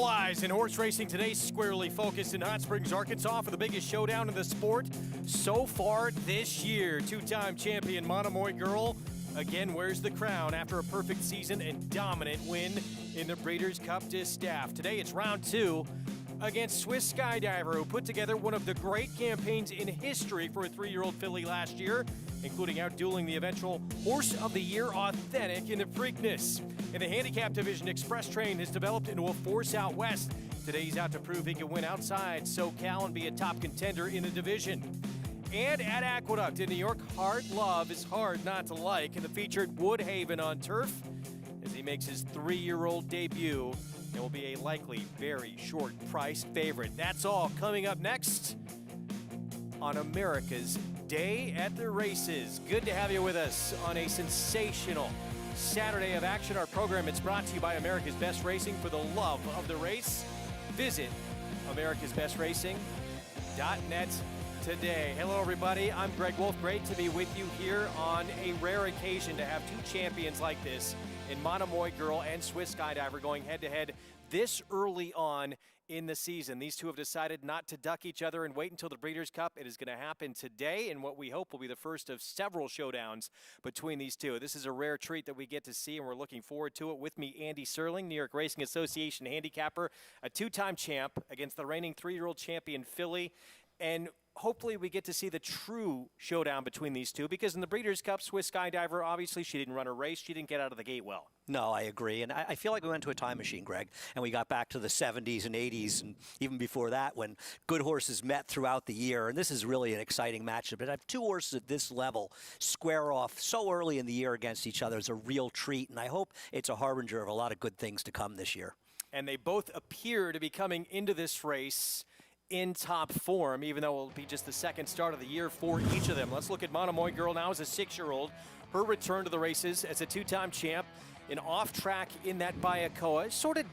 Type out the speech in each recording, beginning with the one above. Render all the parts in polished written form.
All eyes in horse racing today, squarely focused in Hot Springs, Arkansas for the biggest showdown in the sport so far this year. Two-time champion Monomoy Girl again wears the crown after a perfect season and dominant win in the Breeders' Cup Distaff. Today it's round 2 against Swiss Skydiver, who put together one of the great campaigns in history for a 3-year-old filly last year, including outdueling the eventual Horse of the Year Authentic in the Preakness. In the handicap division, Express Train has developed into a force out west. Today he's out to prove he can win outside SoCal and be a top contender in the division. And at Aqueduct in New York, Hard Love is hard not to like in the featured Woodhaven on turf as he makes his 3-year-old debut and will be a likely very short-priced favorite. That's all coming up next on America's Day at the Races. Good to have you with us on a sensational Saturday of action. Our program is brought to you by America's Best Racing. For the love of the race, visit americasbestracing.net today. Hello, everybody. I'm Greg Wolf. Great to be with you here on a rare occasion to have two champions like this in Monomoy Girl and Swiss Skydiver going head-to-head this early on in the season. These two have decided not to duck each other and wait until the Breeders' Cup. It is going to happen today in what we hope will be the first of several showdowns between these two. This is a rare treat that we get to see, and we're looking forward to it. With me, Andy Serling, New York Racing Association handicapper, a two-time champ against the reigning 3-year-old champion filly. And hopefully we get to see the true showdown between these two, because in the Breeders' Cup, Swiss Skydiver, obviously she didn't run a race. She didn't get out of the gate well. No, I agree. And I feel like we went to a time machine, Greg, and we got back to the 70s and 80s and even before that when good horses met throughout the year. And this is really an exciting matchup. But I have two horses at this level square off so early in the year against each other is a real treat. And I hope it's a harbinger of a lot of good things to come this year. And they both appear to be coming into this race in top form, even though it will be just the second start of the year for each of them. Let's look at Monomoy Girl now as a 6-year-old. Her return to the races as a two-time champ, and off track in that Bayacoa, sort of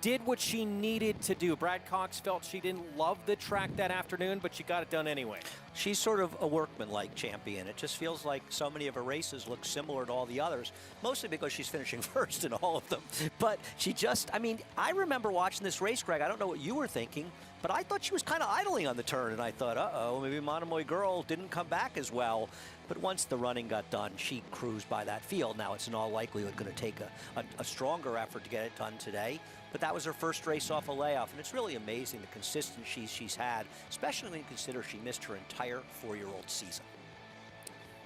did what she needed to do. Brad Cox felt she didn't love the track that afternoon, but she got it done anyway. She's sort of a workman-like champion. It just feels like so many of her races look similar to all the others, mostly because she's finishing first in all of them. But she just, I mean, I remember watching this race, Greg. I don't know what you were thinking, but I thought she was kind of idling on the turn, and I thought, uh-oh, maybe Monomoy Girl didn't come back as well. But once the running got done, she cruised by that field. Now, it's in all likelihood going to take a stronger effort to get it done today. But that was her first race off a layoff, and it's really amazing the consistency she's had, especially when you consider she missed her entire 4-year-old season.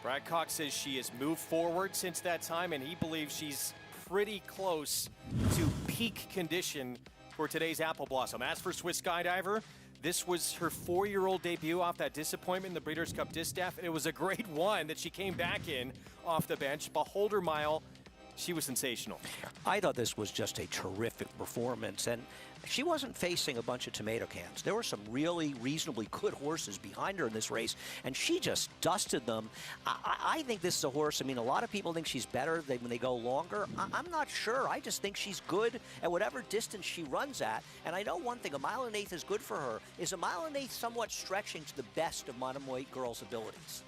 Brad Cox says she has moved forward since that time, and he believes she's pretty close to peak condition for today's Apple Blossom. As for Swiss Skydiver, this was her 4-year-old debut off that disappointment in the Breeders' Cup Distaff, and it was a great one that she came back in off the bench. Beholder Mile, she was sensational. I thought this was just a terrific performance, and she wasn't facing a bunch of tomato cans. There were some really reasonably good horses behind her in this race, and she just dusted them. I think this is a horse, I mean, a lot of people think she's better when they go longer. I'm not sure. I just think she's good at whatever distance she runs at. And I know one thing, 1 1/8 is good for her. Is 1 1/8 somewhat stretching to the best of Monomoy Girl's abilities?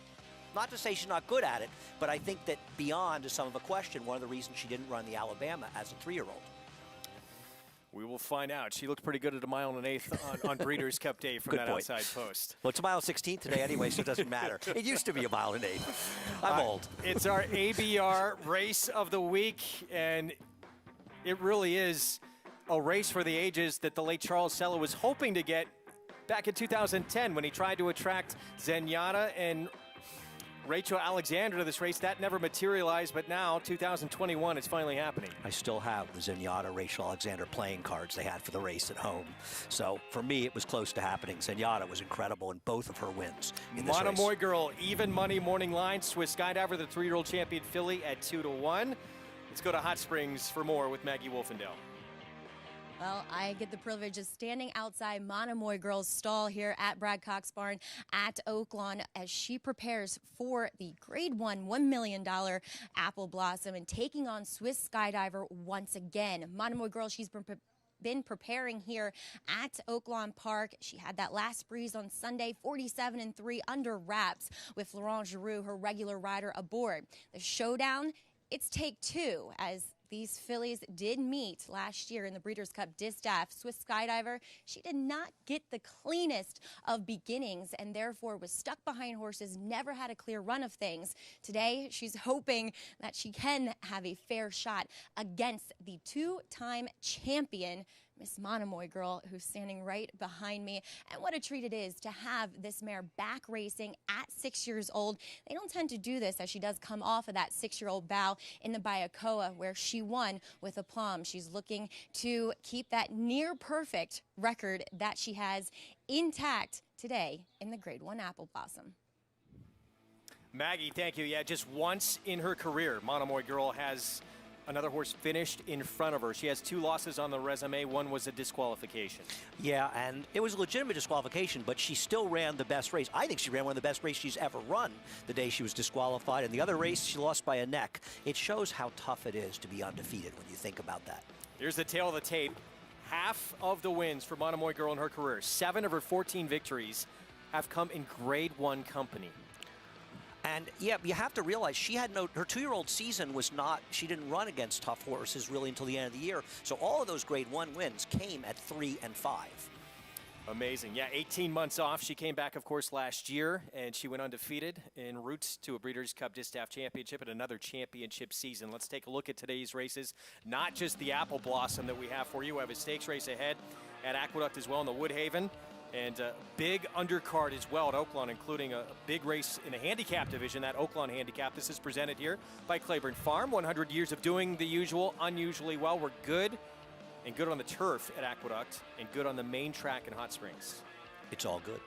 Not to say she's not good at it, but I think that beyond is some of a question, one of the reasons she didn't run the Alabama as a 3-year-old. We will find out. She looked pretty good at 1 1/8 on Breeders' Cup Day from that outside post. Well, it's 1 16 today anyway, so it doesn't matter. It used to be 1 1/8. I'm old. It's our ABR race of the week, and it really is a race for the ages that the late Charles Sella was hoping to get back in 2010 when he tried to attract Zenyatta and Rachel Alexander to this race. That never materialized, but now, 2021, it's finally happening. I still have the Zenyatta, Rachel Alexander playing cards they had for the race at home. So, for me, it was close to happening. Zenyatta was incredible in both of her wins in this race. Monomoy Girl, even money morning line. Swiss Skydiver, the 3-year-old champion filly at 2-1. Let's go to Hot Springs for more with Maggie Wolfendale. Well, I get the privilege of standing outside Monomoy Girl's stall here at Brad Cox Barn at Oaklawn as she prepares for the Grade 1 $1 million Apple Blossom and taking on Swiss Skydiver once again. Monomoy Girl, she's been preparing here at Oaklawn Park. She had that last breeze on Sunday, 47-3 under wraps with Florent Giroux, her regular rider, aboard. The showdown, it's take 2 as These fillies did meet last year in the Breeders' Cup Distaff. Swiss Skydiver, she did not get the cleanest of beginnings and therefore was stuck behind horses, never had a clear run of things. Today, she's hoping that she can have a fair shot against the two-time champion, Miss Monomoy Girl, who's standing right behind me. And what a treat it is to have this mare back racing at 6 years old. They don't tend to do this, as she does come off of that 6-year-old bow in the Bayakoa, where she won with aplomb. She's looking to keep that near perfect record that she has intact today in the Grade 1 Apple Blossom. Maggie, thank you. Yeah, just once in her career, Monomoy Girl has another horse finished in front of her. She has 2 losses on the resume. One was a disqualification. Yeah, and it was a legitimate disqualification, but she still ran the best race. I think she ran one of the best races she's ever run the day she was disqualified. And the other race, she lost by a neck. It shows how tough it is to be undefeated when you think about that. Here's the tail of the tape. Half of the wins for Monomoy Girl in her career, 7 of her 14 victories, have come in Grade 1 company. And yeah, you have to realize she had her 2-year-old season was not, she didn't run against tough horses really until the end of the year. So all of those Grade 1 wins came at 3 and 5. Amazing. Yeah, 18 months off. She came back, of course, last year, and she went undefeated en route to a Breeders' Cup Distaff Championship and another championship season. Let's take a look at today's races. Not just the Apple Blossom that we have for you. We have a stakes race ahead at Aqueduct as well in the Woodhaven. And a big undercard as well at Oaklawn, including a big race in the handicap division, that Oaklawn handicap. This is presented here by Claiborne Farm. 100 years of doing the usual, unusually well. We're good, and good on the turf at Aqueduct, and good on the main track in Hot Springs. It's all good.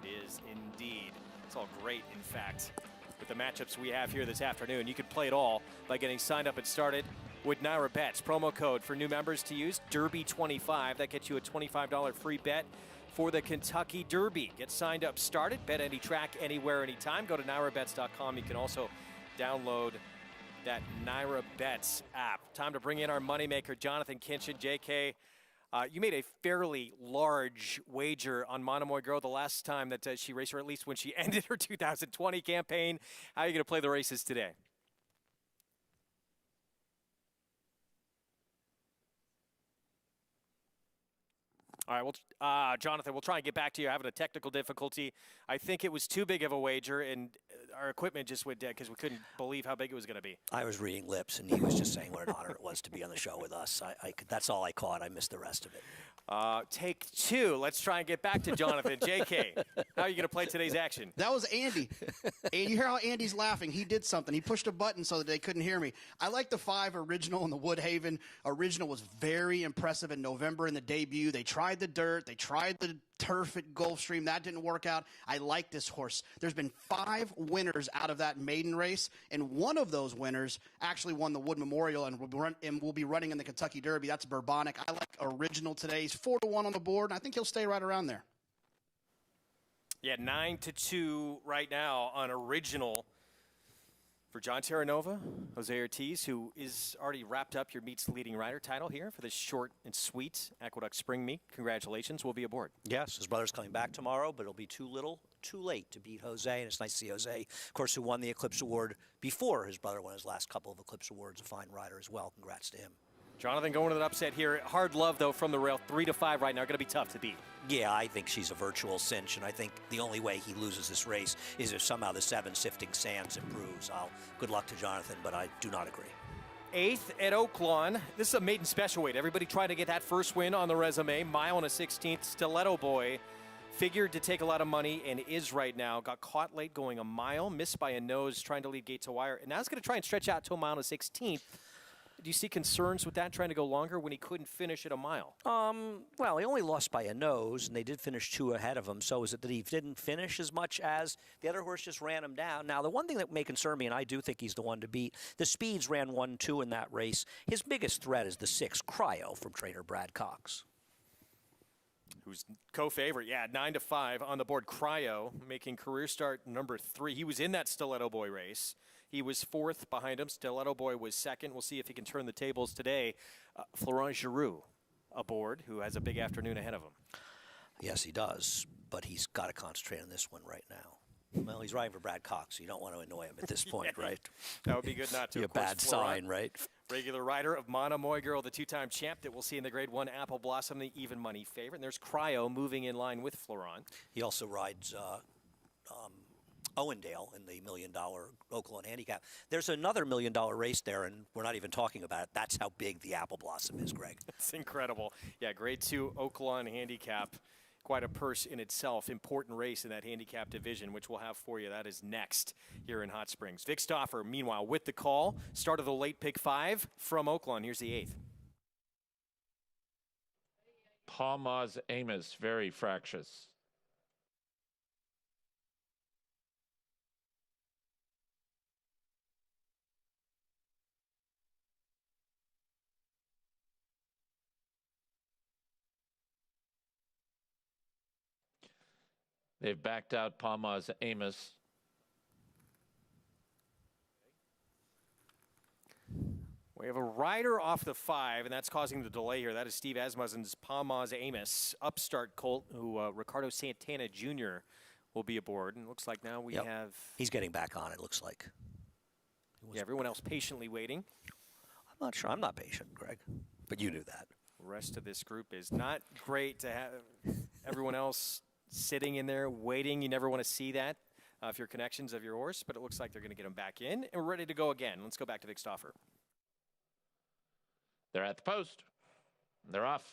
It is indeed. It's all great, in fact, with the matchups we have here this afternoon. You can play it all by getting signed up and started with Naira Bets. Promo code for new members to use, Derby25. That gets you a $25 free bet for the Kentucky Derby. Get signed up, started, bet any track, anywhere, anytime. Go to NairaBets.com. You can also download that Naira Bets app. Time to bring in our moneymaker, Jonathan Kinchin. JK, you made a fairly large wager on Monomoy Girl the last time that she raced, or at least when she ended her 2020 campaign. How are you going to play the races today? All right, well, Jonathan, we'll try and get back to you. Having a technical difficulty. I think it was too big of a wager, and our equipment just went dead because we couldn't believe how big it was going to be. I was reading lips, and he was just saying what an honor it was to be on the show with us. That's all I caught. I missed the rest of it. Take 2. Let's try and get back to Jonathan. JK, how are you going to play today's action? That was Andy. And you hear how Andy's laughing. He did something. He pushed a button so that they couldn't hear me. I like the 5 Original in the Woodhaven. Original was very impressive in November in the debut. They tried the dirt. They tried the turf at Gulfstream. That didn't work out. I like this horse. There's been 5 winners out of that maiden race, and one of those winners actually won the Wood Memorial and will be running in the Kentucky Derby. That's Bourbonic. I like Original today. He's 4-1 on the board, and I think he'll stay right around there. Yeah, 9-2 right now on Original for John Terranova, Jose Ortiz, who is already wrapped up your Meets the Leading Rider title here for this short and sweet Aqueduct Spring Meet. Congratulations. We'll be aboard. Yes, his brother's coming back tomorrow, but it'll be too little, too late to beat Jose, and it's nice to see Jose, of course, who won the Eclipse Award before his brother won his last couple of Eclipse Awards, a fine rider as well. Congrats to him. Jonathan going to the upset here. Hard love, though, from the rail. 3-5 right now. Going to be tough to beat. Yeah, I think she's a virtual cinch, and I think the only way he loses this race is if somehow the 7 Sifting Sands improves. Good luck to Jonathan, but I do not agree. 8th at Oaklawn. This is a maiden special weight. Everybody trying to get that first win on the resume. Mile and a 16th. Stiletto Boy figured to take a lot of money and is right now. Got caught late going a mile, missed by a nose, trying to lead gate to wire. And now he's going to try and stretch out to a mile and a 16th. Do you see concerns with that, trying to go longer when he couldn't finish at a mile? Well, he only lost by a nose, and they did finish 2 ahead of him. So is it that he didn't finish as much as the other horse just ran him down? Now, the one thing that may concern me, and I do think he's the one to beat, the Speeds ran 1-2 in that race. His biggest threat is the 6, Cryo, from trainer Brad Cox. Who's co-favorite, yeah, 9-5 on the board. Cryo making career start number 3. He was in that Stiletto Boy race. He was 4th behind him. Stiletto Boy was 2nd. We'll see if he can turn the tables today. Florent Giroux aboard, who has a big afternoon ahead of him. Yes, he does, but he's got to concentrate on this one right now. Well, he's riding for Brad Cox, so you don't want to annoy him at this point, right? That would be good not to. Be a bad sign, right? Regular rider of Monomoy Girl, the two-time champ that we'll see in the Grade 1 Apple Blossom, the even money favorite. And there's Cryo moving in line with Florent. He also rides Owendale in the $1 million Oaklawn handicap. There's another $1 million race there, and we're not even talking about it. That's how big the Apple Blossom is, Greg. It's incredible. Yeah, Grade 2 Oaklawn handicap. Quite a purse in itself. Important race in that handicap division, which we'll have for you. That is next here in Hot Springs. Vic Stauffer, meanwhile, with the call. Start of the late pick 5 from Oaklawn. Here's the 8th. Palmas Amos, very fractious. They've backed out Palmas Amos. We have a rider off the 5, and that's causing the delay here. That is Steve Asmussen's Palmas Amos, upstart colt, who Ricardo Santana Jr. will be aboard. And it looks like now we have... He's getting back on, it looks like. Yeah, everyone else patiently waiting. I'm not sure. I'm not patient, Greg, but you knew that. The rest of this group is not great to have everyone else sitting in there waiting. You never want to see that if you're connections of your horse, but it looks like they're going to get him back in, and we're ready to go again. Let's go back to Vic Stauffer. They're at the post. They're off.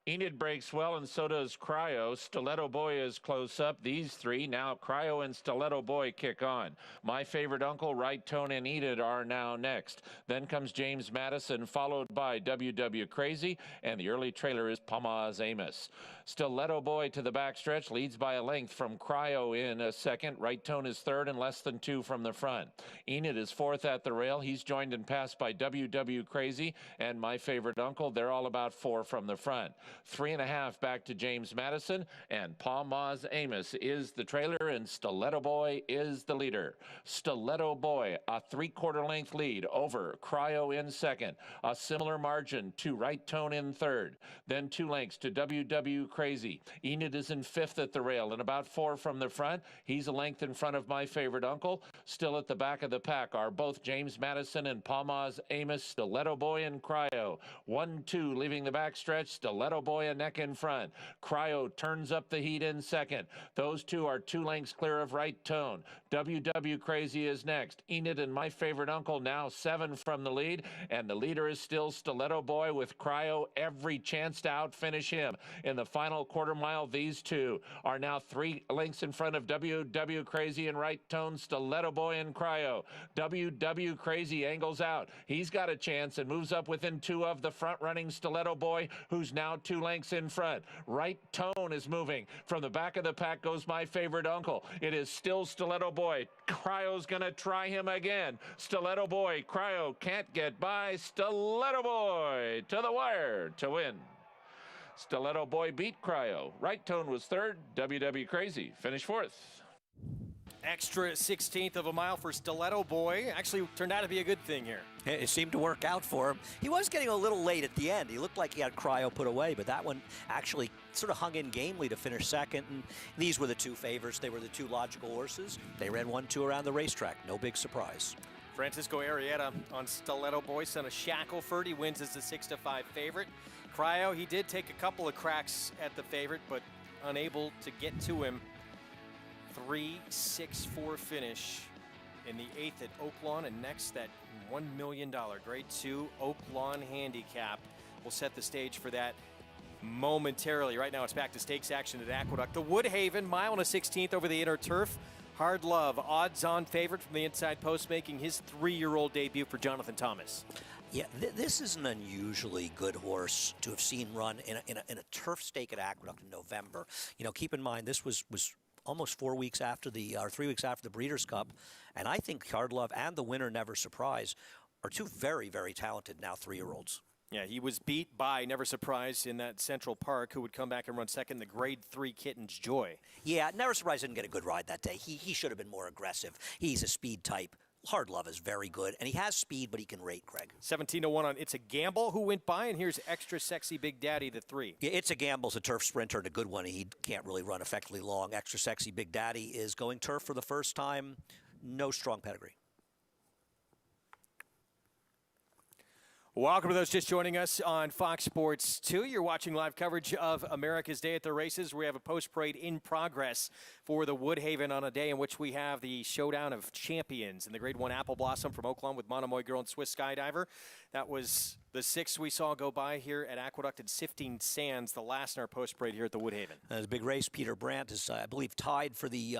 Enid breaks well, and so does Cryo. Stiletto Boy is close up. These three, now Cryo and Stiletto Boy kick on. My Favorite Uncle, Right Tone, and Enid are now next. Then comes James Madison, followed by WW Crazy, and the early trailer is Palmas Amos. Stiletto Boy to the backstretch, leads by a length from Cryo in a second. Right Tone is third and less than 2 from the front. Enid is fourth at the rail. He's joined and passed by WW Crazy and My Favorite Uncle. They're all about 4 from the front. 3.5 back to James Madison, and Palmas Amos is the trailer, and Stiletto Boy is the leader. Stiletto Boy, a 3/4 length lead over Cryo in second. A similar margin to Right Tone in third. Then 2 lengths to WW Crazy. Enid is in 5th at the rail and about 4 from the front. He's a length in front of My Favorite Uncle. Still at the back of the pack are both James Madison and Palmas Amos, Stiletto Boy and Cryo. 1-2 leaving the backstretch. Stiletto Boy a neck in front. Cryo turns up the heat in second. Those two are 2 lengths clear of Right Tone. WW Crazy is next. Enid and My Favorite Uncle now 7 from the lead, and the leader is still Stiletto Boy with Cryo every chance to outfinish him. In the final quarter mile, these two are now 3 lengths in front of WW Crazy and Right Tone, Stiletto Boy and Cryo. WW Crazy angles out. He's got a chance and moves up within 2 of the front running Stiletto Boy, who's now 2 lengths in front. Right Tone is moving. From the back of the pack goes My Favorite Uncle. It is still Stiletto Boy. Cryo's going to try him again. Stiletto Boy. Cryo can't get by. Stiletto Boy to the wire to win. Stiletto Boy beat Cryo. Right Tone was third. WW Crazy finished 4th. Extra 16th of a mile for Stiletto Boy. Actually turned out to be a good thing here. It seemed to work out for him. He was getting a little late at the end. He looked like he had Cryo put away, but that one actually sort of hung in gamely to finish second. And these were the 2 favorites. They were the 2 logical horses. They ran 1-2 around the racetrack. No big surprise. Francisco Arrieta on Stiletto Boy, son of Shackelford. He wins as the 6-5 favorite. Cryo, he did take a couple of cracks at the favorite, but unable to get to him. 3-6-4 finish in the 8th at Oaklawn, and next that $1 million Grade 2 Oaklawn handicap will set the stage for that momentarily. Right now it's back to stakes action at Aqueduct. The Woodhaven, mile and a 16th over the inner turf. Hard Love, odds-on favorite from the inside post, making his 3-year-old debut for Jonathan Thomas. Yeah, this is an unusually good horse to have seen run in a turf stake at Aqueduct in November. You know, keep in mind this was almost 4 weeks after or 3 weeks after the Breeders' Cup, and I think Hard Love and the winner Never Surprise are 2 very, very talented now 3-year-olds. Yeah, he was beat by Never Surprise in that Central Park, who would come back and run second, the Grade 3 Kitten's Joy. Yeah, Never Surprise didn't get a good ride that day. He should have been more aggressive. He's a speed type. Hard Love is very good, and he has speed, but he can rate, Craig. 17-1 on It's a Gamble, who went by, and here's Extra Sexy Big Daddy, the 3. Yeah, It's a Gamble's a turf sprinter and a good one. He can't really run effectively long. Extra Sexy Big Daddy is going turf for the first time. No strong pedigree. Welcome to those just joining us on Fox Sports 2. You're watching live coverage of America's Day at the Races. We have a post-parade in progress for the Woodhaven on a day in which we have the showdown of champions in the Grade 1 Apple Blossom from Oaklawn with Monomoy Girl and Swiss Skydiver. That was the sixth we saw go by here at Aqueduct and Sifting Sands, the last in our post-parade here at the Woodhaven. It's a big race. Peter Brandt is, I believe, tied for the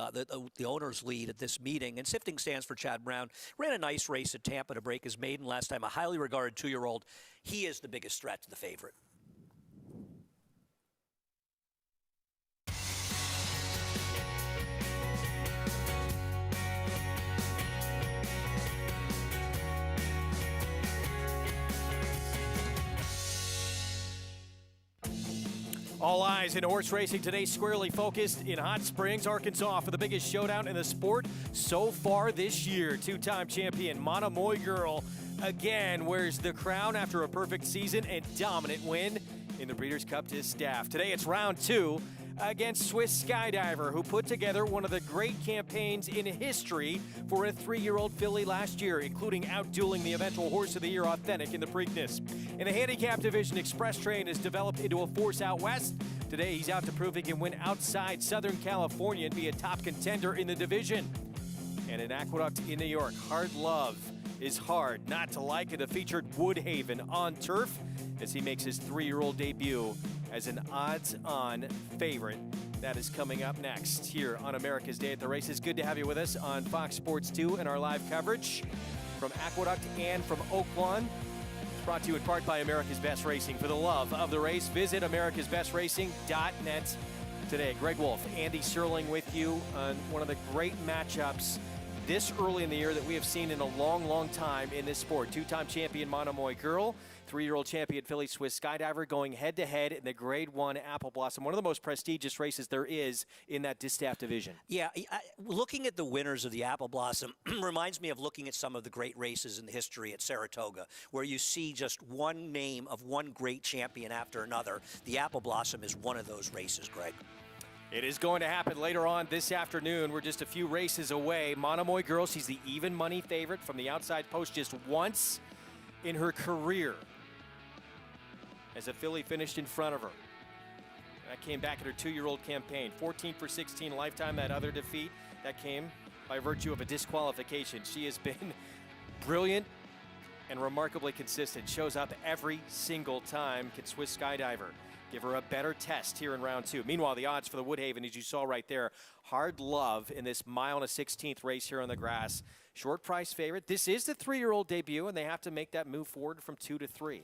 owner's lead at this meeting. And Sifting Sands for Chad Brown. Ran a nice race at Tampa to break his maiden last time. A highly regarded 2-year-old. He is the biggest threat to the favorite. All eyes in horse racing today, squarely focused in Hot Springs, Arkansas, for the biggest showdown in the sport so far this year. Two-time champion Monomoy Girl again wears the crown after a perfect season and dominant win in the Breeders' Cup to staff. Today it's round 2 against Swiss Skydiver, who put together one of the great campaigns in history for a 3-year-old filly last year, including outdueling the eventual Horse of the Year Authentic in the Preakness. In the handicap division, Express Train has developed into a force out west. Today he's out to prove he can win outside Southern California and be a top contender in the division. And in Aqueduct in New York, Hard Love is hard not to like at a featured Woodhaven on turf as he makes his 3-year-old debut as an odds-on favorite. That is coming up next here on America's Day at the Races. Good to have you with us on Fox Sports 2 and our live coverage from Aqueduct and from Oaklawn. It's brought to you in part by America's Best Racing. For the love of the race, visit americasbestracing.net today. Greg Wolf, Andy Serling with you on one of the great matchups this early in the year that we have seen in a long, long time in this sport. Two-time champion Monomoy Girl, 3-year-old champion filly Swiss Skydiver going head-to-head in the Grade 1 Apple Blossom, one of the most prestigious races there is in that distaff division. Yeah, looking at the winners of the Apple Blossom reminds me of looking at some of the great races in history at Saratoga, where you see just one name of one great champion after another. The Apple Blossom is one of those races, Greg. It is going to happen later on this afternoon. We're just a few races away. Monomoy Girl, she's the even money favorite from the outside post just once in her career as a filly finished in front of her. That came back in her 2-year-old campaign. 14 for 16 lifetime, that other defeat. That came by virtue of a disqualification. She has been brilliant and remarkably consistent. Shows up every single time. Can Swiss Skydiver give her a better test here in round 2? Meanwhile, the odds for the Woodhaven, as you saw right there, Hard Love in this mile and a 16th race here on the grass. Short price favorite. This is the 3-year-old debut, and they have to make that move forward from 2 to 3.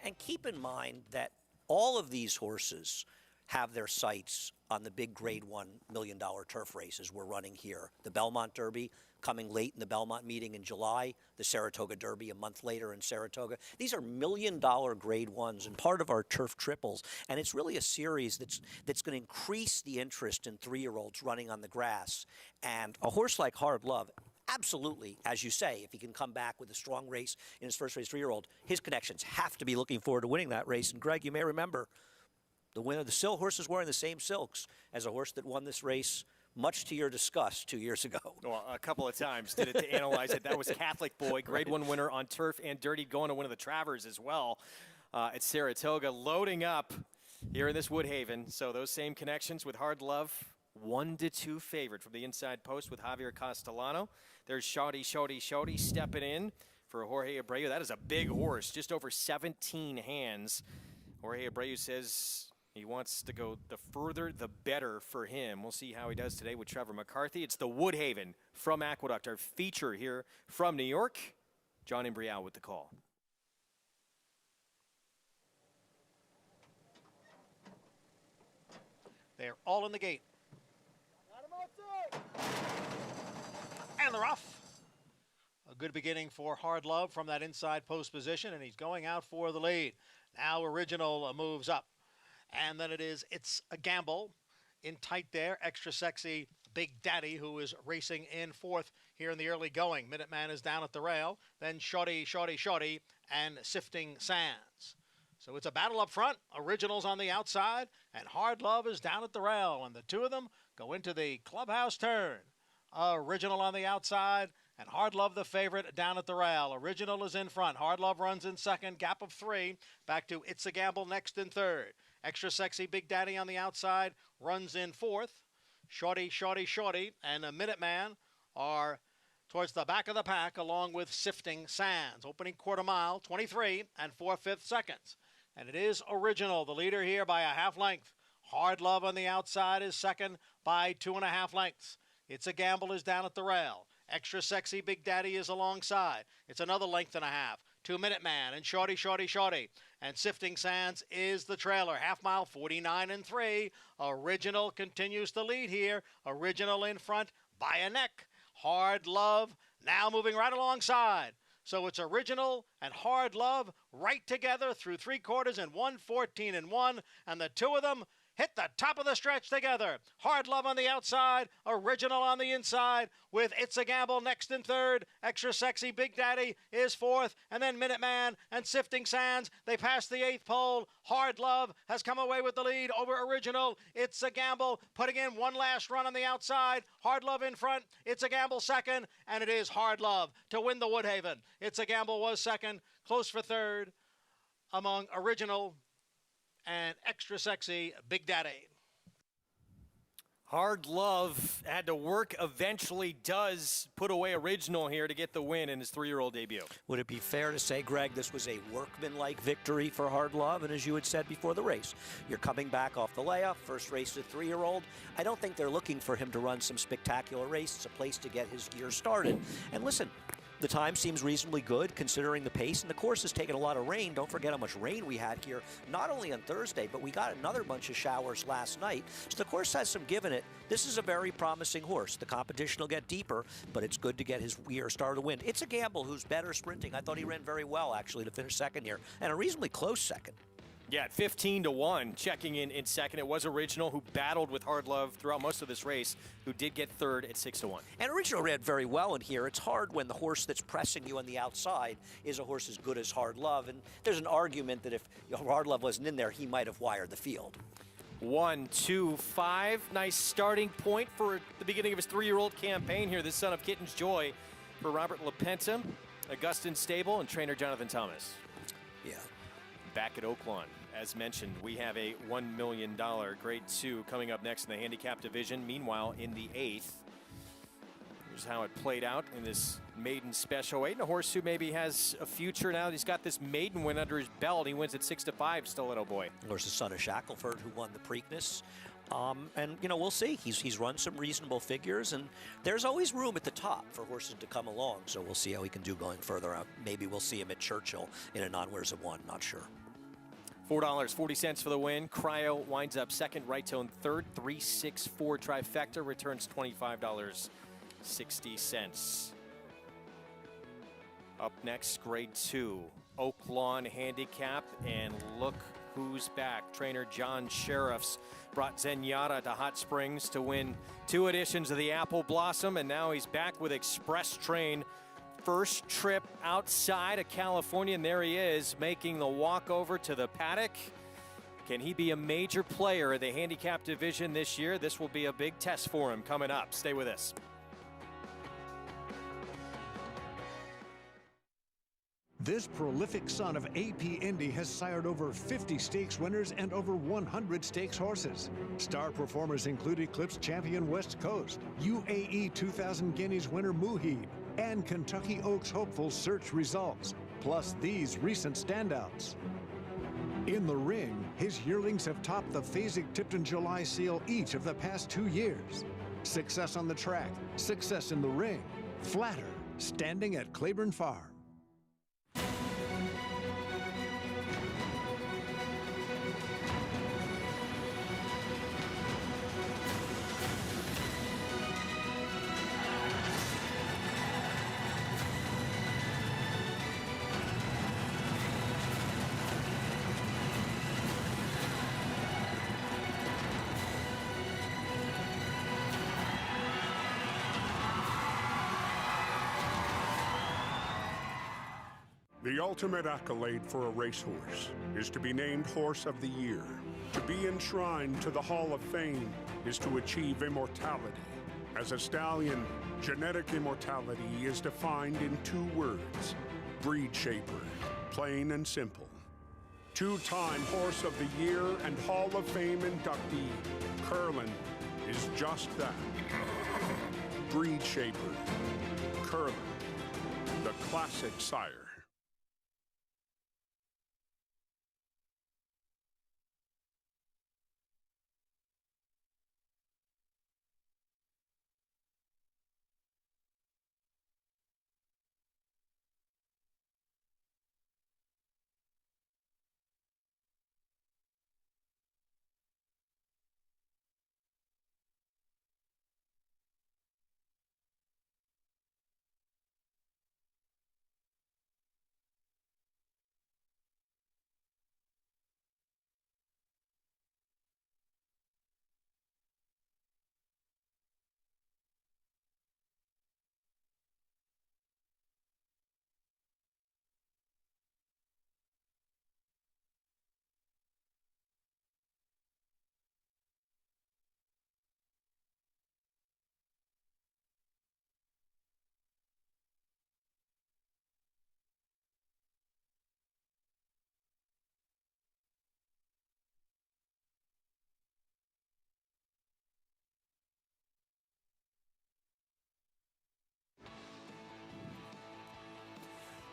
And keep in mind that all of these horses have their sights on the big Grade 1 $1 million turf races we're running here. The Belmont Derby coming late in the Belmont meeting in July, the Saratoga Derby a month later in Saratoga. These are $1 million Grade 1s and part of our turf triples. And it's really a series that's going to increase the interest in 3-year-olds running on the grass. And a horse like Hard Love, absolutely, as you say, if he can come back with a strong race in his first race 3-year-old, his connections have to be looking forward to winning that race. And Greg, you may remember the winner, the Sill horse is wearing the same silks as a horse that won this race, much to your disgust 2 years ago. Well, a couple of times did it to analyze it. That was Catholic Boy, Grade 1 winner on turf and dirty, going to one of the Travers as well at Saratoga, loading up here in this Woodhaven. So those same connections with Hard Love, 1 to 2 favorite from the inside post with Javier Castellano. There's Shawty stepping in for Jorge Abreu. That is a big horse, just over 17 hands. Jorge Abreu says he wants to go the further, the better for him. We'll see how he does today with Trevor McCarthy. It's the Woodhaven from Aqueduct, our feature here from New York. John Imbrial with the call. They're all in the gate. And they're off. A good beginning for Hard Love from that inside post position, and he's going out for the lead. Now Original moves up. And then it's a gamble in tight there. Extra Sexy Big Daddy, who is racing in fourth here in the early going. Minuteman is down at the rail. Then Shorty, and Sifting Sands. So it's a battle up front. Original's on the outside, and Hard Love is down at the rail. And the two of them go into the clubhouse turn. Original on the outside, And Hard Love, the favorite, down at the rail. Original is in front. Hard Love runs in second. Gap of 3. Back to It's a Gamble next in third. Extra Sexy Big Daddy on the outside runs in fourth. Shorty, Shorty, Shorty, and a Minuteman are towards the back of the pack, along with Sifting Sands. Opening quarter mile, 23 and 4/5 seconds. And it is Original, the leader here by a half length. Hard Love on the outside is second by 2.5 lengths. It's a Gamble is down at the rail. Extra Sexy Big Daddy is alongside. It's another length and a half. 2 Minute Man and Shorty, Shorty, Shorty. And Sifting Sands is the trailer. Half mile, 49 and 3. Original continues to lead here. Original in front by a neck. Hard Love now moving right alongside. So it's Original and Hard Love right together through 3/4 and 1:14 and 1. And the two of them hit the top of the stretch together. Hard Love on the outside, Original on the inside, with It's a Gamble next in third. Extra Sexy Big Daddy is fourth, and then Minuteman and Sifting Sands. They pass the 8th pole. Hard Love has come away with the lead over Original. It's a Gamble putting in one last run on the outside. Hard Love in front. It's a Gamble second, and it is Hard Love to win the Woodhaven. It's a Gamble was second, close for third among Original and Extra Sexy Big Daddy. Hard Love had to work, eventually does put away Original here to get the win in his 3-year-old debut. Would it be fair to say, Greg, this was a workmanlike victory for Hard Love? And as you had said before the race, you're coming back off the layup, first race to 3-year-old. I don't think they're looking for him to run some spectacular race. It's a place to get his gear started. And listen, the time seems reasonably good considering the pace, and the course has taken a lot of rain. Don't forget how much rain we had here, not only on Thursday, but we got another bunch of showers last night. So the course has some give in it. This is a very promising horse. The competition will get deeper, but it's good to get his gear started to win. It's a Gamble who's better sprinting. I thought he ran very well, actually, to finish second here, and a reasonably close second. Yeah, at 15-1, checking in second. It was Original, who battled with Hard Love throughout most of this race, who did get third at 6-1. And Original ran very well in here. It's hard when the horse that's pressing you on the outside is a horse as good as Hard Love. And there's an argument that if Hard Love wasn't in there, he might have wired the field. 1, 2, 5. Nice starting point for the beginning of his 3-year-old campaign here. This son of Kitten's Joy for Robert LaPenta, Augustin Stable, and trainer Jonathan Thomas. Yeah. Back at Oaklawn, as mentioned, we have a $1 million Grade 2 coming up next in the handicap division. Meanwhile, in the 8th, here's how it played out in this maiden special 8. And a horse who maybe has a future now. He's got this maiden win under his belt. He wins at 6-5, Stiletto Boy. Of course, the son of Shackelford, who won the Preakness. And, you know, we'll see. He's run some reasonable figures, and there's always room at the top for horses to come along. So we'll see how he can do going further out. Maybe we'll see him at Churchill in a non-winners of 1. Not sure. $4.40 for the win. Cryo winds up second. Right Tone third. 3-6-4 trifecta returns $25.60. Up next, Grade 2, Oaklawn Handicap, and look who's back. Trainer John Sheriffs brought Zenyatta to Hot Springs to win 2 editions of the Apple Blossom, and now he's back with Express Train. First trip outside of California, and there he is, making the walk over to the paddock. Can he be a major player in the handicap division this year? This will be a big test for him coming up. Stay with us. This prolific son of AP Indy has sired over 50 stakes winners and over 100 stakes horses. Star performers include Eclipse champion West Coast, UAE 2000 Guineas winner Muhid, and Kentucky Oaks hopeful Search Results, plus these recent standouts. In the ring, his yearlings have topped the Fasig-Tipton July Seal each of the past 2 years. Success on the track, success in the ring. Flatter, standing at Claiborne Farm. The ultimate accolade for a racehorse is to be named Horse of the Year. To be enshrined to the Hall of Fame is to achieve immortality. As a stallion, genetic immortality is defined in 2 words: breed shaper, plain and simple. 2-time Horse of the Year and Hall of Fame inductee, Curlin, is just that. Breed shaper, Curlin, the classic sire.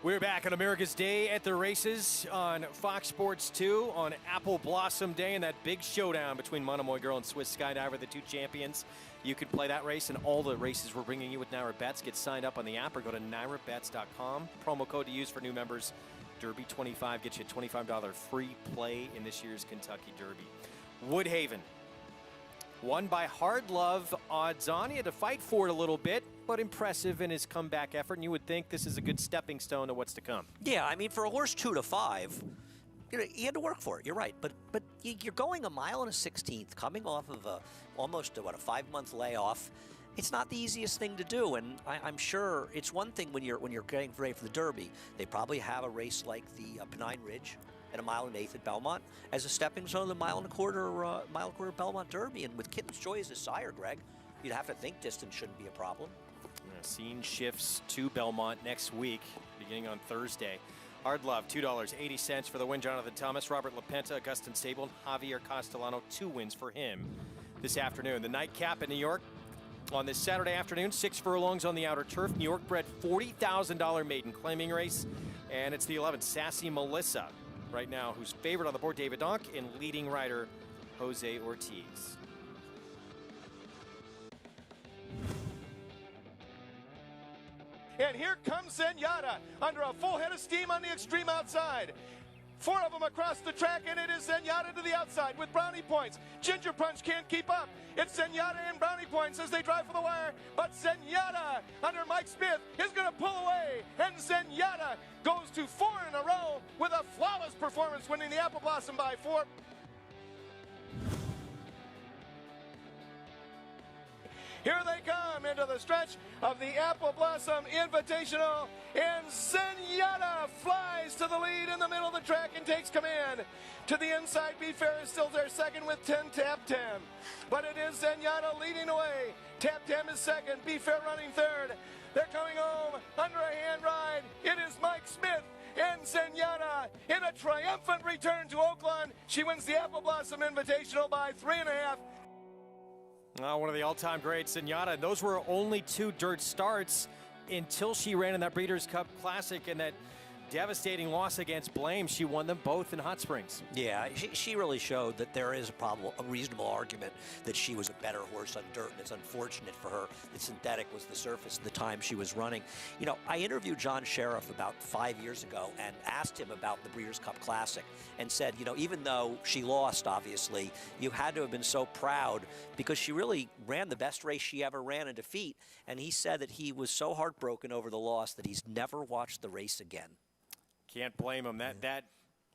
We're back on America's Day at the Races on Fox Sports 2 on Apple Blossom Day, and that big showdown between Monomoy Girl and Swiss Skydiver, the 2 champions. You can play that race and all the races we're bringing you with Naira Bets. Get signed up on the app or go to nairabets.com. Promo code to use for new members, Derby25, gets you a $25 free play in this year's Kentucky Derby. Woodhaven, won by Hard Love, odds on. He had to fight for it a little bit, but impressive in his comeback effort, and you would think this is a good stepping stone to what's to come. Yeah, I mean, for a horse 2 to 5, you had to work for it. You're right, but you're going a mile and a 16th, coming off of almost a 5-month layoff. It's not the easiest thing to do, and I'm sure it's one thing when you're getting ready for the Derby. They probably have a race like the Pennine Ridge at a mile and 1/8 at Belmont as a stepping stone to the mile and a quarter Belmont Derby, and with Kitten's Joy as a sire, Greg, you'd have to think distance shouldn't be a problem. Scene shifts to Belmont next week, beginning on Thursday. Hard Love, $2.80 for the win. Jonathan Thomas, Robert LaPenta, Augustin Sable, and Javier Castellano, 2 wins for him this afternoon. The nightcap in New York on this Saturday afternoon, 6 furlongs on the outer turf. New York bred $40,000 maiden claiming race, and it's the 11th, Sassy Melissa, right now, who's favored on the board, David Donk, and leading rider, Jose Ortiz. And here comes Zenyatta under a full head of steam on the extreme outside. 4 of them across the track, and it is Zenyatta to the outside with Brownie Points. Ginger Punch can't keep up. It's Zenyatta and Brownie Points as they drive for the wire, but Zenyatta under Mike Smith is going to pull away, and Zenyatta goes to 4 in a row with a flawless performance, winning the Apple Blossom by 4. Here they come into the stretch of the Apple Blossom Invitational, and Zenyatta flies to the lead in the middle of the track and takes command. To the inside, Be Fair is still there second with 10 Tap Tem. But it is Zenyatta leading away. Tap Tem is second, Be Fair running third. They're coming home under a hand ride. It is Mike Smith and Zenyatta in a triumphant return to Oakland. She wins the Apple Blossom Invitational by 3.5. One of the all-time greats, Zenyatta. And those were only 2 dirt starts until she ran in that Breeders' Cup Classic and that devastating loss against Blame. She won them both in Hot Springs. Yeah, she really showed that there is a reasonable argument that she was a better horse on dirt, and it's unfortunate for her that synthetic was the surface at the time she was running. You know, I interviewed John Sheriff about 5 years ago and asked him about the Breeders' Cup Classic and said, you know, even though she lost, obviously, you had to have been so proud because she really ran the best race she ever ran in defeat. And he said that he was so heartbroken over the loss that he's never watched the race again. Can't blame him. That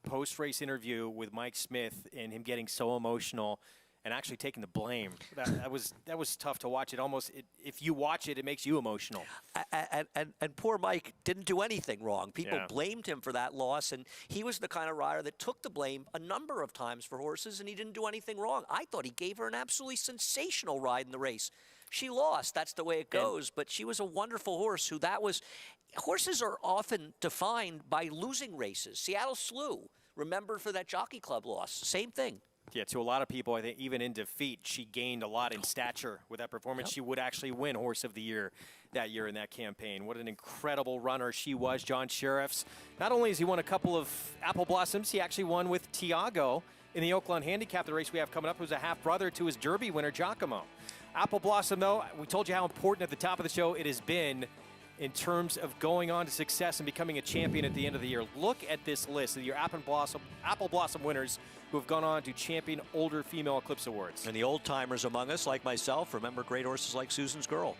post-race interview with Mike Smith and him getting so emotional and actually taking the blame, that was tough to watch. If you watch it, it makes you emotional. And poor Mike didn't do anything wrong. People blamed him for that loss, and he was the kind of rider that took the blame a number of times for horses, and he didn't do anything wrong. I thought he gave her an absolutely sensational ride in the race. She lost. That's the way it goes. But she was a wonderful horse who horses are often defined by losing races. Seattle Slew, remembered for that Jockey Club loss. Same thing. Yeah, to a lot of people, I think even in defeat, she gained a lot in stature with that performance. She would actually win Horse of the Year that year in that campaign. What an incredible runner she was, John Sheriff's. Not only has he won a couple of Apple Blossoms, he actually won with Tiago in the Oakland Handicap, the race we have coming up, who's a half-brother to his Derby winner, Giacomo. Apple Blossom, though, we told you how important at the top of the show it has been in terms of going on to success and becoming a champion at the end of the year. Look at this list of your Apple Blossom winners who have gone on to champion older female Eclipse Awards. And the old-timers among us, like myself, remember great horses like Susan's Girl.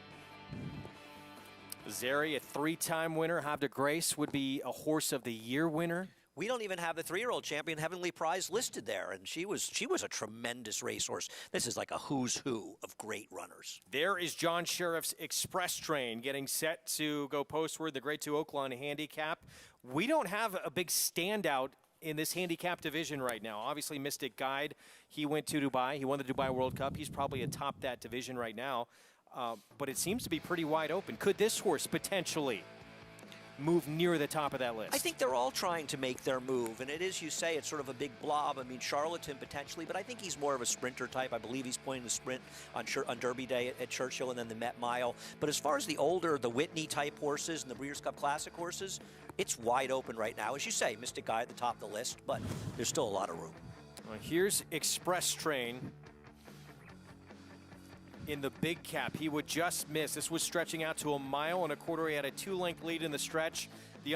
Zeri, a 3-time winner. Havre de Grace would be a Horse of the Year winner. We don't even have the 3-year-old champion Heavenly Prize listed there, and she was a tremendous racehorse. This is like a who's who of great runners. There is John Sheriff's Express Train getting set to go postward, the Grade 2 Oakland Handicap. We don't have a big standout in this handicap division right now. Obviously, Mystic Guide, he went to Dubai. He won the Dubai World Cup. He's probably atop that division right now, but it seems to be pretty wide open. Could this horse potentially move near the top of that list? I think they're all trying to make their move, and it is, you say, it's sort of a big blob. I mean, Charlatan potentially, but I think he's more of a sprinter type. I believe he's playing the sprint on Derby Day at Churchill and then the Met Mile. But as far as the older, the Whitney type horses and the Breeders' Cup Classic horses, it's wide open right now. As you say, Mystic Guy at the top of the list, but there's still a lot of room. Well, here's Express Train in the big cap. He would just miss. This was stretching out to 1.25 miles. He had a 2-length lead in the stretch. The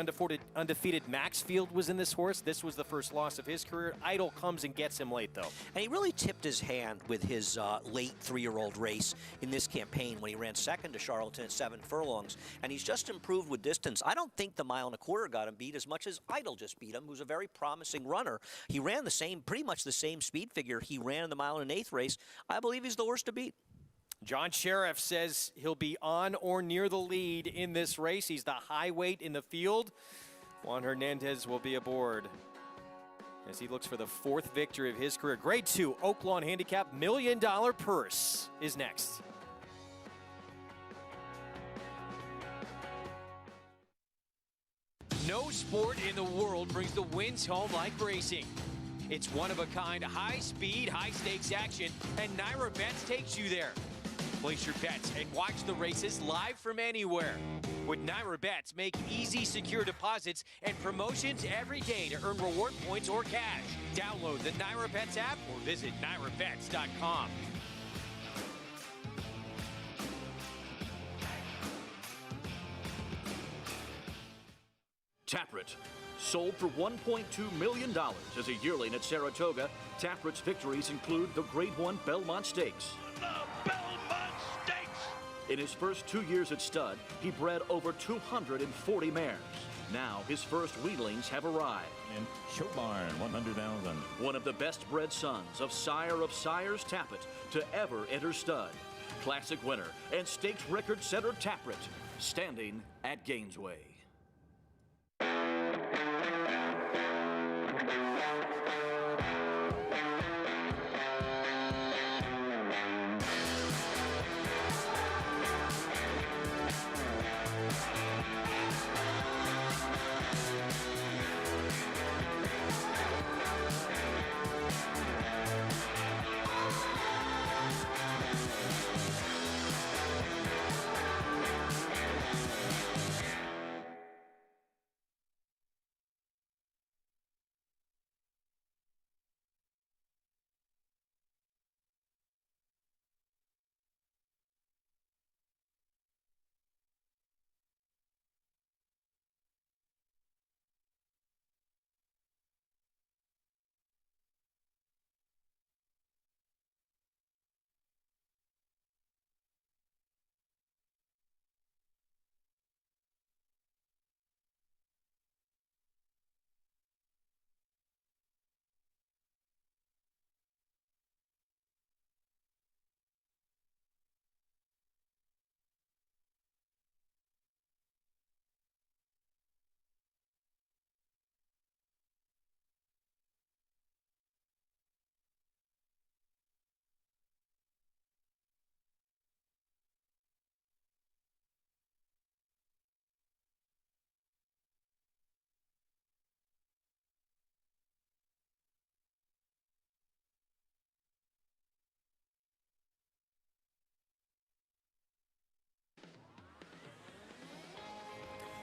undefeated Maxfield was in this horse. This was the first loss of his career. Idol comes and gets him late, though. And he really tipped his hand with his late 3-year-old race in this campaign when he ran second to Charlatan at 7 furlongs. And he's just improved with distance. I don't think the 1.25 miles got him beat as much as Idol just beat him, who's a very promising runner. He ran pretty much the same speed figure he ran in the 1 1/8 race. I believe he's the horse to beat. John Sheriff says he'll be on or near the lead in this race. He's the high weight in the field. Juan Hernandez will be aboard as he looks for the 4th victory of his career. Grade 2 Oakland Handicap $1 million purse is next. No sport in the world brings the wins home like racing. It's one-of-a-kind, high-speed, high-stakes action, and Naira Bets takes you there. Place your bets and watch the races live from anywhere. With Naira Bets, make easy, secure deposits and promotions every day to earn reward points or cash. Download the Naira Bets app or visit nairabets.com. TAPIT, sold for $1.2 million as a yearling at Saratoga. TAPIT's victories include the Grade 1 Belmont Stakes. In his first 2 years at stud, he bred over 240 mares. Now his first weanlings have arrived. And Show Barn, 100,000. One of the best bred sons of Sire of Sires TAPIT to ever enter stud. Classic winner and stakes record setter TAPIT, standing at Gainesway.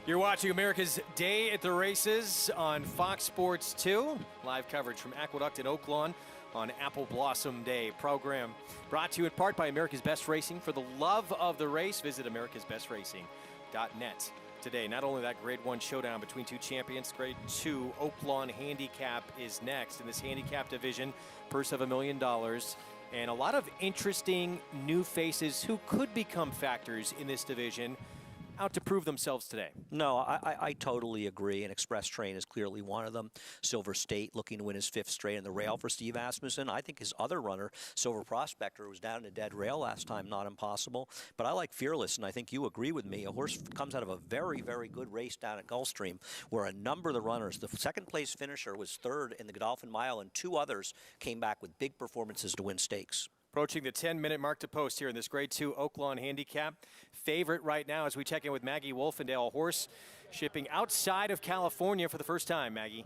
You're watching America's Day at the Races on Fox Sports 2. Live coverage from Aqueduct in Oaklawn on Apple Blossom Day. Program brought to you in part by America's Best Racing. For the love of the race, visit americasbestracing.net today. Not only that, Grade 1 showdown between two champions. Grade 2 Oaklawn Handicap is next in this handicap division. Purse of $1 million. And a lot of interesting new faces who could become factors in this division out to prove themselves today. No, I totally agree, and Express Train is clearly one of them. Silver State looking to win his 5th straight in the rail for Steve Asmussen. I think his other runner, Silver Prospector, was down in a dead rail last time, not impossible. But I like Fearless, and I think you agree with me. A horse comes out of a very, very good race down at Gulfstream, where a number of the runners, the second-place finisher was 3rd in the Godolphin Mile, and 2 others came back with big performances to win stakes. Approaching the 10-minute mark to post here in this Grade 2 Oaklawn Handicap. Favorite right now as we check in with Maggie Wolfendale, a horse shipping outside of California for the first time, Maggie.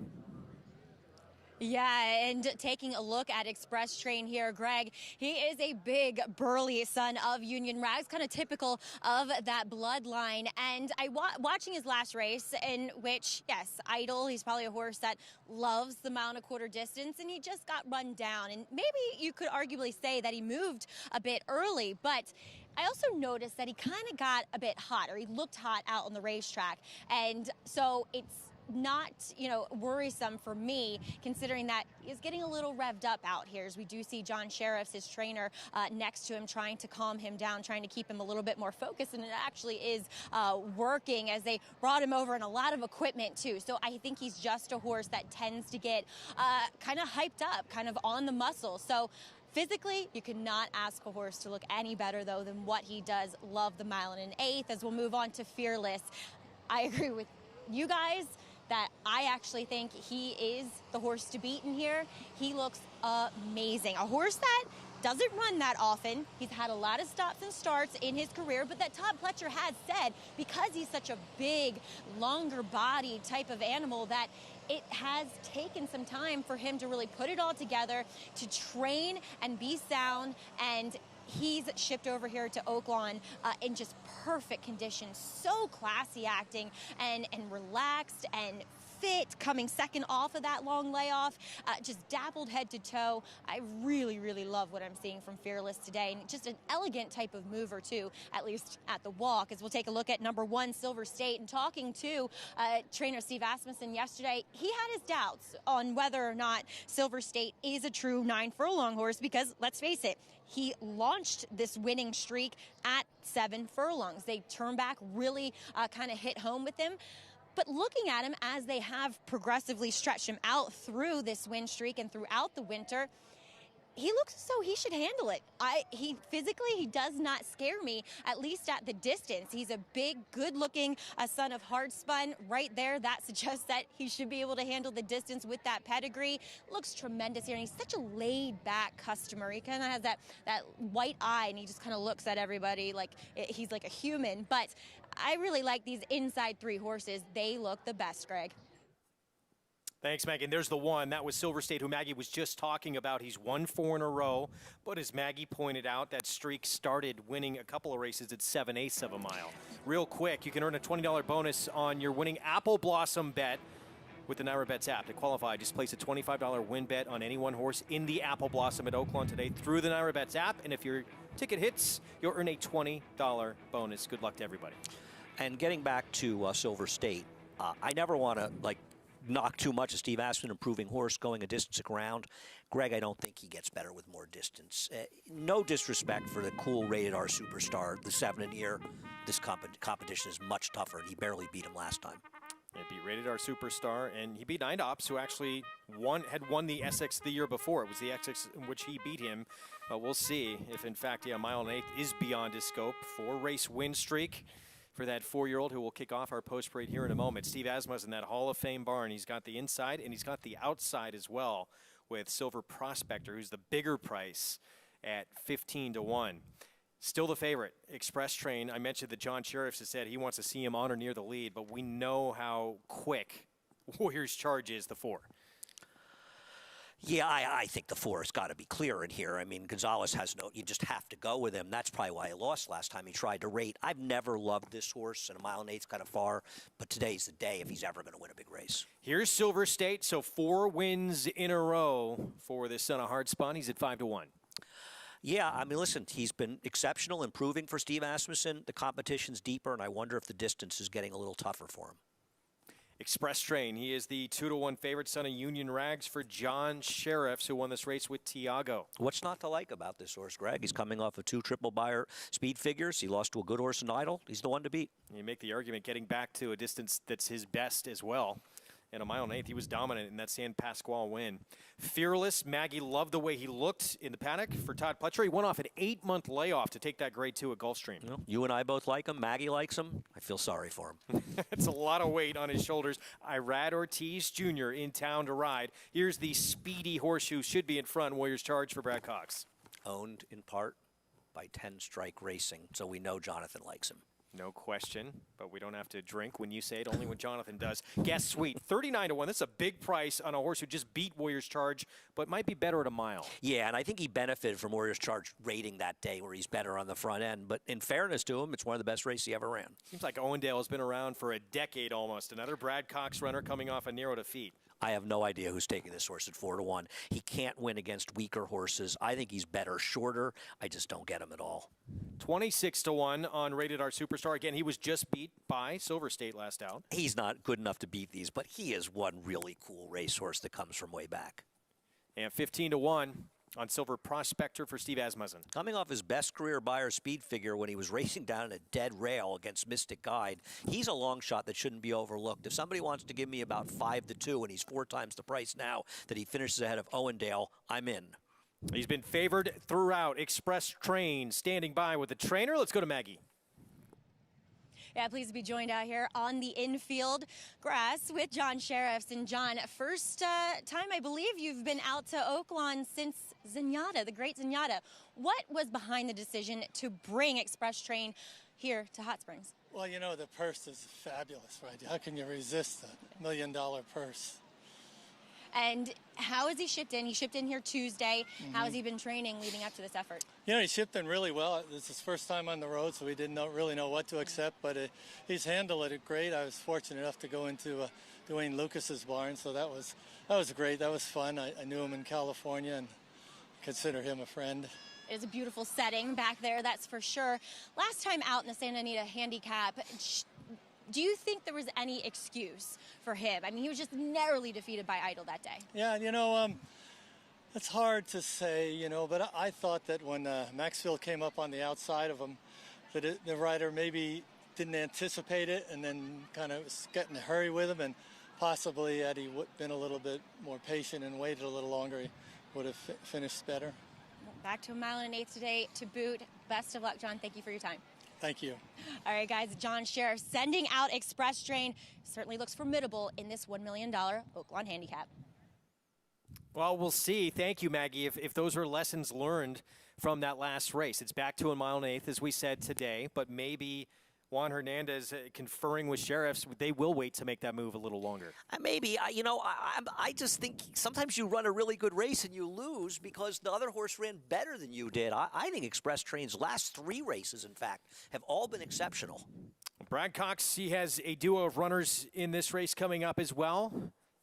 Yeah, and taking a look at Express Train here, Greg, he is a big, burly son of Union Rags, kind of typical of that bloodline. And watching his last race, in which, yes, Idle, he's probably a horse that loves the mile and a quarter distance, and he just got run down. And maybe you could arguably say that he moved a bit early, but I also noticed that he kind of got a bit hot, or he looked hot out on the racetrack. And so it's not, worrisome for me, considering that he's getting a little revved up out here, as we do see John Sheriffs, his trainer, next to him, trying to calm him down, trying to keep him a little bit more focused, and it actually is working, as they brought him over in a lot of equipment too. So I think he's just a horse that tends to get kind of hyped up, kind of on the muscle. So physically, you could not ask a horse to look any better, though, than what he does. Love the mile and an eighth. As we'll move on to Fearless, I agree with you guys that I actually think he is the horse to beat in here. He looks amazing. A horse that doesn't run that often. He's had a lot of stops and starts in his career, but that Todd Pletcher has said, because he's such a big, longer body type of animal, that it has taken some time for him to really put it all together, to train and be sound, and he's shipped over here to Oaklawn in just perfect condition. So classy acting and relaxed and fit, coming second off of that long layoff, just dappled head to toe. I really, really love what I'm seeing from Fearless today, and just an elegant type of mover too, at least at the walk. As we'll take a look at number 1, Silver State, and talking to trainer Steve Asmussen yesterday, he had his doubts on whether or not Silver State is a true 9 furlong horse, because let's face it, he launched this winning streak at 7 furlongs. They turned back, really kind of hit home with him. But looking at him as they have progressively stretched him out through this win streak and throughout the winter, he looks as though he should handle it. Physically, he does not scare me, at least at the distance. He's a big, good-looking son of hard spun. Right there, that suggests that he should be able to handle the distance with that pedigree. Looks tremendous here, and he's such a laid-back customer. He kind of has that white eye, and he just kind of looks at everybody like he's like a human. But I really like these inside 3 horses. They look the best, Greg. Thanks, Megan. There's the one. That was Silver State, who Maggie was just talking about. He's won 4 in a row. But as Maggie pointed out, that streak started winning a couple of races at 7/8 of a mile. Real quick, you can earn a $20 bonus on your winning Apple Blossom bet with the NyraBets app. To qualify, just place a $25 win bet on any one horse in the Apple Blossom at Oaklawn today through the NyraBets app. And if your ticket hits, you'll earn a $20 bonus. Good luck to everybody. And getting back to Silver State, I never want to, knock too much of Steve Asmussen, improving horse, going a distance around. Greg, I don't think he gets better with more distance. No disrespect for the cool rated R superstar, the 7 in here. This competition is much tougher, and he barely beat him last time. He beat Rated R Superstar, and he beat Nidops, who actually had won the Essex the year before. It was the Essex in which he beat him. But we'll see if, in fact, a mile and 1/8 is beyond his scope. 4-race win streak for that 4-year-old, who will kick off our post parade here in a moment. Steve Asmussen in that Hall of Fame barn. He's got the inside and he's got the outside as well, with Silver Prospector, who's the bigger price at 15-1. Still the favorite, Express Train. I mentioned that John Sheriffs has said he wants to see him on or near the lead, but we know how quick Warriors Charge is, the 4. Yeah, I think the 4 has got to be clear in here. I mean, Gonzalez has you just have to go with him. That's probably why he lost last time he tried to rate. I've never loved this horse, and 1.8 miles kind of far, but today's the day if he's ever going to win a big race. Here's Silver State, so 4 wins in a row for this son of Hard Spun. He's at 5-1. Yeah, I mean, listen, he's been exceptional, improving for Steve Asmussen. The competition's deeper, and I wonder if the distance is getting a little tougher for him. Express Train, he is the 2-1 favorite, son of Union Rags for John Sheriffs, who won this race with Tiago. What's not to like about this horse, Greg? He's coming off of 2 triple buyer speed figures. He lost to a good horse in Idle. He's the one to beat. You make the argument getting back to a distance that's his best as well. And 1.8 miles, he was dominant in that San Pasquale win. Fearless, Maggie loved the way he looked in the paddock for Todd Pletcher. He went off an 8-month layoff to take that grade 2 at Gulfstream. You know, you and I both like him. Maggie likes him. I feel sorry for him. It's a lot of weight on his shoulders. Irad Ortiz Jr. in town to ride. Here's the speedy horse who should be in front. Warriors Charge for Brad Cox. Owned in part by 10 Strike Racing, so we know Jonathan likes him. No question, but we don't have to drink when you say it, only when Jonathan does. Guess Sweet, 39-1. That's a big price on a horse who just beat Warriors Charge, but might be better at a mile. Yeah, and I think he benefited from Warriors Charge rating that day where he's better on the front end. But in fairness to him, it's one of the best races he ever ran. Seems like Owendale has been around for a decade almost. Another Brad Cox runner coming off a narrow defeat. I have no idea who's taking this horse at 4-1. He can't win against weaker horses. I think he's better shorter. I just don't get him at all. 26-1 on Rated R Superstar. Again, he was just beat by Silver State last out. He's not good enough to beat these, but he is one really cool racehorse that comes from way back. And 15-1 on Silver Prospector for Steve Asmussen. Coming off his best career buyer speed figure when he was racing down in a dead rail against Mystic Guide, he's a long shot that shouldn't be overlooked. If somebody wants to give me about 5-2 and he's 4 times the price now that he finishes ahead of Owendale, I'm in. He's been favored throughout. Express Train standing by with the trainer. Let's go to Maggie. Yeah, pleased to be joined out here on the infield grass with John Sheriffs. And John, first time I believe you've been out to Oaklawn since Zenyatta, the great Zenyatta. What was behind the decision to bring Express Train here to Hot Springs? Well, you know, the purse is fabulous, right? How can you resist a $1 million purse? And how has he shipped in? He shipped in here Tuesday. How has he been training leading up to this effort? You know, he shipped in really well. This is his first time on the road, so we didn't really know what to accept, but he's handled it great. I was fortunate enough to go into Dwayne Lucas's barn, so that was great. That was fun. I knew him in California and consider him a friend. It is a beautiful setting back there, that's for sure. Last time out in the Santa Anita Handicap, do you think there was any excuse for him? I mean, he was just narrowly defeated by Idle that day. Yeah, you know, it's hard to say, you know, but I thought that when Maxfield came up on the outside of him, that the rider maybe didn't anticipate it and then kind of was getting in a hurry with him, and possibly had he been a little bit more patient and waited a little longer, he would have finished better. Back to 1.8 miles today to boot. Best of luck, John. Thank you for your time. Thank you. All right, guys, John Sheriff sending out Express Train. Certainly looks formidable in this $1 million Oaklawn Handicap. Well, we'll see. Thank you, Maggie. If those are lessons learned from that last race. It's back to 1.8 miles, as we said today, but maybe Juan Hernandez conferring with Sheriffs, they will wait to make that move a little longer. Maybe. I just think sometimes you run a really good race and you lose because the other horse ran better than you did. I think Express Train's last 3 races, in fact, have all been exceptional. Brad Cox, he has a duo of runners in this race coming up as well,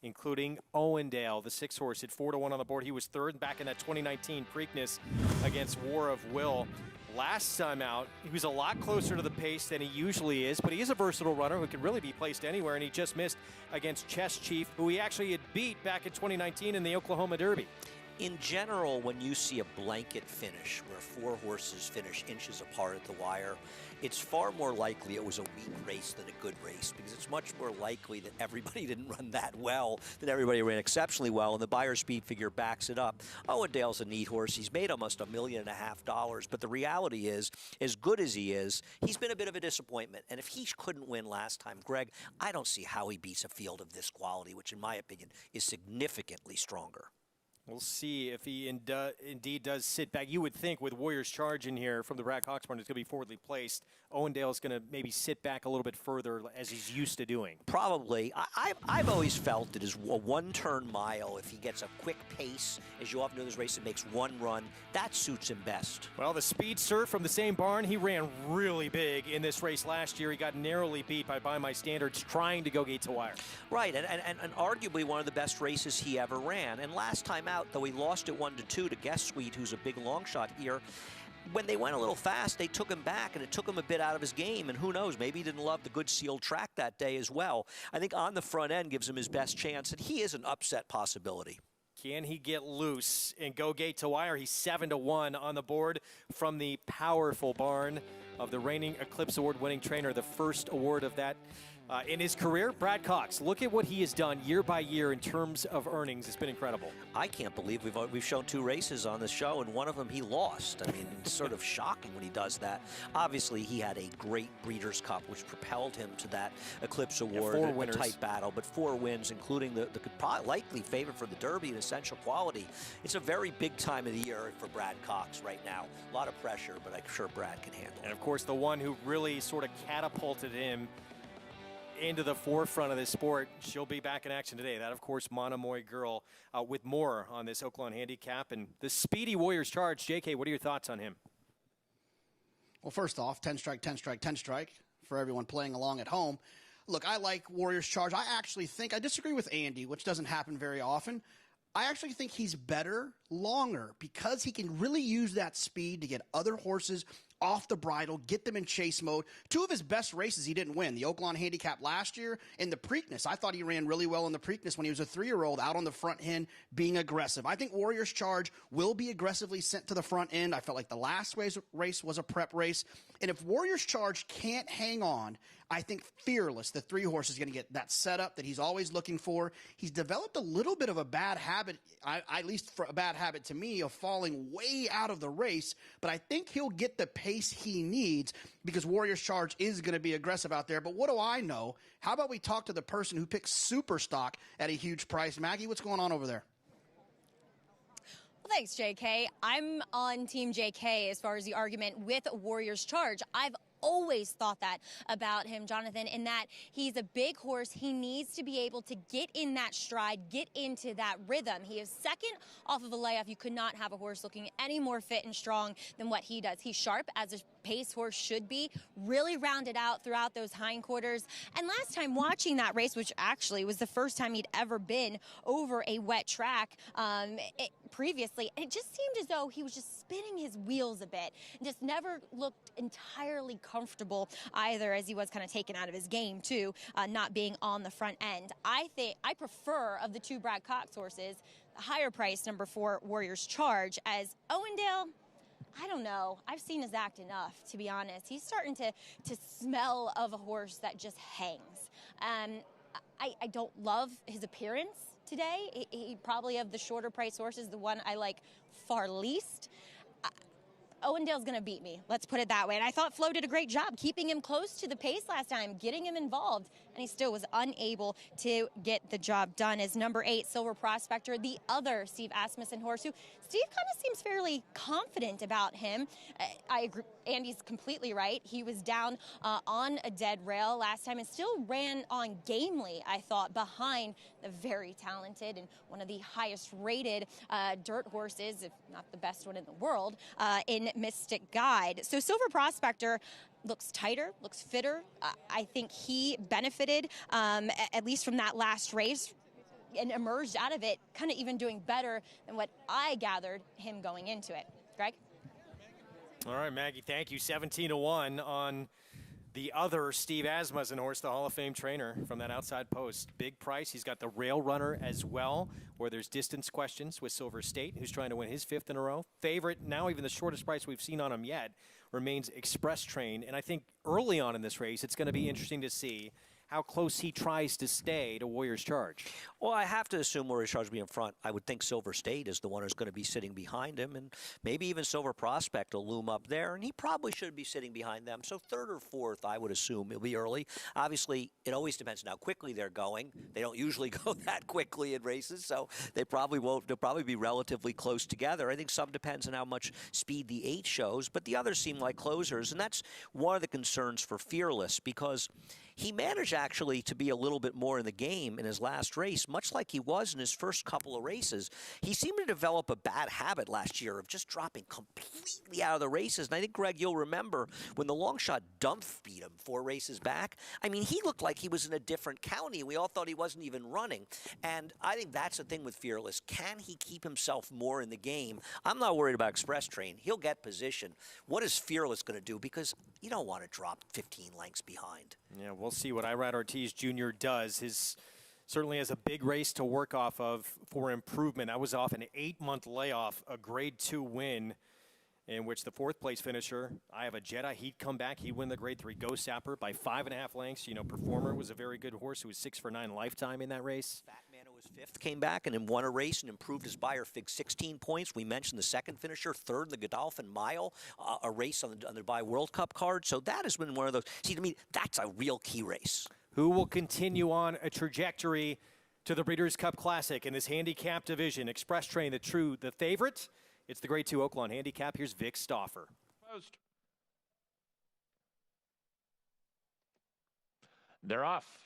including Owendale, the 6 horse at 4-1 on the board. He was 3rd back in that 2019 Preakness against War of Will. Last time out, he was a lot closer to the pace than he usually is, but he is a versatile runner who can really be placed anywhere, and he just missed against Chess Chief, who he actually had beat back in 2019 in the Oklahoma Derby. In general, when you see a blanket finish where 4 horses finish inches apart at the wire, it's far more likely it was a weak race than a good race, because it's much more likely that everybody didn't run that well, that everybody ran exceptionally well, and the buyer speed figure backs it up. Owendale's a neat horse. He's made almost $1.5 million, but the reality is, as good as he is, he's been a bit of a disappointment. And if he couldn't win last time, Greg, I don't see how he beats a field of this quality, which in my opinion is significantly stronger. We'll see if he indeed does sit back. You would think with Warriors Charge in here from the Brad Cox barn, it's going to be forwardly placed. Owendale's going to maybe sit back a little bit further as he's used to doing. Probably. I've always felt that is a one-turn mile. If he gets a quick pace, as you often do in this race, it makes one run. That suits him best. Well, the speedster from the same barn, he ran really big in this race last year. He got narrowly beat by my standards trying to go gate to wire. Right, and arguably one of the best races he ever ran. And last time out, though he lost it 1-2 to Guest Suite, who's a big long shot here, when they went a little fast, they took him back, and it took him a bit out of his game. And who knows, maybe he didn't love the good sealed track that day as well. I think on the front end gives him his best chance, and he is an upset possibility. Can he get loose and go gate to wire? He's 7-1 on the board from the powerful barn of the reigning Eclipse Award winning trainer, the first award of that in his career. Brad Cox, look at what he has done year by year in terms of earnings. It's been incredible. I can't believe we've shown 2 races on the show, and one of them he lost. I mean, it's sort of shocking when he does that. Obviously, he had a great Breeders' Cup, which propelled him to that Eclipse Award. 4 winners. A tight battle, but 4 wins, including the likely favorite for the Derby and Essential Quality. It's a very big time of the year for Brad Cox right now. A lot of pressure, but I'm sure Brad can handle it. And, of course, the one who really sort of catapulted him into the forefront of this sport. She'll be back in action today. That, of course, Monomoy Girl, with more on this Oaklawn Handicap. And the speedy Warriors Charge. JK, what are your thoughts on him? Well, first off, 10 strike, 10 strike, 10 strike for everyone playing along at home. Look, I like Warriors Charge. I disagree with Andy, which doesn't happen very often. I actually think he's better longer because he can really use that speed to get other horses off the bridle, get them in chase mode. 2 of his best races he didn't win. The Oaklawn Handicap last year and the Preakness. I thought he ran really well in the Preakness when he was a 3-year-old out on the front end being aggressive. I think Warriors Charge will be aggressively sent to the front end. I felt like the last race was a prep race. And if Warriors Charge can't hang on, I think Fearless, the 3 horse, is going to get that setup that he's always looking for. He's developed a little bit of a bad habit, at least for a bad habit to me, of falling way out of the race. But I think he'll get the pace he needs because Warriors Charge is going to be aggressive out there. But what do I know? How about we talk to the person who picks Super Stock at a huge price? Maggie, what's going on over there? Well, thanks, JK. I'm on Team JK as far as the argument with Warriors Charge. I've always thought that about him, Jonathan, in that he's a big horse. He needs to be able to get in that stride, get into that rhythm. He is second off of a layoff. You could not have a horse looking any more fit and strong than what he does. He's sharp, as a pace horse should be, really rounded out throughout those hindquarters. And last time watching that race, which actually was the first time he'd ever been over a wet track previously, and it just seemed as though he was just spinning his wheels a bit and just never looked entirely comfortable either, as he was kind of taken out of his game too, not being on the front end. I prefer, of the 2 Brad Cox horses, the higher price number 4 Warriors Charge, as Owendale, I don't know. I've seen his act enough, to be honest. He's starting to smell of a horse that just hangs. I don't love his appearance today. He probably, of the shorter price horses, the one I like far least. Owendale's going to beat me. Let's put it that way. And I thought Flo did a great job keeping him close to the pace last time, getting him involved, and he still was unable to get the job done. As number 8, Silver Prospector, the other Steve Asmussen horse, who Steve kind of seems fairly confident about him. I agree. Andy's completely right. He was down on a dead rail last time and still ran on gamely, I thought, behind the very talented and one of the highest rated dirt horses, if not the best one in the world, in Mystic Guide. So Silver Prospector looks tighter, looks fitter. I think he benefited, at least from that last race, and emerged out of it kind of even doing better than what I gathered him going into it. Greg? All right, Maggie, thank you. 17-1 on the other Steve Asmussen horse, the Hall of Fame trainer from that outside post. Big price. He's got the Rail Runner as well, where there's distance questions with Silver State, who's trying to win his 5th in a row. Favorite, now even the shortest price we've seen on him yet, remains Express Train. And I think early on in this race, it's going to be interesting to see how close he tries to stay to Warriors Charge. Well, I have to assume Warriors Charge will be in front. I would think Silver State is the one who's going to be sitting behind him, and maybe even Silver Prospect will loom up there, and he probably should be sitting behind them. So third or fourth, I would assume it'll be early. Obviously, it always depends on how quickly they're going. They don't usually go that quickly in races, so they probably won't. They'll probably be relatively close together. I think some depends on how much speed the 8 shows, but the others seem like closers, and that's one of the concerns for Fearless, because he managed actually to be a little bit more in the game in his last race, much like he was in his first couple of races. He seemed to develop a bad habit last year of just dropping completely out of the races. And I think, Greg, you'll remember when the long shot Dumpf beat him 4 races back. I mean, he looked like he was in a different county. We all thought he wasn't even running. And I think that's the thing with Fearless. Can he keep himself more in the game? I'm not worried about Express Train. He'll get position. What is Fearless going to do? Because you don't want to drop 15 lengths behind. Yeah, we'll see what Irad Ortiz Jr. does. His certainly has a big race to work off of for improvement. I was off an 8-month layoff, a Grade 2 win, in which the 4th place finisher, I have a Jedi, he'd come back, he'd win the Grade 3 Ghost Sapper by 5.5 lengths. You know, Performer was a very good horse who was 6 for 9 lifetime in that race. Fat Man, who was 5th, came back and then won a race and improved his Beyer Fig 16 points. We mentioned the 2nd finisher, 3rd in the Godolphin Mile, a race on the Dubai World Cup card. So that has been one of those. See, to me, that's a real key race. Who will continue on a trajectory to the Breeders' Cup Classic in this handicap division? Express Train, the favorite. It's the Grade 2 Oaklawn Handicap. Here's Vic Stauffer. Post. They're off.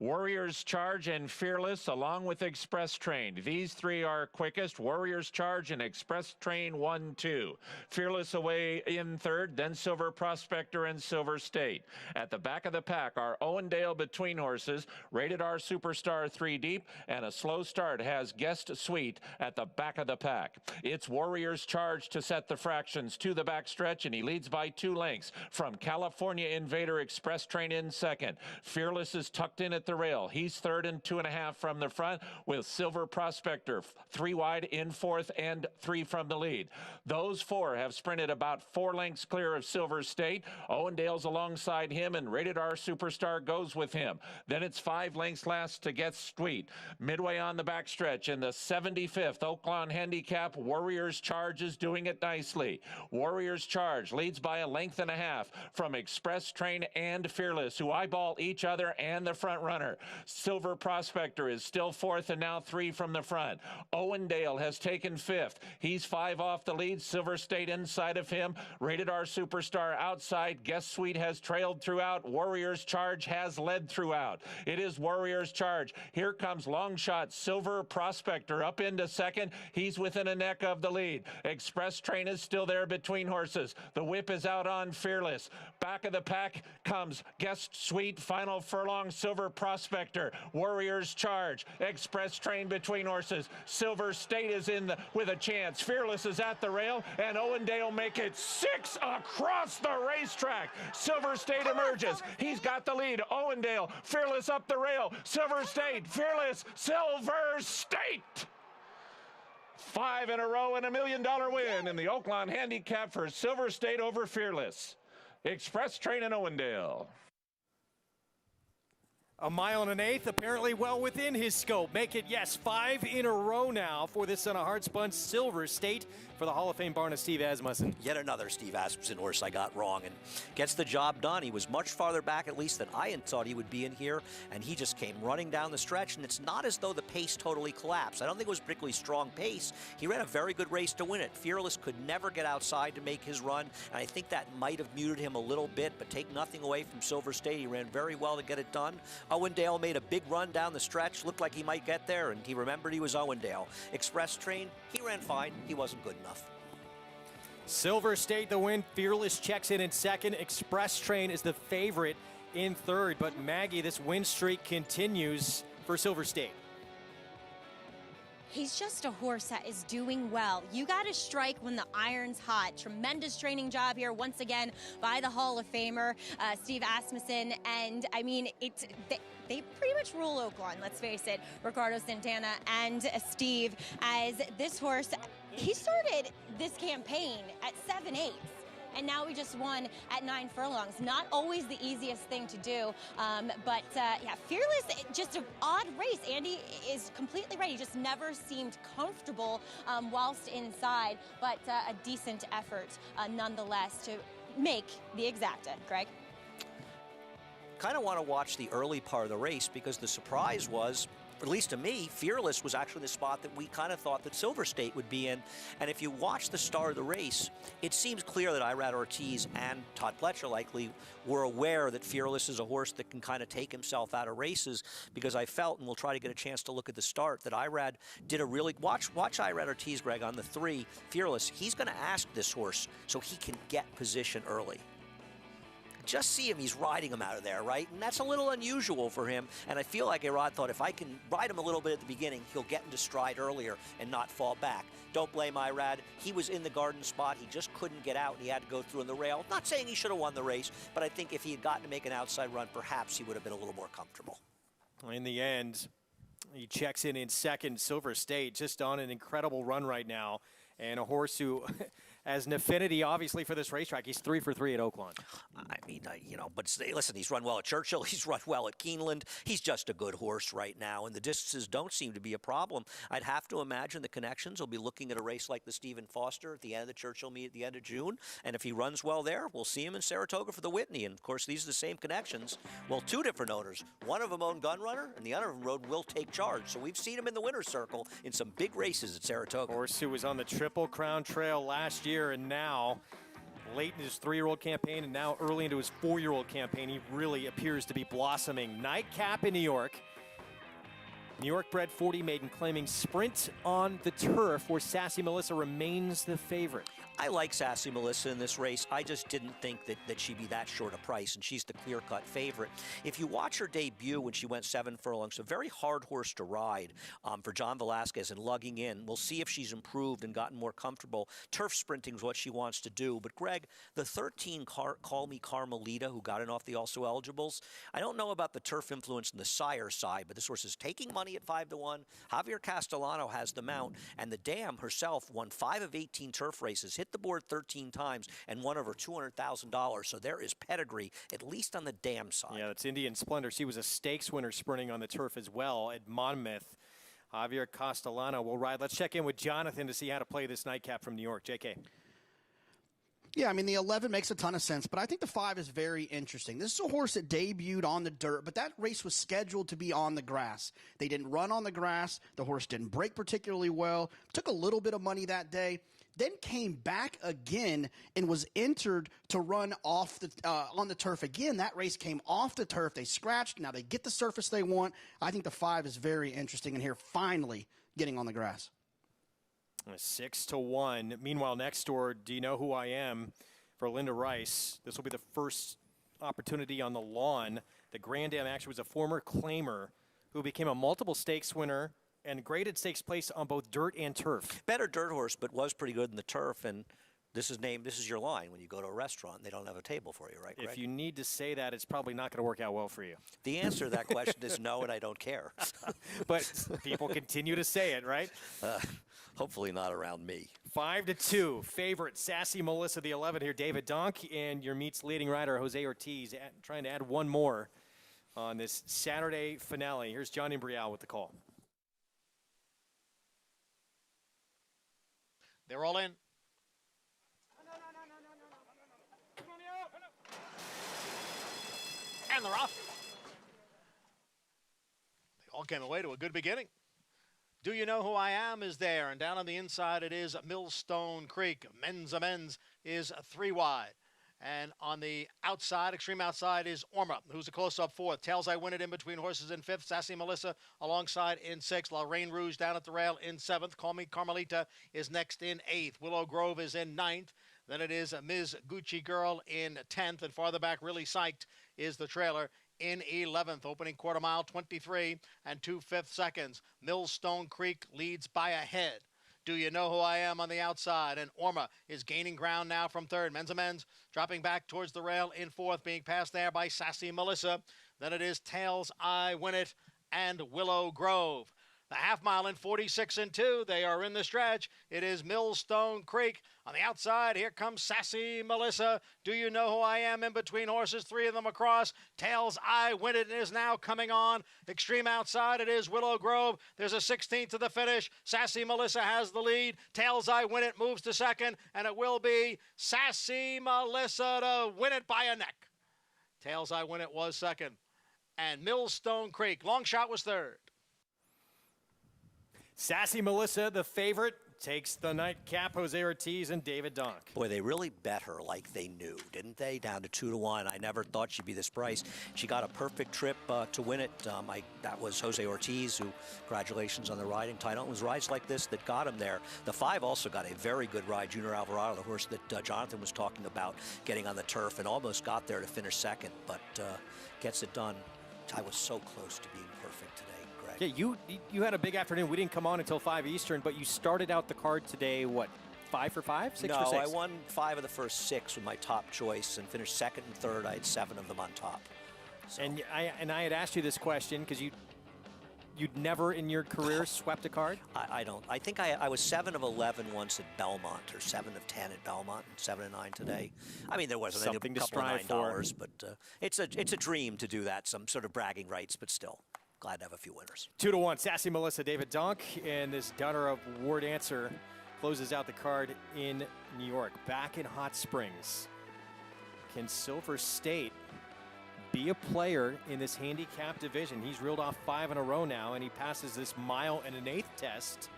Warriors Charge and Fearless along with Express Train. These 3 are quickest. Warriors Charge and Express Train 1-2. Fearless away in 3rd, then Silver Prospector and Silver State. At the back of the pack are Owendale between horses, Rated R Superstar 3 deep, and a slow start has Guest Suite at the back of the pack. It's Warriors Charge to set the fractions to the back stretch, and he leads by 2 lengths from California Invader. Express Train in 2nd. Fearless is tucked in at the rail. He's 3rd and 2.5 from the front, with Silver Prospector 3 wide in 4th and 3 from the lead. Those 4 have sprinted about 4 lengths clear of Silver State. Owendale's alongside him, and Rated R Superstar goes with him. Then it's 5 lengths last to get Sweet. Midway on the backstretch in the 75th Oaklawn Handicap, Warriors Charge is doing it nicely. Warriors Charge leads by 1.5 lengths from Express Train and Fearless, who eyeball each other and the front runner. Silver Prospector is still 4th and now 3 from the front. Owendale has taken 5th. He's 5 off the lead. Silver State inside of him. Rated R Superstar outside. Guest Suite has trailed throughout. Warriors Charge has led throughout. It is Warriors Charge. Here comes long shot Silver Prospector up into 2nd. He's within a neck of the lead. Express Train is still there between horses. The whip is out on Fearless. Back of the pack comes Guest Suite. Final furlong, Silver Prospector. Warriors Charge. Express Train between horses. Silver State is in with a chance. Fearless is at the rail, and Owendale make it 6 across the racetrack. Silver State emerges. He's got the lead. Owendale, Fearless up the rail. Silver State, Fearless, Silver State. 5 in a row and $1 million win in the Oaklawn Handicap for Silver State over Fearless. Express Train and Owendale. 1 1/8, apparently well within his scope. Make it, yes, 5 in a row now for this on a hard spun Silver State for the Hall of Fame barn of Steve Asmussen. Yet another Steve Asmussen horse I got wrong, and gets the job done. He was much farther back, at least, than I had thought he would be in here, and he just came running down the stretch, and it's not as though the pace totally collapsed. I don't think it was particularly strong pace. He ran a very good race to win it. Fearless could never get outside to make his run, and I think that might have muted him a little bit, but take nothing away from Silver State. He ran very well to get it done. Owendale made a big run down the stretch, looked like he might get there, and he remembered he was Owendale. Express Train, he ran fine. He wasn't good enough. Silver State the win. Fearless checks in 2nd. Express Train is the favorite in 3rd. But Maggie, this win streak continues for Silver State. He's just a horse that is doing well. You got to strike when the iron's hot. Tremendous training job here once again by the Hall of Famer, Steve Asmussen. And I mean, they pretty much rule Oaklawn, let's face it. Ricardo Santana and Steve, as this horse, he started this campaign at 7/8. and now we just won at 9 furlongs. Not always the easiest thing to do, but yeah, Fearless, just an odd race. Andy is completely right. He just never seemed comfortable whilst inside, but a decent effort nonetheless to make the exacta. Greg? Kind of want to watch the early part of the race because the surprise was, at least to me, Fearless was actually the spot that we kind of thought that Silver State would be in. And if you watch the start of the race, it seems clear that Irad Ortiz and Todd Pletcher likely were aware that Fearless is a horse that can kind of take himself out of races, because I felt, and we'll try to get a chance to look at the start, that Irad did a really, watch Irad Ortiz, Greg, on the 3, Fearless. He's going to ask this horse so he can get position early. Just see him, he's riding him out of there, right? And that's a little unusual for him. And I feel like Irad thought if I can ride him a little bit at the beginning, he'll get into stride earlier and not fall back. Don't blame Irad. He was in the garden spot. He just couldn't get out, and he had to go through in the rail. Not saying he should have won the race, but I think if he had gotten to make an outside run, perhaps he would have been a little more comfortable. In the end, he checks in second. Silver State just on an incredible run right now, and a horse who has an affinity, obviously, for this racetrack. He's 3 for 3 at Oaklawn. I mean, you know, but listen, he's run well at Churchill. He's run well at Keeneland. He's just a good horse right now, and the distances don't seem to be a problem. I'd have to imagine the connections will be looking at a race like the Stephen Foster at the end of the Churchill meet at the end of June, and if he runs well there, we'll see him in Saratoga for the Whitney. And, of course, these are the same connections. Well, 2 different owners. One of them owned Gunrunner, and the other of them rode Will Take Charge. So we've seen him in the winner's circle in some big races at Saratoga. Horse who was on the Triple Crown Trail last year, and now late in his 3-year-old campaign and now early into his 4-year-old campaign, he really appears to be blossoming. Nightcap in New York. New York bred 40 maiden claiming sprint on the turf, where Sassy Melissa remains the favorite. I like Sassy Melissa in this race. I just didn't think that she'd be that short a price, and she's the clear-cut favorite. If you watch her debut when she went 7 furlongs, a very hard horse to ride for John Velasquez and lugging in. We'll see if she's improved and gotten more comfortable. Turf sprinting is what she wants to do. But, Greg, the 13 Call Me Carmelita, who got in off the also eligibles, I don't know about the turf influence in the sire side, but this horse is taking money at 5-1. Javier Castellano has the mount, and the dam herself won 5 of 18 turf races, hit the board 13 times, and won over $200,000. So there is pedigree, at least on the dam side. Yeah, that's Indian Splendor. She was a stakes winner sprinting on the turf as well at Monmouth. Javier Castellano will ride. Let's check in with Jonathan to see how to play this nightcap from New York. JK. Yeah, I mean, the 11 makes a ton of sense, but I think the 5 is very interesting. This is a horse that debuted on the dirt, but that race was scheduled to be on the grass. They didn't run on the grass. The horse didn't break particularly well. Took a little bit of money that day, then came back again and was entered to run off the on the turf again. That race came off the turf. They scratched. Now they get the surface they want. I think the 5 is very interesting in here, finally getting on the grass. 6-1. Meanwhile, next door, Do You Know Who I Am for Linda Rice. This will be the first opportunity on the lawn. The Grand Dam actually was a former claimer who became a multiple stakes winner and graded stakes place on both dirt and turf. Better dirt horse, but was pretty good in the turf. And this is your line when you go to a restaurant. They don't have a table for you, right, Greg? If you need to say that, it's probably not going to work out well for you. The answer to that question is no, and I don't care. But people continue to say it, right? Hopefully not around me. 5-2, favorite Sassy Melissa, the 11 here, David Donk, and your meet's leading rider, Jose Ortiz, trying to add one more on this Saturday finale. Here's Johnny Brial with the call. They're all in. And they're off. They all came away to a good beginning. Do You Know Who I Am is there, and down on the inside it is Millstone Creek. Men's Amends is 3 wide. And on the outside, extreme outside, is Orma, who's a close-up 4th. Tails I Win It in between horses in 5th. Sassy Melissa alongside in 6th. La Reine Rouge down at the rail in 7th. Call Me Carmelita is next in 8th. Willow Grove is in 9th. Then it is Ms. Gucci Girl in 10th. And farther back, Really Psyched is the trailer in 11th. Opening quarter mile, 23 and 2/5 seconds. Millstone Creek leads by a head. Do You Know Who I Am on the outside, and Orma is gaining ground now from 3rd. Men's Amends dropping back towards the rail in 4th, being passed there by Sassy Melissa. Then it is Tails I Win It and Willow Grove. The half mile in 46 and 2. They are in the stretch. It is Millstone Creek. On the outside, here comes Sassy Melissa. Do you know who I am? In between horses, 3 of them across. Tails I Win It is now coming on. Extreme outside, it is Willow Grove. There's a 16th to the finish. Sassy Melissa has the lead. Tails I Win It moves to second, and it will be Sassy Melissa to win it by a neck. Tails I Win It was second, and Millstone Creek, long shot, was third. Sassy Melissa, the favorite, takes the nightcap. Jose Ortiz and David Donk. Boy, they really bet her like they knew, didn't they? Down to 2-1. I never thought she'd be this price. She got a perfect trip to win it. That was Jose Ortiz, who, congratulations on the riding title. It was rides like this that got him there. The 5 also got a very good ride. Junior Alvarado, the horse that Jonathan was talking about, getting on the turf and almost got there to finish second, but gets it done. I was so close to being perfect today. Yeah, you had a big afternoon. We didn't come on until 5 Eastern, but you started out the card today, what, 5 for 5? 6 for 6? No, I won 5 of the first 6 with my top choice and finished second and third. I had 7 of them on top. So. And I had asked you this question because you'd never in your career swept a card? I don't. I think I was 7 of 11 once at Belmont, or 7 of 10 at Belmont, and 7 of 9 today. I mean, there wasn't something a couple to strive of $9, for. but it's a dream to do that. Some sort of bragging rights, but still. Glad to have a few winners. 2-1, Sassy Melissa, David Donk, and this daughter of Ward Answer closes out the card in New York. Back in Hot Springs, can Silver State be a player in this handicap division? He's reeled off 5 in a row now, and he passes this 1 1/8 test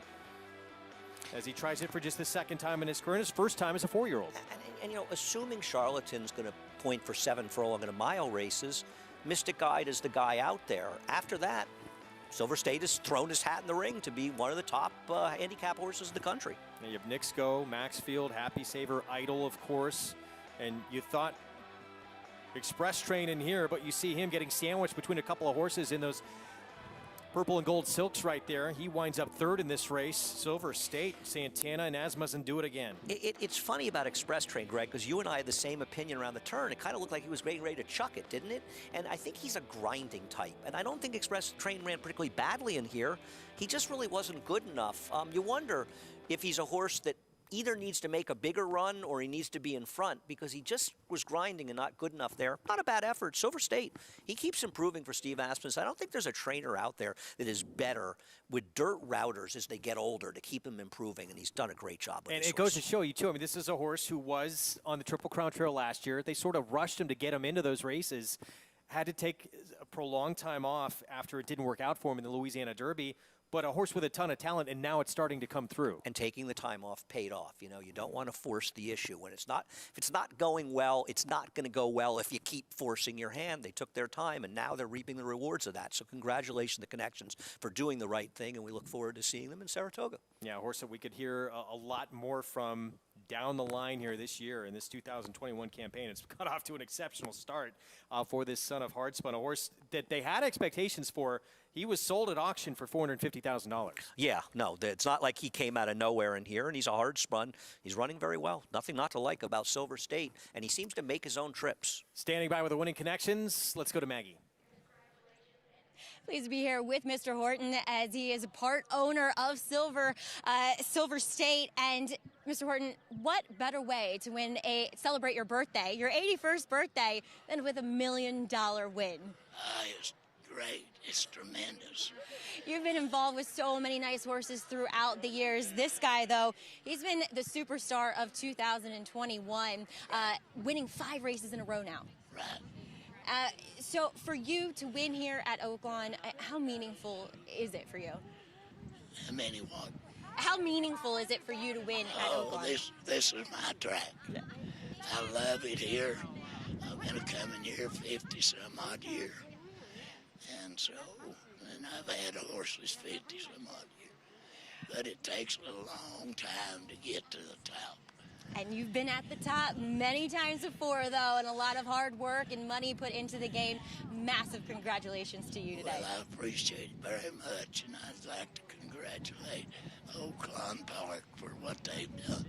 as he tries it for just the second time in his career, and his first time as a 4-year-old. And you know, assuming Charlatton's going to point for 7 furlong in a mile races, Mystic Guide is the guy out there. After that, Silver State has thrown his hat in the ring to be one of the top handicap horses in the country. And you have Nixco, Maxfield, Happy Saver, Idol, of course. And you thought Express Train in here, but you see him getting sandwiched between a couple of horses in those purple and gold silks right there. He winds up 3rd in this race. Silver State, Santana, and Asmussen do it again. It's funny about Express Train, Greg, because you and I had the same opinion around the turn. It kind of looked like he was getting ready to chuck it, didn't it? And I think he's a grinding type. And I don't think Express Train ran particularly badly in here. He just really wasn't good enough. You wonder if he's a horse that either needs to make a bigger run or he needs to be in front, because he just was grinding and not good enough there. Not a bad effort. Silver State, he keeps improving for Steve Asmussen. I don't think there's a trainer out there that is better with dirt routers as they get older to keep him improving, and he's done a great job with And this it horse. goes to show you, too. I mean, this is a horse who was on the Triple Crown Trail last year. They sort of rushed him to get him into those races. Had to take a prolonged time off after it didn't work out for him in the Louisiana Derby. But a horse with a ton of talent, and now it's starting to come through. And taking the time off paid off. You know, you don't want to force the issue. When it's not, if it's not going well, it's not going to go well if you keep forcing your hand. They took their time, and now they're reaping the rewards of that. So congratulations to Connections for doing the right thing, and we look forward to seeing them in Saratoga. Yeah, a horse that we could hear a lot more from down the line here this year in this 2021 campaign. It's got off to an exceptional start for this son of Hardspun, a horse that they had expectations for. He was sold at auction for $450,000. Yeah, no, it's not like he came out of nowhere in here, and he's a hard spun. He's running very well. Nothing not to like about Silver State, and he seems to make his own trips. Standing by with the winning Connections, let's go to Maggie. Pleased to be here with Mr. Horton, as he is a part owner of Silver State. And Mr. Horton, what better way to celebrate your birthday, your 81st birthday, than with $1 million win? It's great. It's tremendous. You've been involved with so many nice horses throughout the years. This guy, though, he's been the superstar of 2021, winning 5 races in a row now. Right. So for you to win here at Oaklawn, how meaningful is it for you? How many what? How meaningful is it for you to win at Oaklawn? This is my track. I love it here. I've been coming here 50-some-odd years. And I've had horses 50-some-odd years. But it takes a long time to get to the top. And you've been at the top many times before, though, and a lot of hard work and money put into the game. Massive congratulations to you today. Well, I appreciate it very much, and I'd like to congratulate Oaklawn Park for what they've done.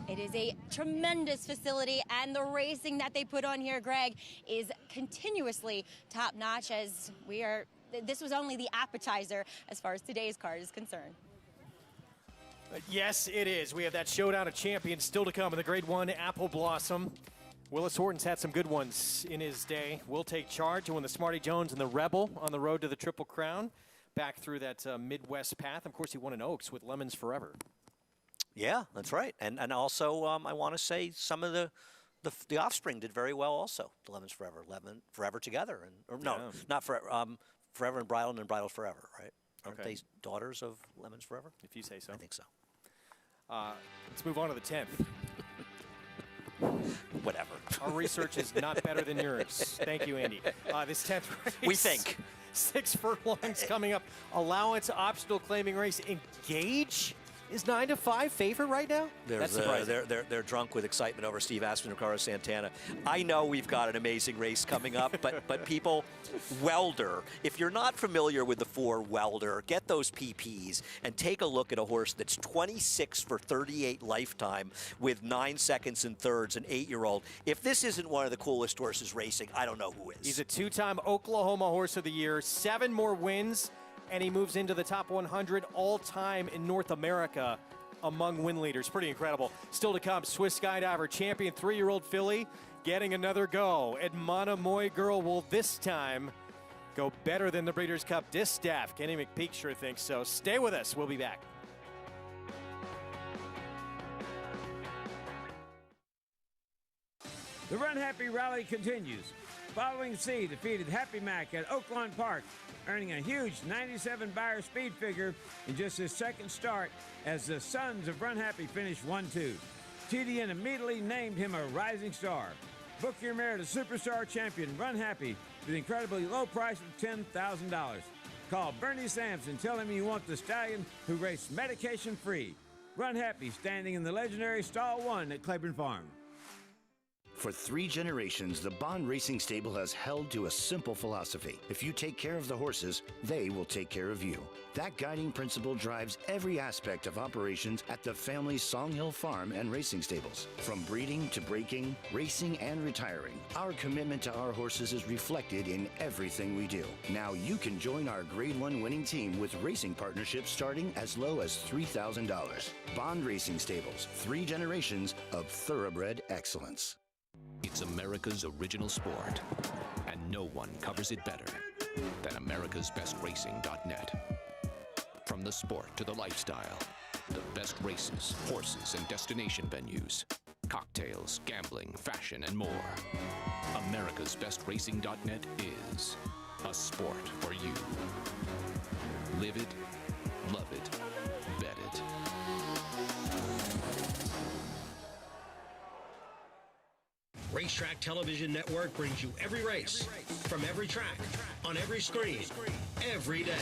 It is a tremendous facility, and the racing that they put on here, Greg, is continuously top-notch, as we are this was only the appetizer as far as today's card is concerned. Yes, it is. We have that showdown of champions still to come in the Grade 1 Apple Blossom. Willis Horton's had some good ones in his day. Will take charge to win the Smarty Jones and the Rebel on the road to the Triple Crown. Back through that Midwest path. Of course, he won in Oaks with Lemons Forever. Yeah, that's right. And also, I want to say some of the offspring did very well also. The Lemons Forever, Lemon Forever together. Not Forever, Forever and Bridal Forever, right? Aren't they daughters of Lemons Forever? If you say so. I think so. Let's move on to the 10th. Whatever. Our research is not better than yours. Thank you, Andy. This 10th race. We think. 6 furlongs coming up. Allowance optional claiming race. Engage is 9-5 favorite right now? That's surprising. They're drunk with excitement over Steve Aspen and Carlos Santana. I know we've got an amazing race coming up, but people, Welder, if you're not familiar with the 4 Welder, get those PPs and take a look at a horse that's 26 for 38 lifetime with 9 seconds and thirds, an 8-year-old. If this isn't one of the coolest horses racing, I don't know who is. He's a 2-time Oklahoma Horse of the Year, 7 more wins, and he moves into the top 100 all-time in North America among win leaders. Pretty incredible. Still to come, Swiss Skydiver champion 3-year-old filly getting another go. And Monomoy Girl will this time go better than the Breeders' Cup Distaff. Kenny McPeak sure thinks so. Stay with us. We'll be back. The Run Happy Rally continues. Following C defeated Happy Mac at Oaklawn Park, earning a huge 97 Beyer speed figure in just his second start as the Sons of Run Happy finished 1-2. TDN immediately named him a rising star. Book your mare to Superstar Champion Run Happy with an incredibly low price of $10,000. Call Bernie Sampson, tell him you want the stallion who raced medication-free. Run Happy, standing in the legendary Stall 1 at Claiborne Farm. For 3 generations, the Bond Racing Stable has held to a simple philosophy. If you take care of the horses, they will take care of you. That guiding principle drives every aspect of operations at the family's Songhill Farm and Racing Stables. From breeding to breaking, racing and retiring, our commitment to our horses is reflected in everything we do. Now you can join our Grade 1 winning team with racing partnerships starting as low as $3,000. Bond Racing Stables, 3 generations of thoroughbred excellence. It's America's original sport, and no one covers it better than America'sBestRacing.net. From the sport to the lifestyle, the best races, horses, and destination venues, cocktails, gambling, fashion, and more. America'sBestRacing.net is a sport for you. Live it, love it, bet it. Racetrack Television Network brings you every race, from every track, on every screen, every day.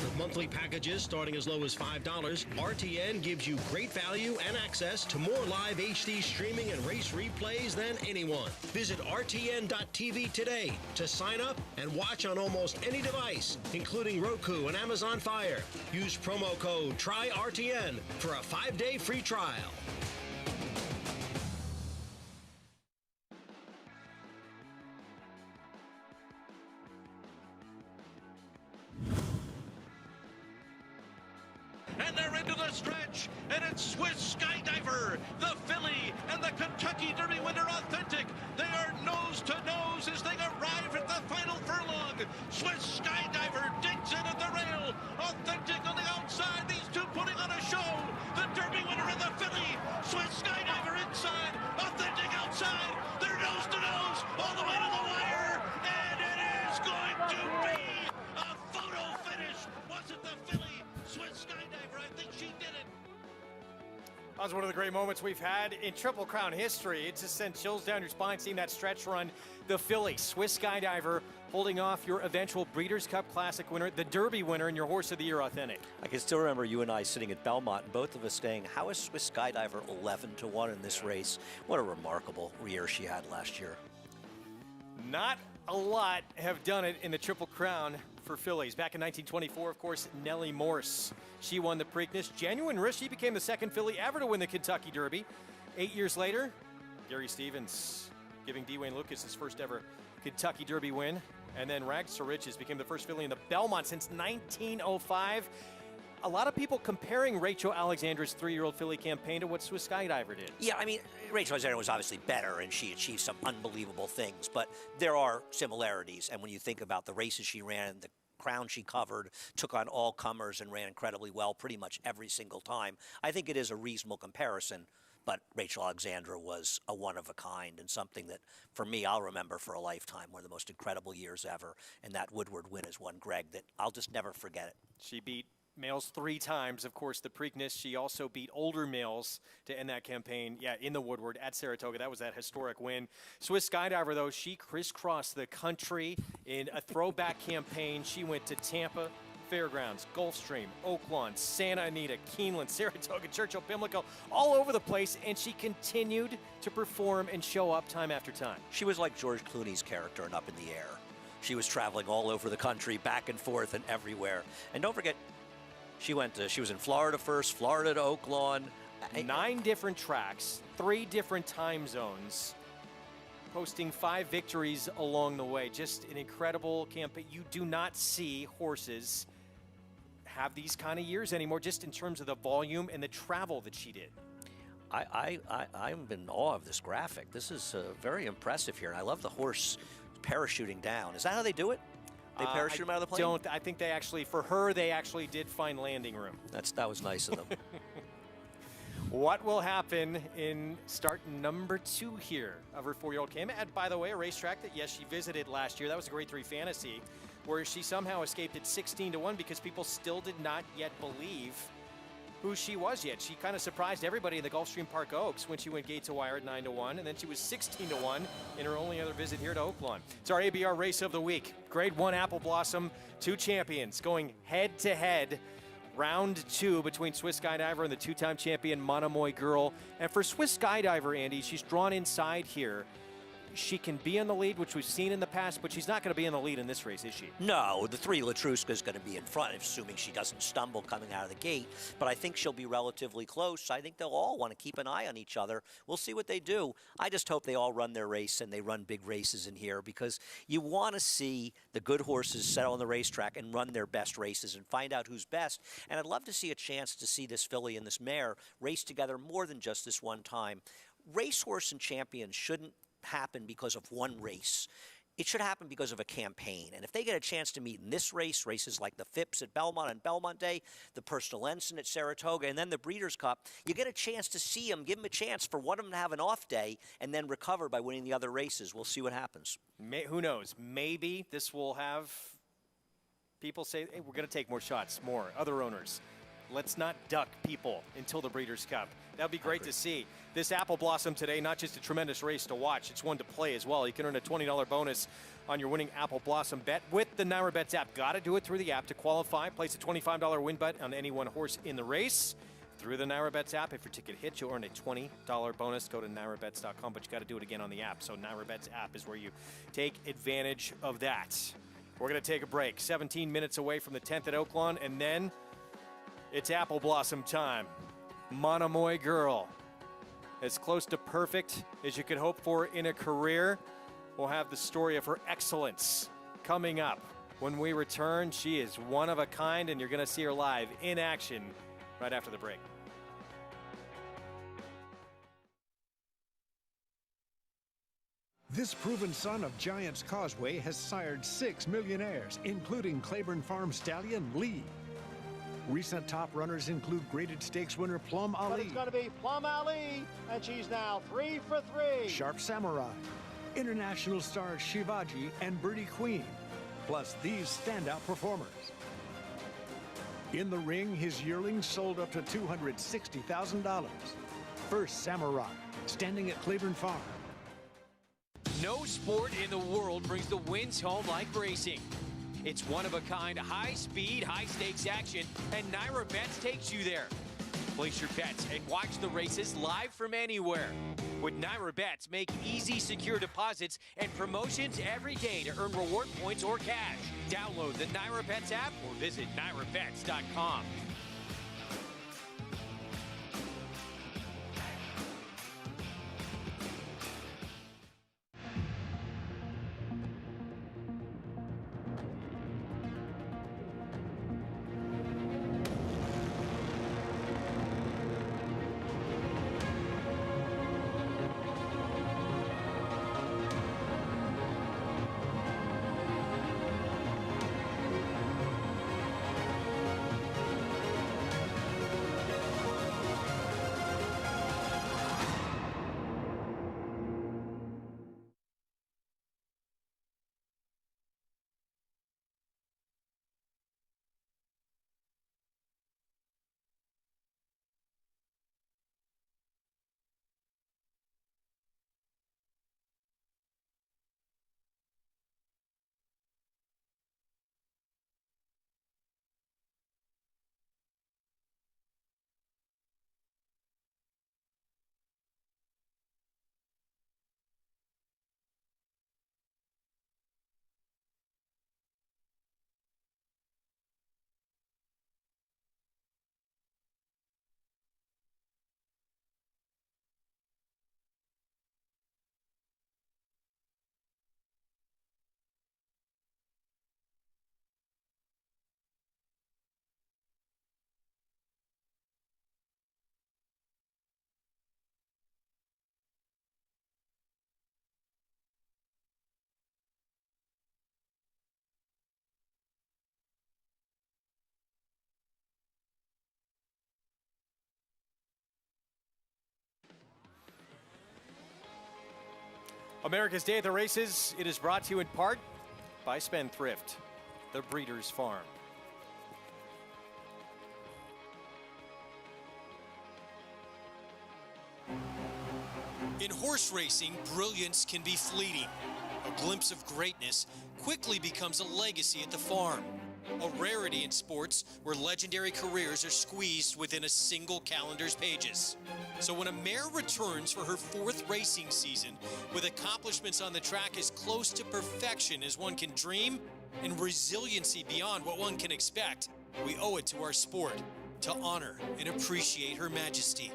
With monthly packages starting as low as $5, RTN gives you great value and access to more live HD streaming and race replays than anyone. Visit RTN.tv today to sign up and watch on almost any device, including Roku and Amazon Fire. Use promo code TRYRTN for a 5-day free trial. And they're into the stretch, and it's Swiss Skydiver, the filly, and the Kentucky Derby winner Authentic. They are nose to nose as they arrive at the final furlong. Swiss Skydiver digs in at the rail. Authentic on the outside. These two putting on a show. The Derby winner and the filly. Swiss Skydiver inside. Authentic outside. They're nose to nose all the way to the wire, and it is going to be a photo finish. Was it the filly? Swiss Skydiver, I think she did it. That was one of the great moments we've had in Triple Crown history. It just sent chills down your spine seeing that stretch run. The filly, Swiss Skydiver, holding off your eventual Breeders' Cup Classic winner, the Derby winner, and your Horse of the Year Authentic. I can still remember you and I sitting at Belmont, and both of us saying, how is Swiss Skydiver 11-1 in this race? What a remarkable year she had last year. Not a lot have done it in the Triple Crown for fillies. Back in 1924, of course, Nellie Morse. She won the Preakness. Genuine Risk, she became the second filly ever to win the Kentucky Derby. 8 years later, Gary Stevens giving D. Wayne Lucas his first ever Kentucky Derby win. And then Rags to Riches became the first filly in the Belmont since 1905. A lot of people comparing Rachel Alexandra's 3-year-old filly campaign to what Swiss Skydiver did. Yeah, I mean, Rachel Alexandra was obviously better, and she achieved some unbelievable things, but there are similarities. And when you think about the races she ran, the crown she covered, took on all comers and ran incredibly well pretty much every single time, I think it is a reasonable comparison. But Rachel Alexandra was a one-of-a-kind and something that, for me, I'll remember for a lifetime. One of the most incredible years ever. And that Woodward win is one, Greg, that I'll just never forget it. She beat males 3 times, of course, the Preakness. She also beat older males to end that campaign, in the Woodward at Saratoga. That was that historic win. Swiss Skydiver, though, she crisscrossed the country in a throwback campaign. She went to Tampa, Fairgrounds, Gulfstream, Oaklawn, Santa Anita, Keeneland, Saratoga, Churchill, Pimlico, all over the place, and she continued to perform and show up time after time. She was like George Clooney's character in Up in the Air. She was traveling all over the country, back and forth and everywhere. And don't forget, she was in Florida first, Florida to Oaklawn. 9 different tracks, 3 different time zones, posting 5 victories along the way. Just an incredible campaign. You do not see horses have these kind of years anymore, just in terms of the volume and the travel that she did. I'm in awe of this graphic. This is very impressive here. And I love the horse parachuting down. Is that how they do it? They parachute him out of the plane? I think they actually, for her, they actually did find landing room. That was nice of them. What will happen in start number 2 here of her 4-year-old came at, by the way, a racetrack that, yes, she visited last year. That was a Grade 3 Fantasy, where she somehow escaped at 16-1 because people still did not yet believe who she was yet. She kind of surprised everybody in the Gulfstream Park Oaks when she went gate to wire at 9-1, and then she was 16-1 in her only other visit here to Oaklawn. It's our ABR race of the week. Grade 1 Apple Blossom, 2 champions going head-to-head. Round 2 between Swiss Skydiver and the 2-time champion Monomoy Girl. And for Swiss Skydiver, Andy, she's drawn inside here. She can be in the lead, which we've seen in the past, but she's not going to be in the lead in this race, is she? No, the 3 Latruska is going to be in front, assuming she doesn't stumble coming out of the gate. But I think she'll be relatively close. I think they'll all want to keep an eye on each other. We'll see what they do. I just hope they all run their race and they run big races in here, because you want to see the good horses settle on the racetrack and run their best races and find out who's best. And I'd love to see a chance to see this filly and this mare race together more than just this one time. Racehorse and champions shouldn't happen because of one race. It should happen because of a campaign. And if they get a chance to meet in this race, races like the Phipps at Belmont and Belmont Day, the Personal Ensign at Saratoga, and then the Breeders' Cup, you get a chance to see them, give them a chance for one of them to have an off day and then recover by winning the other races. We'll see what happens. Who knows? Maybe this will have people say, hey, we're going to take more shots, more. Other owners. Let's not duck people until the Breeders' Cup. That would be great to see. This Apple Blossom today, not just a tremendous race to watch, it's one to play as well. You can earn a $20 bonus on your winning Apple Blossom bet with the NyraBets app. Got to do it through the app to qualify. Place a $25 win bet on any one horse in the race through the NyraBets app. If your ticket hits, you'll earn a $20 bonus. Go to nyrabets.com, but you got to do it again on the app. So NyraBets app is where you take advantage of that. We're going to take a break. 17 minutes away from the 10th at Oaklawn, and then it's Apple Blossom time. Monomoy Girl. As close to perfect as you could hope for in a career. We'll have the story of her excellence coming up. When we return, she is one of a kind, and you're going to see her live in action right after the break. This proven son of Giant's Causeway has sired 6 millionaires, including Claiborne Farm stallion Lee. Recent top runners include graded stakes winner Plum Ali. But it's going to be Plum Ali, and she's now 3 for 3. Sharp Samurai, international stars Shivaji and Birdie Queen, plus these standout performers. In the ring, his yearlings sold up to $260,000. First Samurai, standing at Claiborne Farm. No sport in the world brings the wins home like racing. It's one-of-a-kind, high-speed, high-stakes action, and NyraBets takes you there. Place your bets and watch the races live from anywhere. With NyraBets, make easy, secure deposits and promotions every day to earn reward points or cash. Download the NyraBets app or visit nyrabets.com. America's Day at the Races, it is brought to you in part by Spendthrift, the Breeders' Farm. In horse racing, brilliance can be fleeting. A glimpse of greatness quickly becomes a legacy at the farm. A rarity in sports where legendary careers are squeezed within a single calendar's pages. So when a mare returns for her 4th racing season with accomplishments on the track as close to perfection as one can dream and resiliency beyond what one can expect, we owe it to our sport to honor and appreciate her majesty.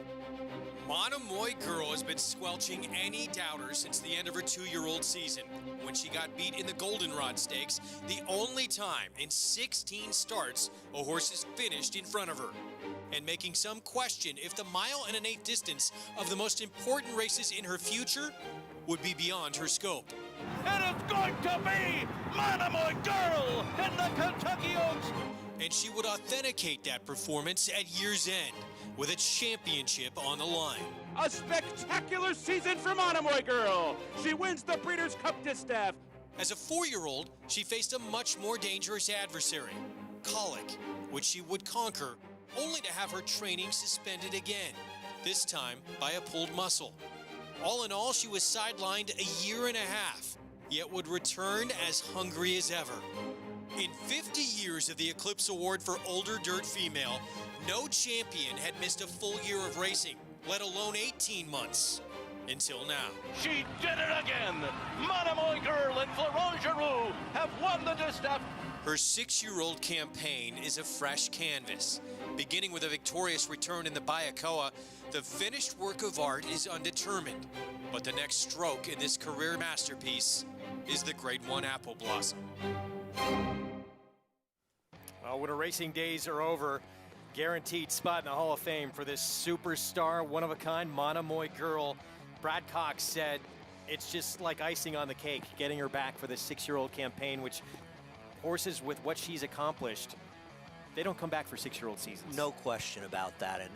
Monomoy Girl has been squelching any doubters since the end of her 2-year-old season, when she got beat in the Goldenrod Stakes, the only time in 16 starts a horse has finished in front of her, and making some question if the 1 1/8 distance of the most important races in her future would be beyond her scope. And it's going to be Monomoy Girl in the Kentucky Oaks. And she would authenticate that performance at year's end, with a championship on the line. A spectacular season for Monomoy Girl. She wins the Breeders' Cup Distaff. As a 4-year-old, she faced a much more dangerous adversary, colic, which she would conquer, only to have her training suspended again, this time by a pulled muscle. All in all, she was sidelined a year and a half, yet would return as hungry as ever. In 50 years of the Eclipse Award for Older Dirt Female, no champion had missed a full year of racing, let alone 18 months. Until now. She did it again. Monomoy Girl and Florent Giroux have won the distaff. Her 6-year-old campaign is a fresh canvas. Beginning with a victorious return in the Bayakoa, the finished work of art is undetermined. But the next stroke in this career masterpiece is the Grade 1 Apple Blossom. Well, when her racing days are over, guaranteed spot in the Hall of Fame for this superstar, one-of-a-kind Monomoy Girl. Brad Cox said it's just like icing on the cake, getting her back for this 6-year-old campaign, which horses with what she's accomplished, they don't come back for 6-year-old seasons. No question about that, and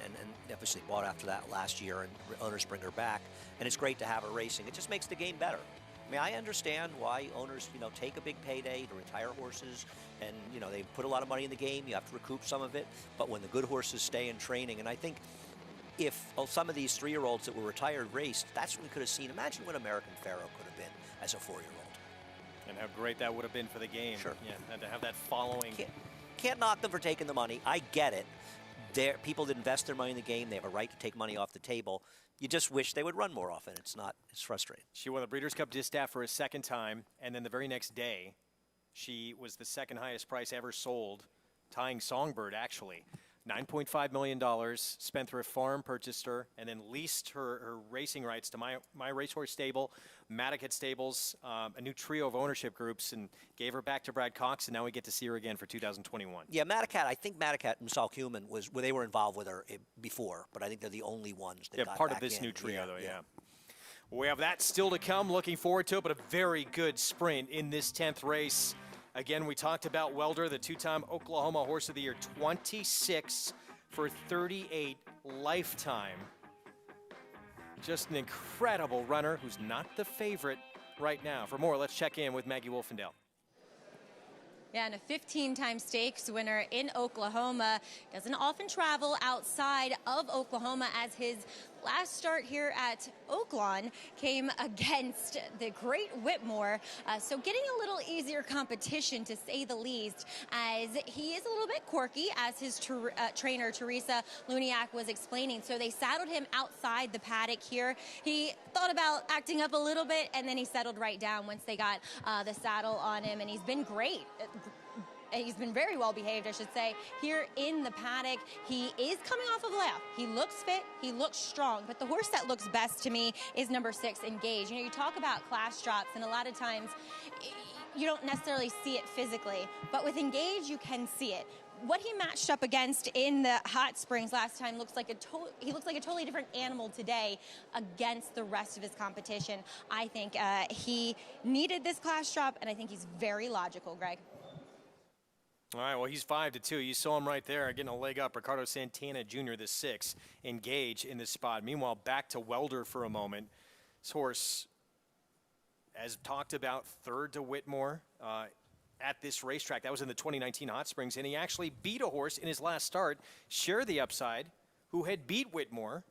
obviously bought after that last year, and owners bring her back, and it's great to have her racing. It just makes the game better. I mean, I understand why owners, take a big payday to retire horses, and, they put a lot of money in the game. You have to recoup some of it, but when the good horses stay in training, and I think if some of these 3-year-olds that were retired raced, that's what we could have seen. Imagine what American Pharaoh could have been as a 4-year-old. And how great that would have been for the game. Sure. Yeah, and to have that following. Can't knock them for taking the money. I get it. People that invest their money in the game, they have a right to take money off the table. You just wish they would run more often. It's frustrating. She won the Breeders' Cup Distaff for a 2nd time, and then the very next day, she was the 2nd highest price ever sold, tying Songbird, actually. $9.5 million. Spendthrift Farm purchased her and then leased her racing rights to my racehorse stable, Madaket Stables, a new trio of ownership groups, and gave her back to Brad Cox, and now we get to see her again for 2021. Yeah, Madaket, I think Madaket and Sal Cumin they were involved with her before, but I think they're the only ones that got part back of this in. new trio, yeah. Well, we have that still to come. Looking forward to it, but a very good sprint in this 10th race. Again, we talked about Welder, the 2-time Oklahoma Horse of the Year, 26 for 38 lifetime. Just an incredible runner who's not the favorite right now. For more, let's check in with Maggie Wolfendale. Yeah, and a 15-time stakes winner in Oklahoma. Doesn't often travel outside of Oklahoma, as his last start here at Oaklawn came against the great Whitmore. So getting a little easier competition, to say the least, as he is a little bit quirky, as his trainer, Teresa Luniak, was explaining. So they saddled him outside the paddock here. He thought about acting up a little bit, and then he settled right down once they got the saddle on him, and he's been great. He's been very well behaved, I should say, here in the paddock. He is coming off of a layoff. He looks fit, he looks strong, but the horse that looks best to me is number 6, Engage. You talk about class drops, and a lot of times you don't necessarily see it physically, but with Engage, you can see it. What he matched up against in the Hot Springs last time looks like he looks like a totally different animal today against the rest of his competition. I think he needed this class drop, and I think he's very logical, Greg. All right, well, he's 5-2. You saw him right there getting a leg up. Ricardo Santana Jr., the 6, Engage in this spot. Meanwhile, back to Welder for a moment. This horse as talked about, third to Whitmore at this racetrack. That was in the 2019 Hot Springs, and he actually beat a horse in his last start, Share the Upside, who had beat Whitmore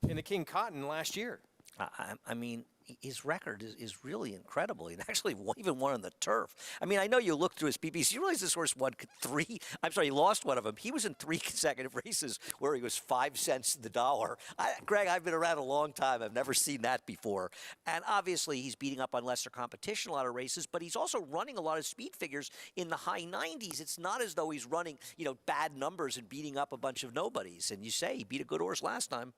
in the King Cotton last year. I mean, his record is really incredible. He actually even won on the turf. I mean, I know you look through his PBs. You realize this horse won he lost one of them. He was in 3 consecutive races where he was 5 cents to the dollar. Greg, I've been around a long time. I've never seen that before. And obviously, he's beating up on lesser competition a lot of races, but he's also running a lot of speed figures in the high 90s. It's not as though he's running, bad numbers and beating up a bunch of nobodies. And you say he beat a good horse last time.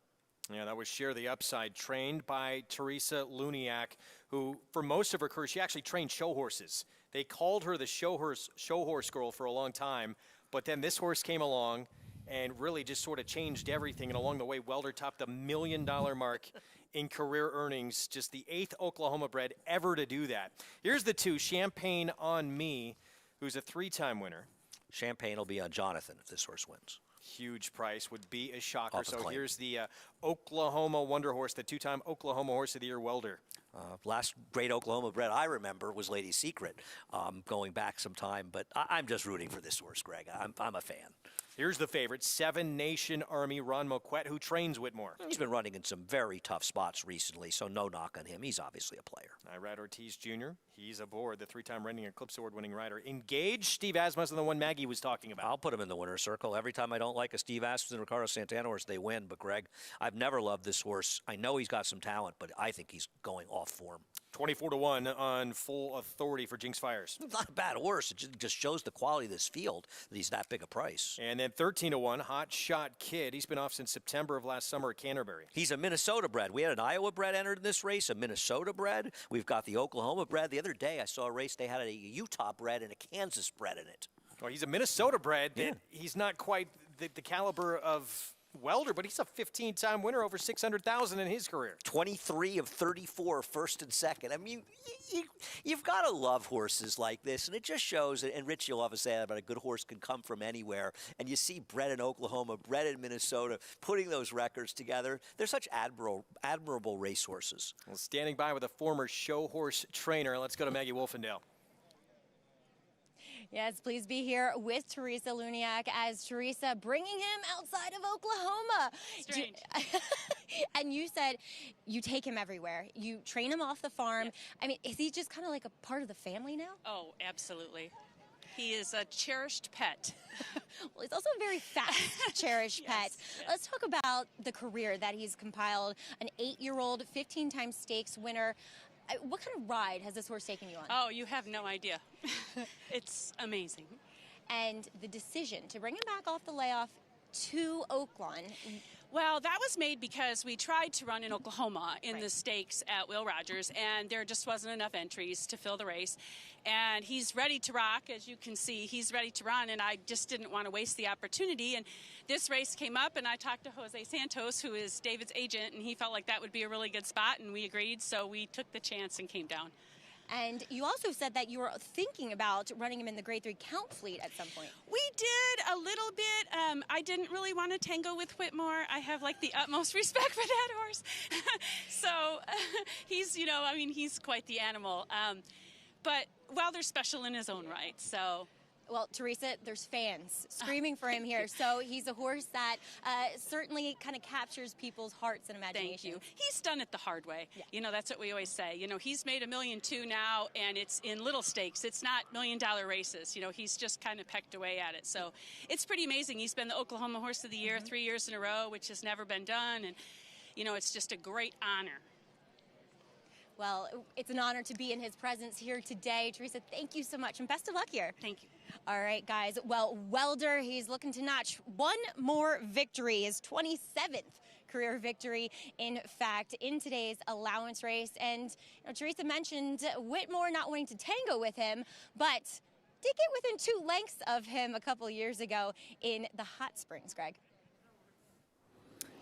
Yeah, that was Share the Upside, trained by Teresa Luniak, who, for most of her career, she actually trained show horses. They called her the show horse girl for a long time, but then this horse came along and really just sort of changed everything. And along the way, Welder topped the $1 million mark in career earnings, just the 8th Oklahoma bred ever to do that. Here's the 2, Champagne on Me, who's a 3-time winner. Champagne will be on Jonathan if this horse wins. Huge price, would be a shocker. Off the So claim. here's the Oklahoma Wonder Horse, the 2-time Oklahoma Horse of the Year, Welder. Last great Oklahoma bred I remember was Lady Secret, going back some time. But I'm just rooting for this horse, Greg. I'm a fan. Here's the favorite, 7 Nation Army, Ron Moquette, who trains Whitmore. He's been running in some very tough spots recently, so no knock on him. He's obviously a player. Irad Ortiz Jr., he's aboard, the 3-time Reading Eclipse Award-winning rider. Engaged, Steve Asmussen, the one Maggie was talking about. I'll put him in the winner's circle. Every time I don't like a Steve Asmussen and Ricardo Santana horse, they win. But, Greg, I've never loved this horse. I know he's got some talent, but I think he's going off form. 24-1 on Full Authority for Jinx Fires. Not a bad horse. It just shows the quality of this field that he's that big a price. And then 13-1, Hot Shot Kid. He's been off since September of last summer at Canterbury. He's a Minnesota bred. We had an Iowa bred entered in this race, a Minnesota bred. We've got the Oklahoma bred. The other day I saw a race, they had a Utah bred and a Kansas bred in it. Well, he's a Minnesota bred. Yeah. He's not quite the caliber of Welder, but he's a 15-time winner, over $600,000 in his career. 23 of 34, first and second. I mean, you've got to love horses like this, and it just shows, and Rich, you'll often say that about a good horse can come from anywhere, and you see bred in Oklahoma, bred in Minnesota, putting those records together. They're such admirable racehorses. Well, standing by with a former show horse trainer, let's go to Maggie Wolfendale. Yes, please be here with Teresa Luniak as Teresa bringing him outside of Oklahoma. Strange. And you said you take him everywhere. You train him off the farm. Yes. I mean, is he just kind of like a part of the family now? Oh, absolutely. He is a cherished pet. Well, he's also a very fast, cherished pet. Yes. Let's talk about the career that he's compiled. An 8-year-old, 15-time stakes winner. What kind of ride has this horse taken you on? Oh, you have no idea. It's amazing. And the decision to bring him back off the layoff to Oaklawn. Well, that was made because we tried to run in Oklahoma in the stakes at Will Rogers, and there just wasn't enough entries to fill the race. And he's ready to rock, as you can see. He's ready to run, and I just didn't want to waste the opportunity. And this race came up, and I talked to Jose Santos, who is David's agent, and he felt like that would be a really good spot, and we agreed. So we took the chance and came down. And you also said that you were thinking about running him in the Grade 3 count fleet at some point. We did a little bit. I didn't really want to tango with Whitmore. I have like the utmost respect for that horse. So he's, he's quite the animal. But Wilder's special in his own right, so. Well, Teresa, there's fans screaming for him here. So he's a horse that certainly kind of captures people's hearts and imagination. Thank you. He's done it the hard way. Yeah. That's what we always say. He's made $1.2 million now, and it's in little stakes. It's not $1 million races. He's just kind of pecked away at it. So it's pretty amazing. He's been the Oklahoma Horse of the Year 3 years in a row, which has never been done. And, it's just a great honor. Well, it's an honor to be in his presence here today. Teresa, thank you so much, and best of luck here. Thank you. All right, guys. Well, Welder, he's looking to notch one more victory, his 27th career victory, in fact, in today's allowance race. And Teresa mentioned Whitmore not wanting to tango with him, but did get within 2 lengths of him a couple years ago in the Hot Springs, Greg.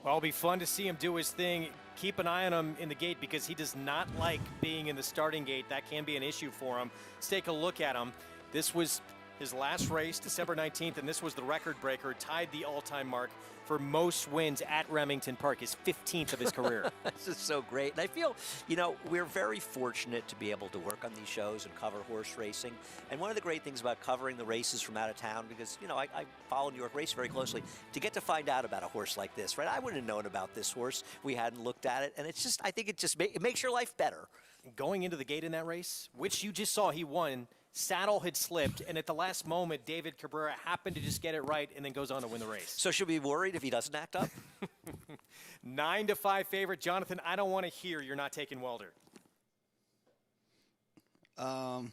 Well, it'll be fun to see him do his thing. Keep an eye on him in the gate because he does not like being in the starting gate. That can be an issue for him. Let's take a look at him. This was His last race, December 19th, and this was the record breaker, tied the all-time mark for most wins at Remington Park, his 15th of his career. This is so great. And I feel, we're very fortunate to be able to work on these shows and cover horse racing. And one of the great things about covering the races from out of town, because, I follow New York racing very closely, to get to find out about a horse like this, right? I wouldn't have known about this horse. We hadn't looked at it. And it's just, I think it makes your life better. Going into the gate in that race, which you just saw he won, saddle had slipped, and at the last moment, David Cabrera happened to just get it right and then goes on to win the race. So should we be worried if he doesn't act up? 9-5 favorite. Jonathan, I don't want to hear you're not taking Welder. Okay,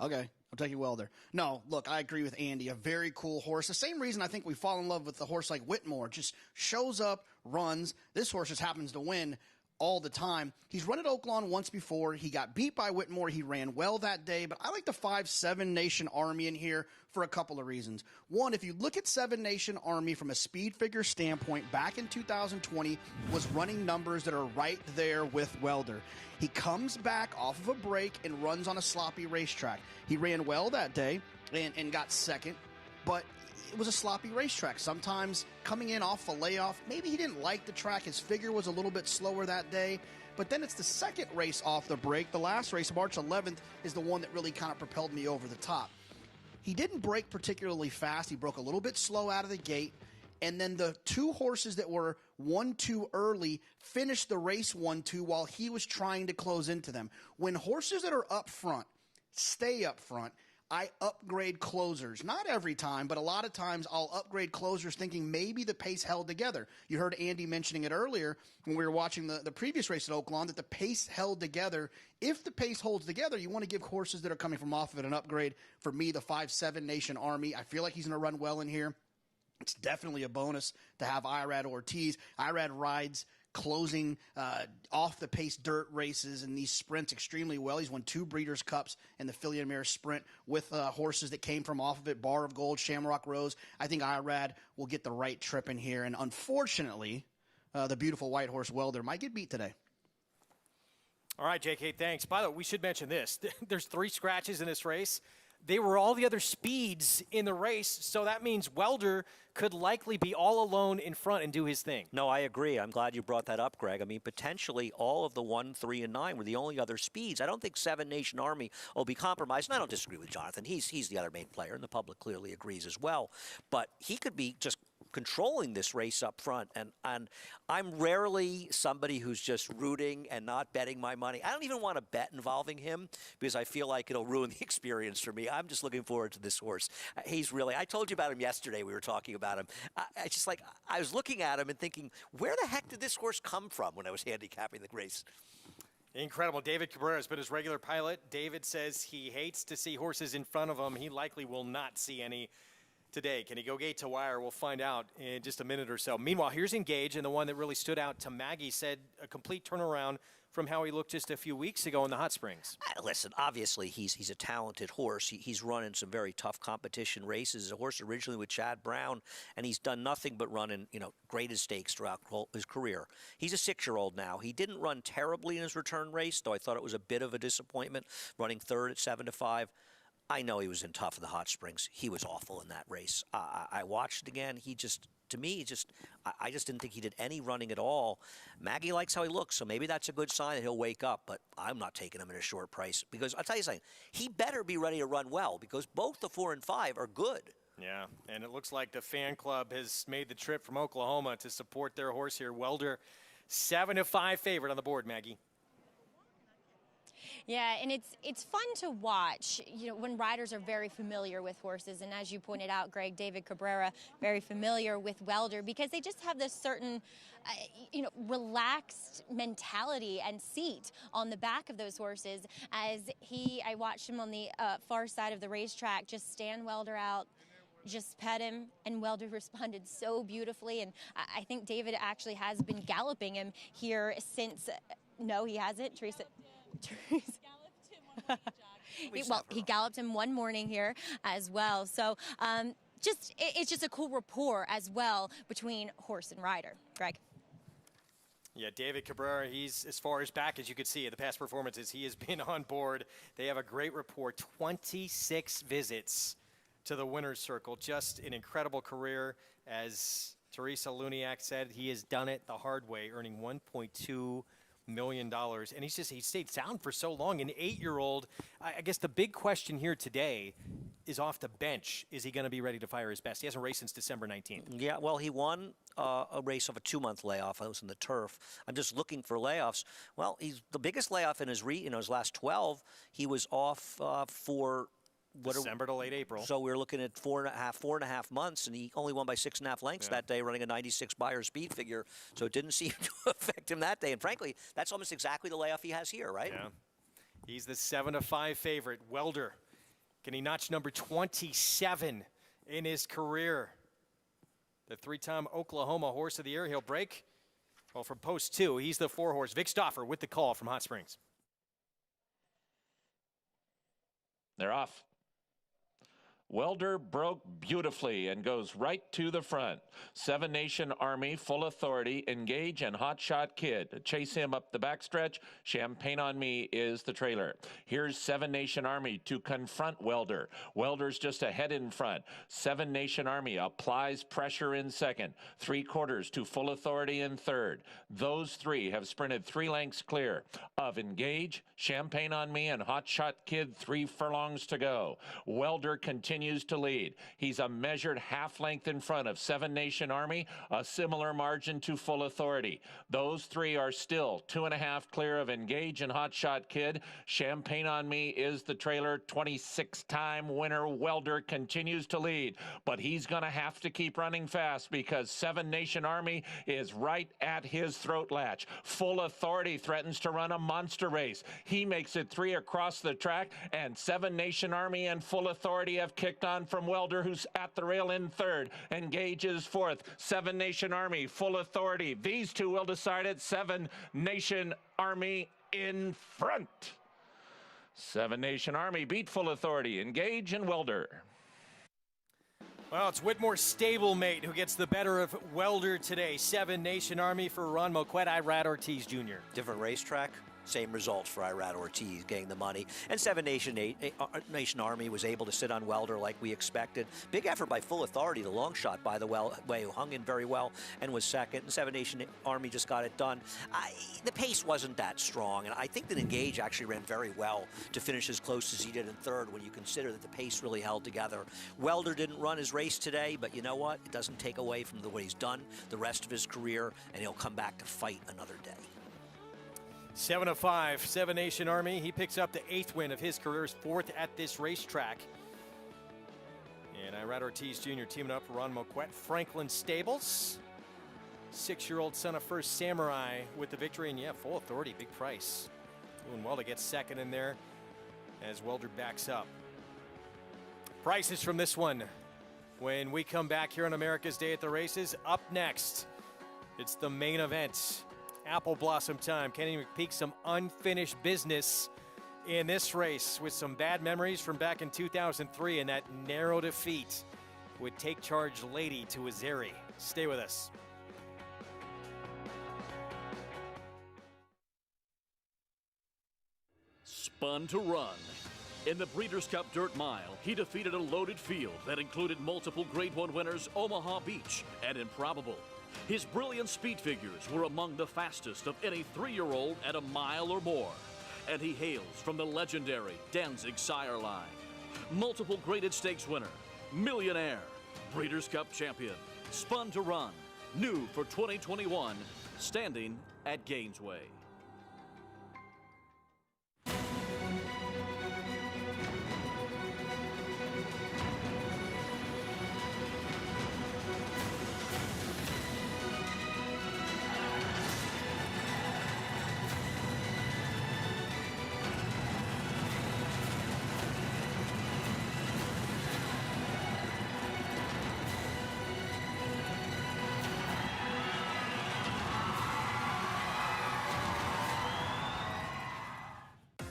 I'm taking Welder. No, look, I agree with Andy. A very cool horse. The same reason I think we fall in love with the horse like Whitmore. Just shows up, runs. This horse just happens to win all the time. He's run at Oaklawn once before. He got beat by Whitmore. He ran well that day, but I like the 5-7 Nation Army in here for a couple of reasons. One, if you look at 7 Nation Army from a speed figure standpoint, back in 2020 was running numbers that are right there with Welder. He comes back off of a break and runs on a sloppy racetrack. He ran well that day and got second, but it was a sloppy racetrack. Sometimes coming in off a layoff, maybe he didn't like the track. His figure was a little bit slower that day. But then it's the second race off the break. The last race, March 11th, is the one that really kind of propelled me over the top. He didn't break particularly fast. He broke a little bit slow out of the gate. And then the two horses that were 1-2 early finished the race 1-2 while he was trying to close into them. When horses that are up front stay up front, I upgrade closers. Not every time, but a lot of times I'll upgrade closers thinking maybe the pace held together. You heard Andy mentioning it earlier when we were watching the previous race at Oaklawn that the pace held together. If the pace holds together, you want to give horses that are coming from off of it an upgrade. For me, the 5-7 Nation Army, I feel like he's going to run well in here. It's definitely a bonus to have Irad Ortiz. Irad rides closing off the pace dirt races and these sprints extremely well. He's won 2 Breeders' Cups in the Filly and Mare Sprint with horses that came from off of it, Bar of Gold, Shamrock Rose. I think Irad will get the right trip in here, and unfortunately, the beautiful white horse Welder might get beat today. All right, JK, thanks. By the way, we should mention this. There's 3 scratches in this race. They were all the other speeds in the race, so that means Welder could likely be all alone in front and do his thing. No, I agree. I'm glad you brought that up, Greg. I mean, potentially all of the 1, 3, and 9 were the only other speeds. I don't think 7 Nation Army will be compromised, and I don't disagree with Jonathan. He's the other main player, and the public clearly agrees as well. But he could be just controlling this race up front, and I'm rarely somebody who's just rooting and not betting my money. I don't even want to bet involving him because I feel like it'll ruin the experience for me. I'm just looking forward to this horse. He's really, I told you about him yesterday. We were talking about him. I was looking at him and thinking, where the heck did this horse come from when I was handicapping the race? Incredible. David Cabrera has been his regular pilot. David says he hates to see horses in front of him. He likely will not see any today. Can he go gate to wire? We'll find out in just a minute or so. Meanwhile, here's Engage, and the one that really stood out to Maggie said a complete turnaround from how he looked just a few weeks ago in the Hot Springs. Listen, obviously he's a talented horse. He's run in some very tough competition races. A horse originally with Chad Brown, and he's done nothing but run in greatest stakes throughout his career. He's a 6-year-old now. He didn't run terribly in his return race, though I thought it was a bit of a disappointment, running third at 7-5. I know he was in tough in the Hot Springs. He was awful in that race. I watched it again. I just didn't think he did any running at all. Maggie likes how he looks, so maybe that's a good sign that he'll wake up, but I'm not taking him at a short price because I'll tell you something. He better be ready to run well because both the 4 and 5 are good. Yeah, and it looks like the fan club has made the trip from Oklahoma to support their horse here. Welder, 7-5 favorite on the board, Maggie. Yeah, and it's fun to watch, when riders are very familiar with horses. And as you pointed out, Greg, David Cabrera, very familiar with Welder because they just have this certain, relaxed mentality and seat on the back of those horses. I watched him on the far side of the racetrack just stand Welder out, just pet him, and Welder responded so beautifully. And I think David actually has been galloping him here since, no, he hasn't, Teresa. He galloped him one morning here as well. So it's just a cool rapport as well between horse and rider. Greg. Yeah, David Cabrera, he's as far as back as you could see at the past performances. He has been on board. They have a great rapport, 26 visits to the winner's circle. Just an incredible career. As Teresa Luniak said, he has done it the hard way, earning $1.2 million. And he stayed sound for so long. An 8-year-old, I guess the big question here today is off the bench. Is he going to be ready to fire his best? He hasn't raced since December 19th. Yeah, well, he won a race of a 2-month layoff. I was in the turf. I'm just looking for layoffs. Well, he's the biggest layoff in his last 12. He was off for December to late April. So we're looking at 4.5 months, and he only won by 6.5 lengths that day, running a 96 Beyer speed figure. So it didn't seem to affect him that day. And frankly, that's almost exactly the layoff he has here, right? Yeah. He's the 7-5 favorite. Welder, can he notch number 27 in his career? The 3-time Oklahoma Horse of the Year. He'll break. Well, from post 2, he's the 4-horse. Vic Stauffer with the call from Hot Springs. They're off. Welder broke beautifully and goes right to the front. 7 Nation Army, Full Authority, Engage, and Hot Shot Kid. Chase him up the backstretch. Champagne on Me is the trailer. Here's 7 Nation Army to confront Welder. Welder's just ahead in front. 7 Nation Army applies pressure in second. 3/4 to Full Authority in third. Those 3 have sprinted 3 lengths clear of Engage, Champagne on Me, and Hot Shot Kid. 3 furlongs to go. Welder continues to lead. He's a measured half length in front of 7 Nation Army, a similar margin to Full Authority. Those 3 are still 2.5 clear of Engage and Hot Shot Kid. Champagne on Me is the trailer. 26-time winner Welder continues to lead, but he's going to have to keep running fast because 7 Nation Army is right at his throat latch. Full Authority threatens to run a monster race. He makes it 3 across the track, and 7 Nation Army and Full Authority have kicked on from Welder, who's at the rail in third. Engage is fourth. 7 Nation Army, Full Authority. These 2 will decide it. 7 Nation Army in front. 7 Nation Army beat Full Authority, Engage, and Welder. Well, it's Whitmore's stablemate who gets the better of Welder today. 7 Nation Army for Ron Moquett, Irad Ortiz Jr. Different racetrack. Same results for Irad Ortiz getting the money. And 7 Nation Army was able to sit on Welder like we expected. Big effort by Full Authority, the long shot, by the way, who hung in very well and was second. And 7 Nation Army just got it done. The pace wasn't that strong, and I think that Engage actually ran very well to finish as close as he did in third when you consider that the pace really held together. Welder didn't run his race today, but you know what? It doesn't take away from what he's done the rest of his career, and he'll come back to fight another day. 7-5, 7 Nation Army. He picks up the 8th win of his career, his 4th at this racetrack. And Irad Ortiz Jr. teaming up for Ron Moquett. Franklin Stables, 6-year-old son of First Samurai with the victory. And yeah, Full Authority, big price. Doing well to get second in there as Welder backs up. Prices from this one when we come back here on America's Day at the Races. Up next, it's the main event. Apple Blossom time. Kenny McPeak, some unfinished business in this race with some bad memories from back in 2003 and that narrow defeat with Take Charge Lady to Azeri. Stay with us. Spun to run. In the Breeders' Cup Dirt Mile, he defeated a loaded field that included multiple Grade 1 winners Omaha Beach and Improbable. His brilliant speed figures were among the fastest of any 3-year-old at a mile or more. And he hails from the legendary Danzig sire line. Multiple graded stakes winner, millionaire, Breeders' Cup champion, Spun to Run, new for 2021, standing at Gainesway.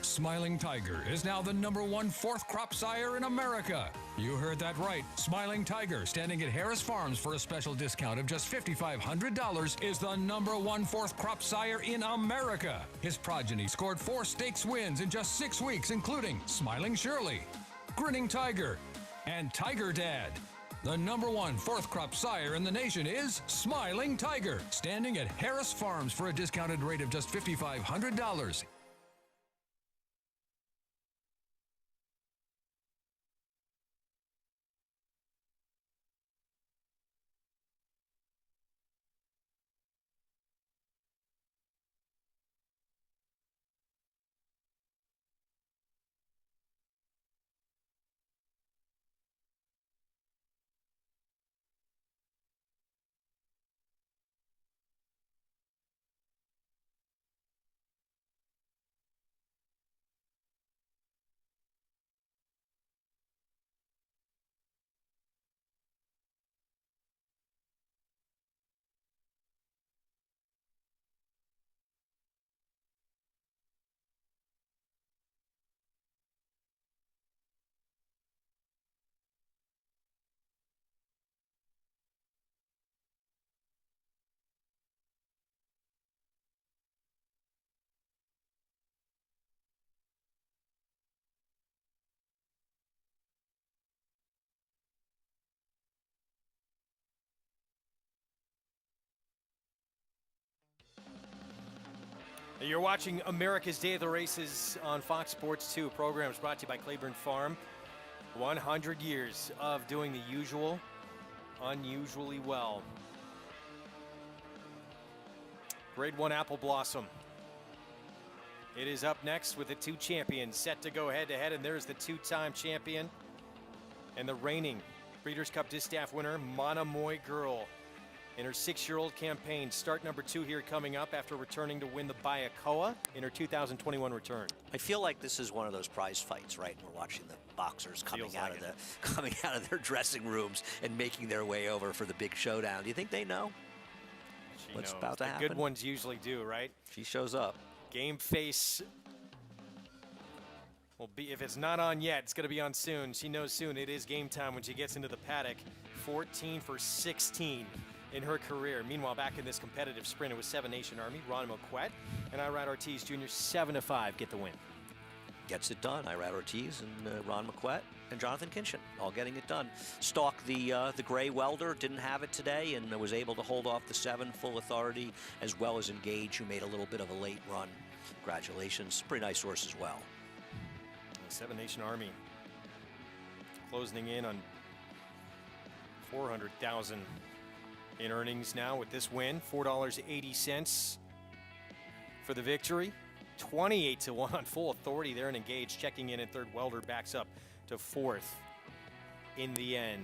Smiling Tiger is now the #1 fourth crop sire in America. You heard that right. Smiling Tiger, standing at Harris Farms for a special discount of just $5,500, is the #1 fourth crop sire in America. His progeny scored 4 stakes wins in just 6 weeks, including Smiling Shirley, Grinning Tiger, and Tiger Dad. The #1 fourth crop sire in the nation is Smiling Tiger, standing at Harris Farms for a discounted rate of just $5,500. You're watching America's Day of the Races on Fox Sports 2. Programs brought to you by Claiborne Farm. 100 years of doing the usual, unusually well. Grade 1 Apple Blossom. It is up next with the two champions set to go head-to-head, and there's the two-time champion and the reigning Breeders' Cup Distaff winner, Monomoy Girl. In her 6-year-old campaign, start number 2 here coming up after returning to win the Bayakoa in her 2021 return. I feel like this is one of those prize fights, right? We're watching the boxers coming out of their dressing rooms and making their way over for the big showdown. Do you think they know what's about to happen? Good ones usually do, right? She shows up. Game face will be, if it's not on yet, it's going to be on soon. She knows soon it is game time when she gets into the paddock. 14 for 16 in her career. Meanwhile, back in this competitive sprint, it was 7 Nation Army, Ron Moquette, and Irad Ortiz Jr. 7-5 get the win. Gets it done. Irad Ortiz and Ron Moquette and Jonathan Kinchin all getting it done. Stalk, the gray welder, didn't have it today and was able to hold off the 7 Full Authority, as well as Engage, who made a little bit of a late run. Congratulations. Pretty nice horse as well. 7 Nation Army closing in on 400,000 in earnings now with this win. $4.80 for the victory. 28-1 on Full Authority there and Engage, checking in third. Welder backs up to 4th in the end.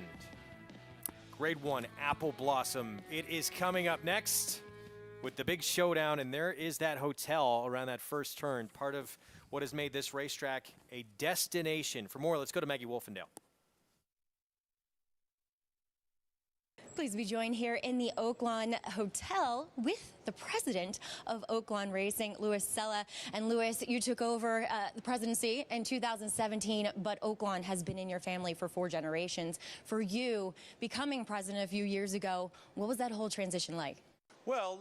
Grade 1 Apple Blossom. It is coming up next with the big showdown, and there is that hotel around that first turn, part of what has made this racetrack a destination. For more, let's go to Maggie Wolfendale. Please be joined here in the Oaklawn Hotel with the president of Oaklawn Racing, Louis Sella. And Louis, you took over the presidency in 2017, but Oaklawn has been in your family for 4 generations. For you, becoming president a few years ago, what was that whole transition like? Well,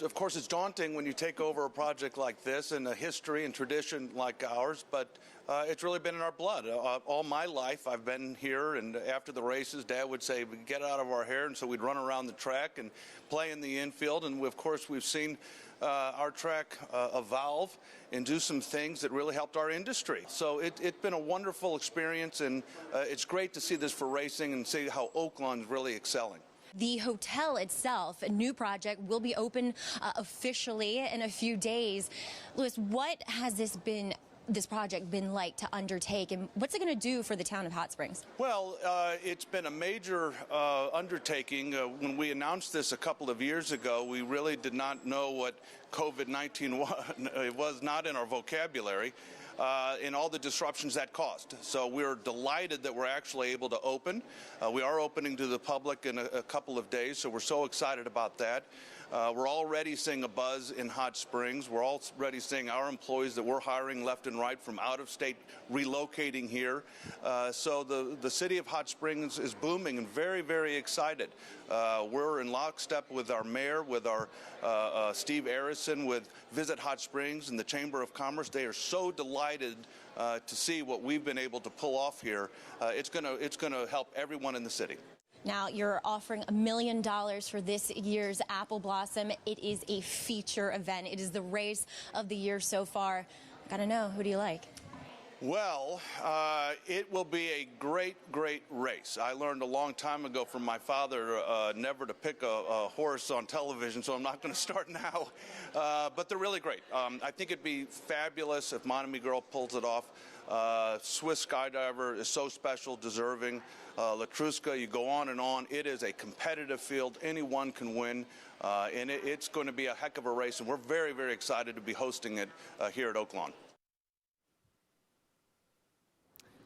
of course, it's daunting when you take over a project like this and a history and tradition like ours, but it's really been in our blood. All my life, I've been here, and after the races, Dad would say, get out of our hair, and so we'd run around the track and play in the infield, and of course, we've seen our track evolve and do some things that really helped our industry. So it's been a wonderful experience, and it's great to see this for racing and see how Oaklawn's really excelling. The hotel itself, a new project, will be open officially in a few days. Louis, what has this project been like to undertake, and what's it going to do for the town of Hot Springs? Well, it's been a major undertaking. When we announced this a couple of years ago, we really did not know what COVID-19 was. It was not in our vocabulary. And all the disruptions that caused. So we're delighted that we're actually able to open. We are opening to the public in a couple of days, so we're so excited about that. We're already seeing a buzz in Hot Springs. We're already seeing our employees that we're hiring left and right from out of state relocating here. So the city of Hot Springs is booming and very, very excited. We're in lockstep with our mayor, with our Steve Arison, with Visit Hot Springs and the Chamber of Commerce. They are so delighted to see what we've been able to pull off here. It's gonna help everyone in the city. Now, you're offering $1 million for this year's Apple Blossom. It is a feature event. It is the race of the year so far. Gotta know, who do you like? Well, it will be a great, great race. I learned a long time ago from my father never to pick a horse on television, so I'm not going to start now. But they're really great. I think it'd be fabulous if Monomoy Girl pulls it off. Swiss Skydiver is so special, deserving. Latruska, you go on and on. It is a competitive field. Anyone can win. And it's going to be a heck of a race, and we're very, very excited to be hosting it here at Oaklawn.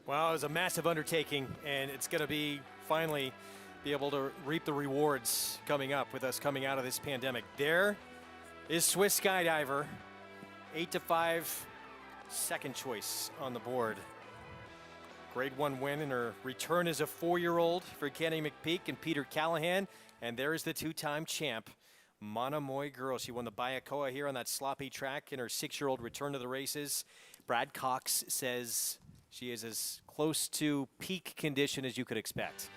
Well, it was a massive undertaking, and it's going to be finally be able to reap the rewards coming up with us coming out of this pandemic. There is Swiss Skydiver, 8-5, second choice on the board. Grade 1 win in her return as a 4-year-old for Kenny McPeak and Peter Callahan. And there is the two-time champ, Monomoy Girl. She won the Bayakoa here on that sloppy track in her 6-year-old return to the races. Brad Cox says she is as close to peak condition as you could expect.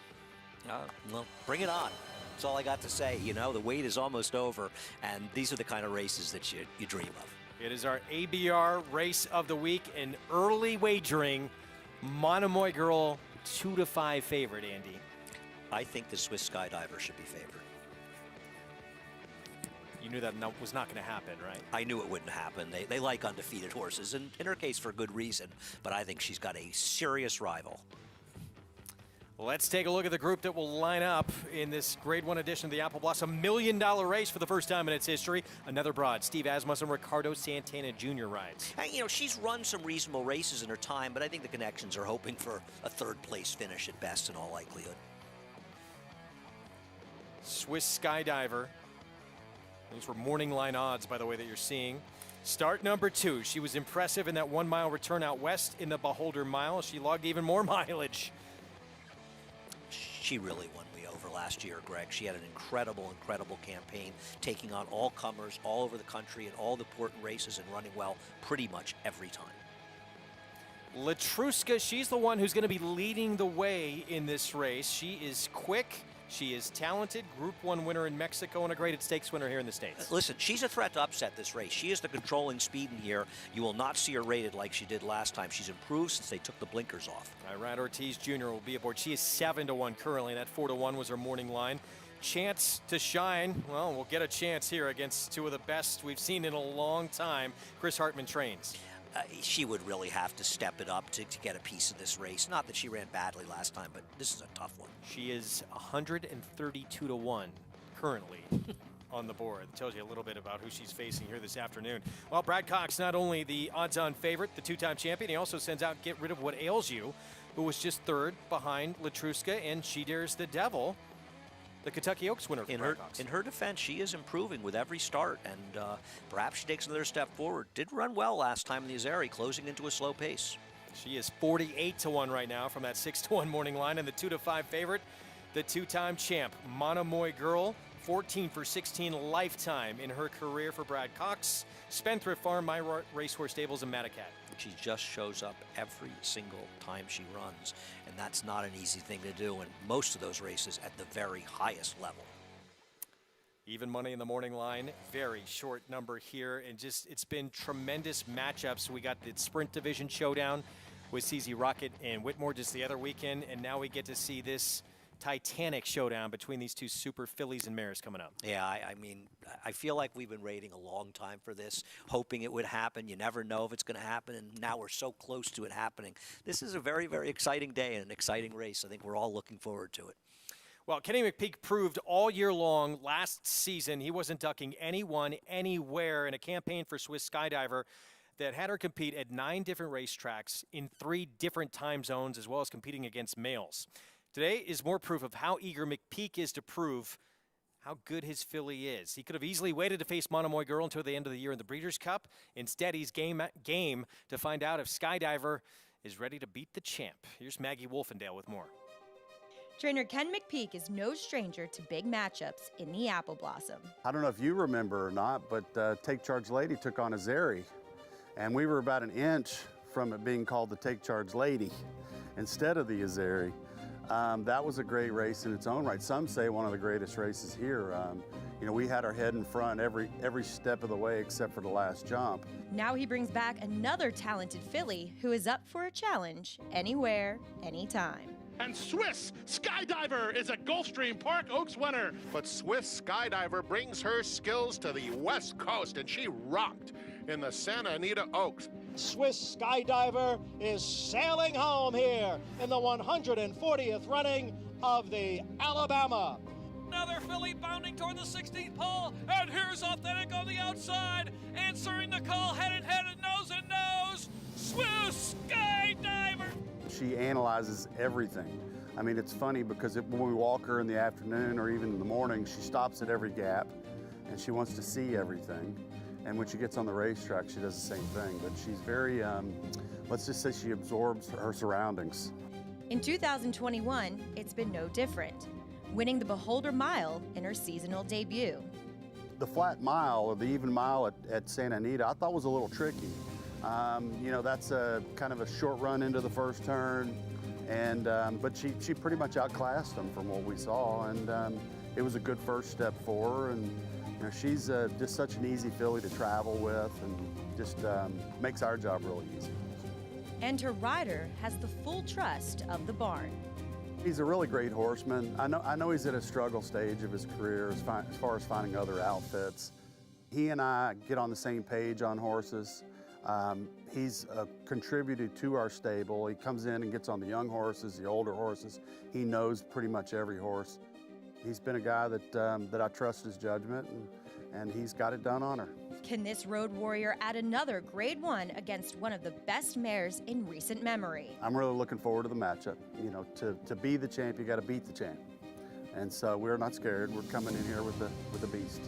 Well, bring it on. That's all I got to say. You know, the wait is almost over, and these are the kind of races that you dream of. It is our ABR race of the week, and early wagering, Monomoy Girl 2-5 favorite, Andy. I think the Swiss Skydiver should be favored. You knew that was not going to happen, right? I knew it wouldn't happen. They like undefeated horses, and in her case for good reason, but I think she's got a serious rival. Let's take a look at the group that will line up in this Grade 1 edition of the Apple Blossom $1 million race for the first time in its history. Another broad, Steve Asmussen, Ricardo Santana Jr. rides. And, you know, she's run some reasonable races in her time, but I think the Connections are hoping for a third-place finish at best in all likelihood. Swiss Skydiver. Those were morning line odds, by the way, that you're seeing. Start number 2. She was impressive in that 1-mile return out west in the Beholder Mile. She logged even more mileage. She really won me over last year, Greg. She had an incredible, incredible campaign, taking on all comers all over the country in all the important races and running well pretty much every time. Latruska, she's the one who's going to be leading the way in this race. She is quick. She is talented, Group 1 winner in Mexico and a graded stakes winner here in the States. Listen, she's a threat to upset this race. She is the controlling speed in here. You will not see her rated like she did last time. She's improved since they took the blinkers off. Irad Ortiz Jr. will be aboard. She is 7-1 currently. That 4-1 was her morning line. Chance to shine. Well, we'll get a chance here against two of the best we've seen in a long time. Chris Hartman trains. She would really have to step it up to get a piece of this race. Not that she ran badly last time, but this is a tough one. She is 132-1 currently on the board. It tells you a little bit about who she's facing here this afternoon. Well, Brad Cox, not only the odds-on favorite, the two-time champion, he also sends out Get Rid of What Ails You, who was just third behind Latruska and She Dares the Devil, the Kentucky Oaks winner for Brad Cox. In her defense, she is improving with every start, and perhaps she takes another step forward. Did run well last time in the Azeri, closing into a slow pace. She is 48-1 right now from that 6-1 morning line, and the 2-5 favorite, the two-time champ, Monomoy Girl, 14 for 16 lifetime in her career for Brad Cox. Spendthrift Farm, My Racehorse Stables, and Madacat. She just shows up every single time she runs, and that's not an easy thing to do in most of those races at the very highest level. Even money in the morning line, very short number here, and just it's been tremendous matchups. We got the Sprint Division showdown with CZ Rocket and Whitmore just the other weekend, and now we get to see this titanic showdown between these two super fillies and mares coming up. Yeah, I mean, I feel like we've been waiting a long time for this, hoping it would happen. You never know if it's going to happen, and now we're so close to it happening. This is a very, very exciting day and an exciting race. I think we're all looking forward to it. Well, Kenny McPeak proved all year long last season he wasn't ducking anyone anywhere in a campaign for Swiss Skydiver that had her compete at 9 different racetracks in 3 different time zones, as well as competing against males. Today is more proof of how eager McPeak is to prove how good his filly is. He could have easily waited to face Monomoy Girl until the end of the year in the Breeders' Cup. Instead, he's game to find out if Skydiver is ready to beat the champ. Here's Maggie Wolfendale with more. Trainer Ken McPeak is no stranger to big matchups in the Apple Blossom. I don't know if you remember or not, but Take Charge Lady took on Azeri, and we were about an inch from it being called the Take Charge Lady instead of the Azeri. That was a great race in its own right. Some say one of the greatest races here. You know, we had our head in front every step of the way except for the last jump. Now he brings back another talented filly who is up for a challenge anywhere, anytime. And Swiss Skydiver is a Gulfstream Park Oaks winner. But Swiss Skydiver brings her skills to the West Coast, and she rocked in the Santa Anita Oaks. Swiss Skydiver is sailing home here in the 140th running of the Alabama. Another filly bounding toward the 16th pole, and here's Authentic on the outside, answering the call, head and nose, Swiss Skydiver. She analyzes everything. I mean, it's funny because when we walk her in the afternoon or even in the morning, she stops at every gap and she wants to see everything. And when she gets on the racetrack, she does the same thing. But she's very, let's just say she absorbs her surroundings. In 2021, it's been no different, winning the Beholder Mile in her seasonal debut. The flat mile or the even mile at Santa Anita, I thought was a little tricky. You know, that's a kind of a short run into the first turn, and but she pretty much outclassed them from what we saw, and it was a good first step for her. And you know, she's just such an easy filly to travel with, and just makes our job really easy. And her rider has the full trust of the barn. He's a really great horseman. I know he's at a struggle stage of his career as far as finding other outfits. He and I get on the same page on horses. He's contributed to our stable. He comes in and gets on the young horses, the older horses. He knows pretty much every horse. He's been a guy that I trust his judgment, and he's got it done on her. Can this road warrior add another Grade 1 against one of the best mares in recent memory? I'm really looking forward to the matchup. You know, to be the champ, you got to beat the champ. And so we're not scared. We're coming in here with the beast.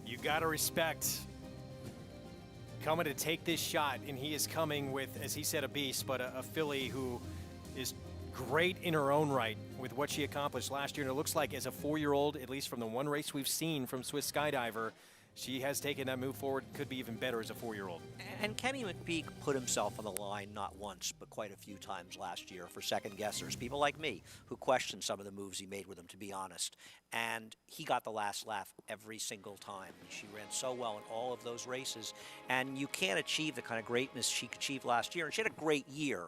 You got to respect coming to take this shot, and he is coming with, as he said, a beast, but a filly who is great in her own right with what she accomplished last year. And it looks like as a 4-year-old, at least from the one race we've seen from Swiss Skydiver, she has taken that move forward, could be even better as a 4-year-old. And Kenny McPeak put himself on the line not once, but quite a few times last year for second guessers, people like me who questioned some of the moves he made with him, to be honest. And he got the last laugh every single time. She ran so well in all of those races. And you can't achieve the kind of greatness she achieved last year. And she had a great year.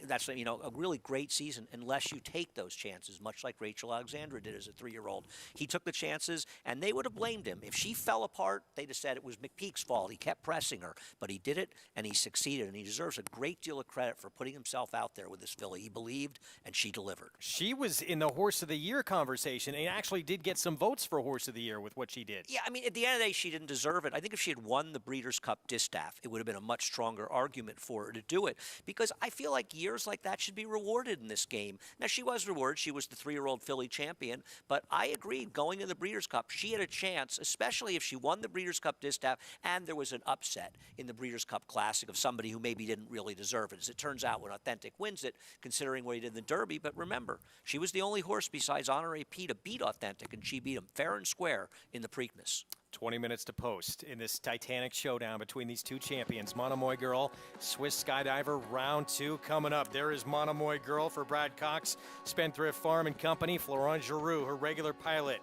That's, you know, a really great season unless you take those chances, much like Rachel Alexandra did as a 3-year-old. He took the chances, and they would have blamed him. If she fell apart, they'd have said it was McPeak's fault. He kept pressing her, but he did it, and he succeeded, and he deserves a great deal of credit for putting himself out there with this filly. He believed, and she delivered. She was in the Horse of the Year conversation and actually did get some votes for Horse of the Year with what she did. Yeah, I mean, at the end of the day, she didn't deserve it. I think if she had won the Breeders' Cup Distaff, it would have been a much stronger argument for her to do it, because I feel like years like that should be rewarded in this game. Now, she was rewarded. She was the 3-year-old filly champion, but I agreed, going in the Breeders' Cup, she had a chance, especially if she won the Breeders' Cup Distaff and there was an upset in the Breeders' Cup Classic of somebody who maybe didn't really deserve it. As it turns out, when Authentic wins it, considering what he did in the Derby, but remember, she was the only horse besides Honore P to beat Authentic, and she beat him fair and square in the Preakness. 20 minutes to post in this titanic showdown between these two champions. Monomoy Girl, Swiss Skydiver, round 2 coming up. There is Monomoy Girl for Brad Cox, Spendthrift Farm and Company. Florent Giroux, her regular pilot,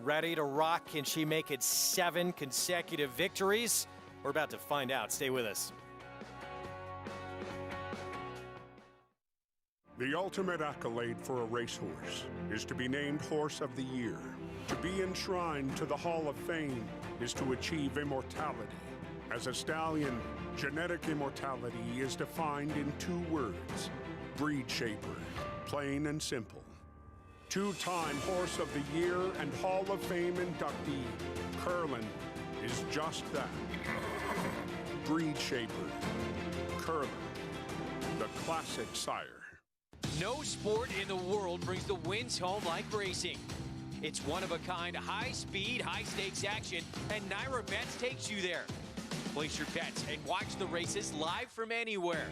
ready to rock. Can she make it 7 consecutive victories? We're about to find out. Stay with us. The ultimate accolade for a racehorse is to be named Horse of the Year. To be enshrined to the Hall of Fame is to achieve immortality. As a stallion, genetic immortality is defined in 2 words: breed shaper, plain and simple. 2-time Horse of the Year and Hall of Fame inductee, Curlin, is just that. Breed shaper, Curlin, the classic sire. No sport in the world brings the wins home like racing. It's one-of-a-kind, high-speed, high-stakes action, and Naira Bets takes you there. Place your bets and watch the races live from anywhere.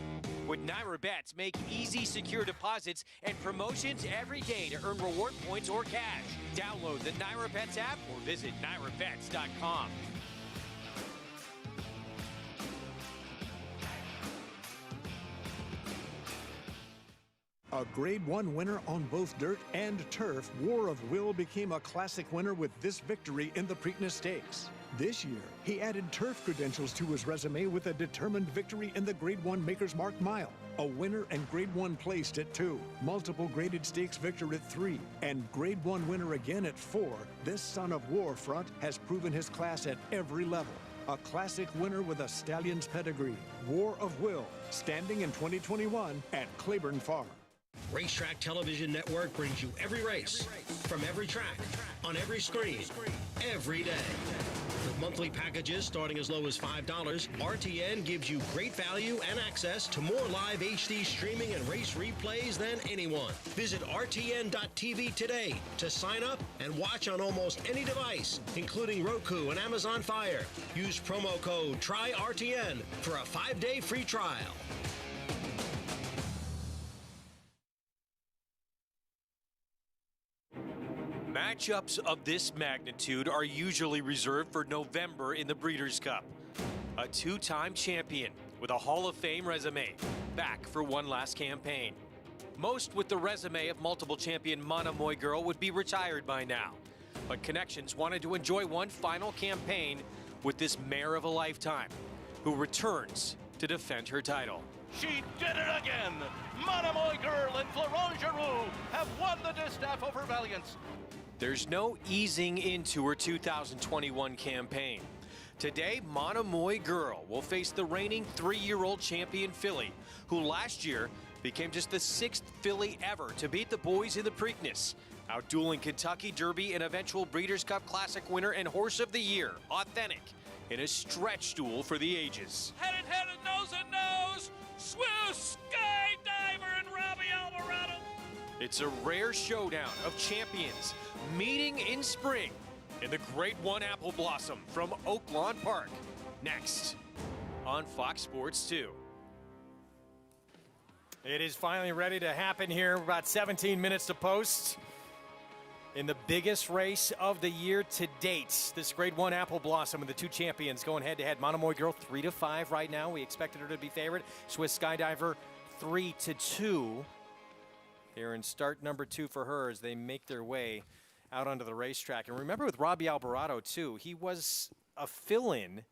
With Naira Bets, make easy, secure deposits and promotions every day to earn reward points or cash. Download the Naira Bets app or visit nairabets.com. A Grade 1 winner on both dirt and turf, War of Will became a classic winner with this victory in the Preakness Stakes. This year, he added turf credentials to his resume with a determined victory in the Grade 1 Maker's Mark Mile, a winner and Grade 1 placed at 2, multiple graded stakes victor at 3, and Grade 1 winner again at 4. This son of War Front has proven his class at every level. A classic winner with a stallion's pedigree. War of Will, standing in 2021 at Claiborne Farm. Racetrack Television Network brings you every race, from every track, on every screen, every day. With monthly packages starting as low as $5, RTN gives you great value and access to more live HD streaming and race replays than anyone. Visit RTN.tv today to sign up and watch on almost any device, including Roku and Amazon Fire. Use promo code TRYRTN for a 5-day free trial. Matchups of this magnitude are usually reserved for November in the Breeders' Cup. A two-time champion with a Hall of Fame resume, back for one last campaign. Most with the resume of multiple champion Monomoy Girl would be retired by now. But Connections wanted to enjoy one final campaign with this mare of a lifetime, who returns to defend her title. She did it again! Monomoy Girl and Florent Giroux have won the distaff over Valiance. There's no easing into her 2021 campaign. Today, Monomoy Girl will face the reigning 3-year-old champion filly, who last year became just the 6th filly ever to beat the boys in the Preakness, outdueling Kentucky Derby and eventual Breeders' Cup Classic winner and Horse of the Year, Authentic, in a stretch duel for the ages. Head and nose and nose. Swiss Skydiver and Robbie Alvarado. It's a rare showdown of champions meeting in spring in the Grade 1 Apple Blossom from Oaklawn Park. Next on Fox Sports 2. It is finally ready to happen here. About 17 minutes to post in the biggest race of the year to date. This Grade 1 Apple Blossom with the two champions going head-to-head. Monomoy Girl 3-5 right now. We expected her to be favored. Swiss Skydiver 3-2. They're in start number 2 for her as they make their way out onto the racetrack. And remember with Robbie Alvarado, too, he was a fill-in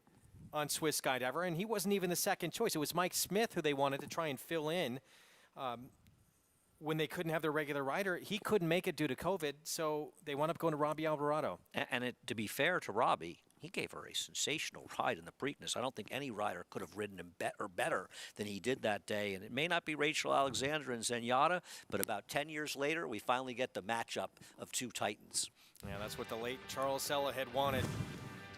on Swiss Skydiver, and he wasn't even the second choice. It was Mike Smith who they wanted to try and fill in when they couldn't have their regular rider. He couldn't make it due to COVID, so they wound up going to Robbie Alvarado. And to be fair to Robbie, he gave her a sensational ride in the Preakness. I don't think any rider could have ridden him better than he did that day. And it may not be Rachel Alexandra and Zenyatta, but about 10 years later, we finally get the matchup of two titans. Yeah, that's what the late Charles Sella had wanted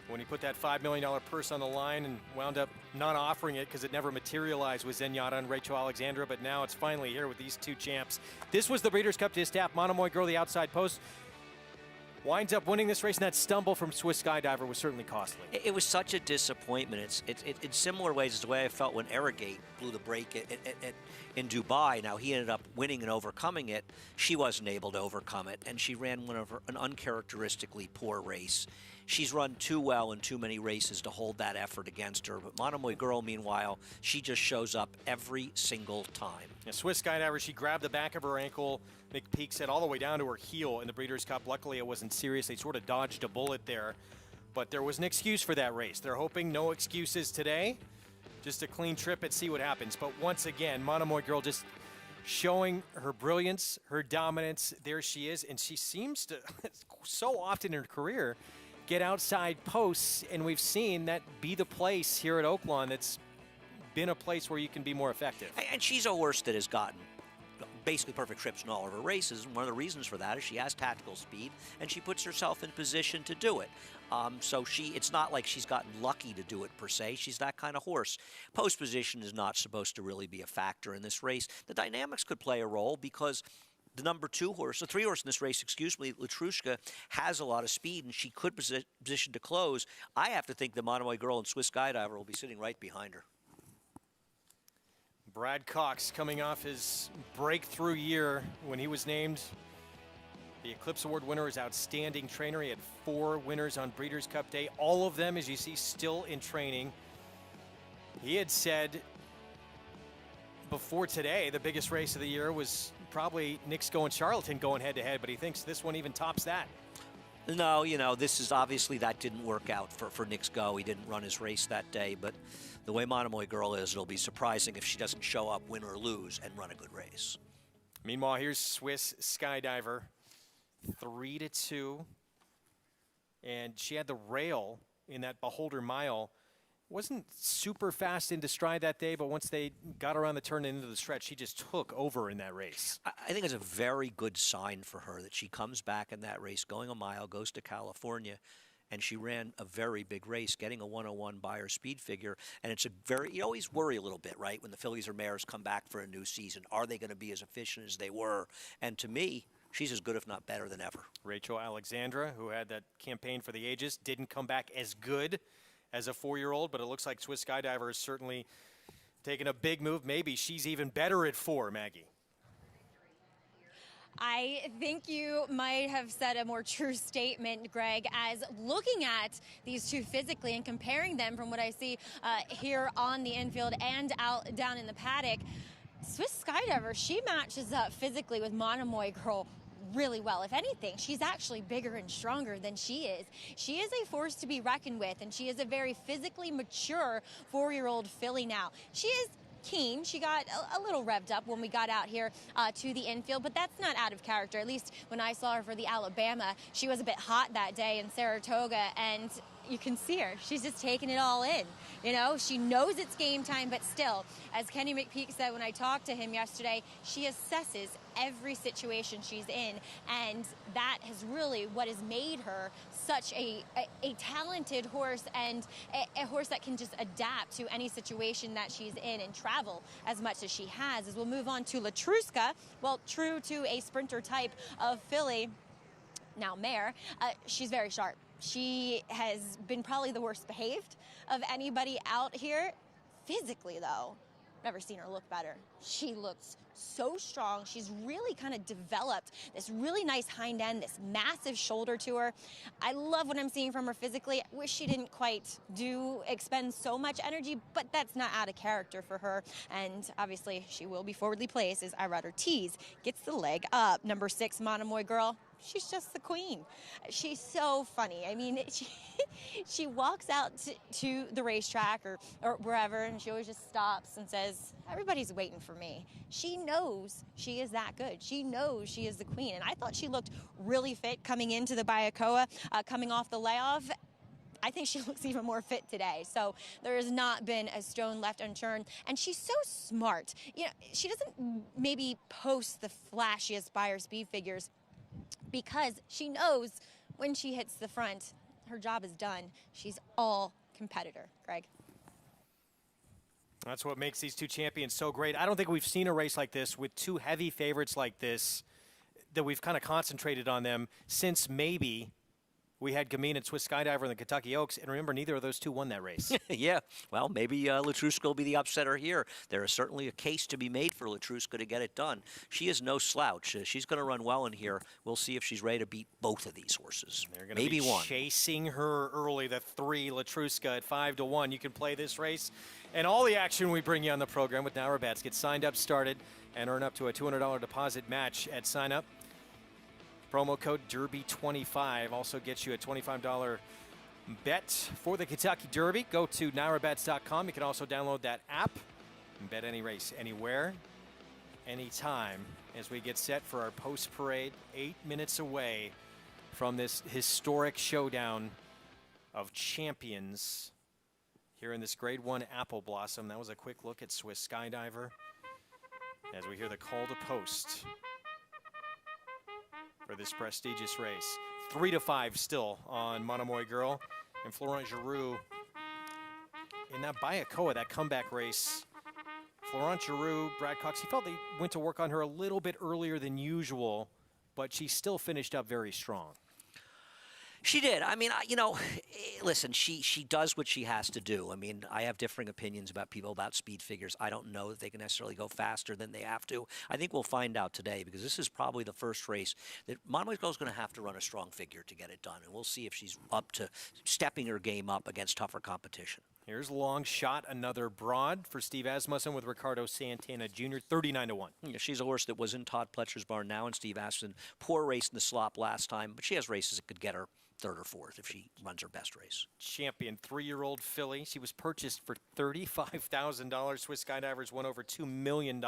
when he put that $5 million purse on the line and wound up not offering it because it never materialized with Zenyatta and Rachel Alexandra. But now it's finally here with these two champs. This was the Breeders' Cup distaff. Monomoy Girl, the outside post, winds up winning this race, and that stumble from Swiss Skydiver was certainly costly. It was such a disappointment. It's in similar ways as the way I felt when Arrogate blew the brake in Dubai. Now, he ended up winning and overcoming it. She wasn't able to overcome it, and she ran an uncharacteristically poor race. She's run too well in too many races to hold that effort against her. But Monomoy Girl, meanwhile, she just shows up every single time. Yeah, Swiss Skydiver, she grabbed the back of her ankle. McPeak said all the way down to her heel in the Breeders' Cup. Luckily, it wasn't serious. They sort of dodged a bullet there. But there was an excuse for that race. They're hoping no excuses today. Just a clean trip and see what happens. But once again, Monomoy Girl just showing her brilliance, her dominance. There she is. And she seems to, so often in her career, get outside posts. And we've seen that be the place here at Oaklawn that's been a place where you can be more effective. And she's a horse that has gotten basically perfect trips in all of her races. And one of the reasons for that is she has tactical speed, and she puts herself in position to do it. So it's not like she's gotten lucky to do it per se. She's that kind of horse. Post position is not supposed to really be a factor in this race. The dynamics could play a role because the number 2 horse, the 3 horse in this race, excuse me, Latrushka, has a lot of speed, and she could position to close. I have to think the Monomoy Girl and Swiss Skydiver will be sitting right behind her. Brad Cox coming off his breakthrough year when he was named the Eclipse Award winner as Outstanding Trainer. He had 4 winners on Breeders' Cup Day. All of them, as you see, still in training. He had said before today the biggest race of the year was probably Nixco and Charlatan going head-to-head, but he thinks this one even tops that. No, this is obviously that didn't work out for Nixco. He didn't run his race that day, but the way Monomoy Girl is, it'll be surprising if she doesn't show up, win or lose, and run a good race. Meanwhile, here's Swiss Skydiver, 3-2, and she had the rail in that Beholder Mile. Wasn't super fast into stride that day, but once they got around the turn and into the stretch, she just took over in that race. I think it's a very good sign for her that she comes back in that race, going a mile, goes to California, and she ran a very big race, getting a 101 Beyer speed figure. And it's you always worry a little bit, right, when the fillies or mares come back for a new season. Are they going to be as efficient as they were? And to me, she's as good, if not better, than ever. Rachel Alexandra, who had that campaign for the ages, didn't come back as good as a 4-year-old, but it looks like Swiss Skydiver is certainly taking a big move. Maybe she's even better at 4, Maggie. I think you might have said a more true statement, Greg, as looking at these two physically and comparing them from what I see here on the infield and out down in the paddock, Swiss Skydiver, she matches up physically with Monomoy Girl really well. If anything, she's actually bigger and stronger than she is. She is a force to be reckoned with, and she is a very physically mature 4-year-old filly now. She is keen. She got a little revved up when we got out here to the infield, but that's not out of character. At least when I saw her for the Alabama, she was a bit hot that day in Saratoga, and you can see her. She's just taking it all in. She knows it's game time, but still, as Kenny McPeak said when I talked to him yesterday, she assesses every situation she's in, and that is really what has made her such a talented horse, and a horse that can just adapt to any situation that she's in and travel as much as she has. As we'll move on to Latrushka, well, true to a sprinter type of filly, now mare, she's very sharp. She has been probably the worst behaved of anybody out here. Physically, though, never seen her look better. She looks so strong. She's really kind of developed this really nice hind end, this massive shoulder to her. I love what I'm seeing from her physically. I wish she didn't quite expend so much energy, but that's not out of character for her. And obviously, she will be forwardly placed as Irad Ortiz gets the leg up. Number 6, Monomoy Girl. She's just the queen. She's so funny. I mean, she walks out to the racetrack or wherever, and she always just stops and says, everybody's waiting for me. She knows she is that good. She knows she is the queen. And I thought she looked really fit coming into the Bayakoa, coming off the layoff. I think she looks even more fit today. So there has not been a stone left unturned. And she's so smart. She doesn't maybe post the flashiest Beyer speed figures, because she knows when she hits the front, her job is done. She's all competitor, Greg. That's what makes these two champions so great. I don't think we've seen a race like this with two heavy favorites like this, that we've kind of concentrated on them since maybe we had Gamine and Swiss Skydiver in the Kentucky Oaks, and remember, neither of those two won that race. Yeah, well, maybe Latrushka will be the upsetter here. There is certainly a case to be made for Latrushka to get it done. She is no slouch. She's going to run well in here. We'll see if she's ready to beat both of these horses. They're going to be chasing her early, the 3, Latrushka at 5-1. You can play this race and all the action we bring you on the program with Naira Bets. Get signed up, started, and earn up to a $200 deposit match at sign up. Promo code Derby25 also gets you a $25 bet for the Kentucky Derby. Go to NairaBets.com. You can also download that app and bet any race, anywhere, anytime, as we get set for our post-parade, 8 minutes away from this historic showdown of champions here in this Grade 1 Apple Blossom. That was a quick look at Swiss Skydiver. as we hear the call to post for this prestigious race. 3-5 still on Monomoy Girl. And Florent Giroux in that Bayakoa, that comeback race. Florent Giroux, Brad Cox, he felt they went to work on her a little bit earlier than usual, but she still finished up very strong. She did. I mean, listen, she does what she has to do. I mean, I have differing opinions about people about speed figures. I don't know that they can necessarily go faster than they have to. I think we'll find out today, because this is probably the first race that Monomoy Girl is going to have to run a strong figure to get it done, and we'll see if she's up to stepping her game up against tougher competition. Here's long shot, another broad for Steve Asmussen with Ricardo Santana Jr., 39-1. Yeah, she's a horse that was in Todd Pletcher's barn now, and Steve Asmussen, poor race in the slop last time, but she has races that could get her third or fourth if she runs her best race. Champion, 3-year-old filly. She was purchased for $35,000. Swiss Skydivers won over $2 million.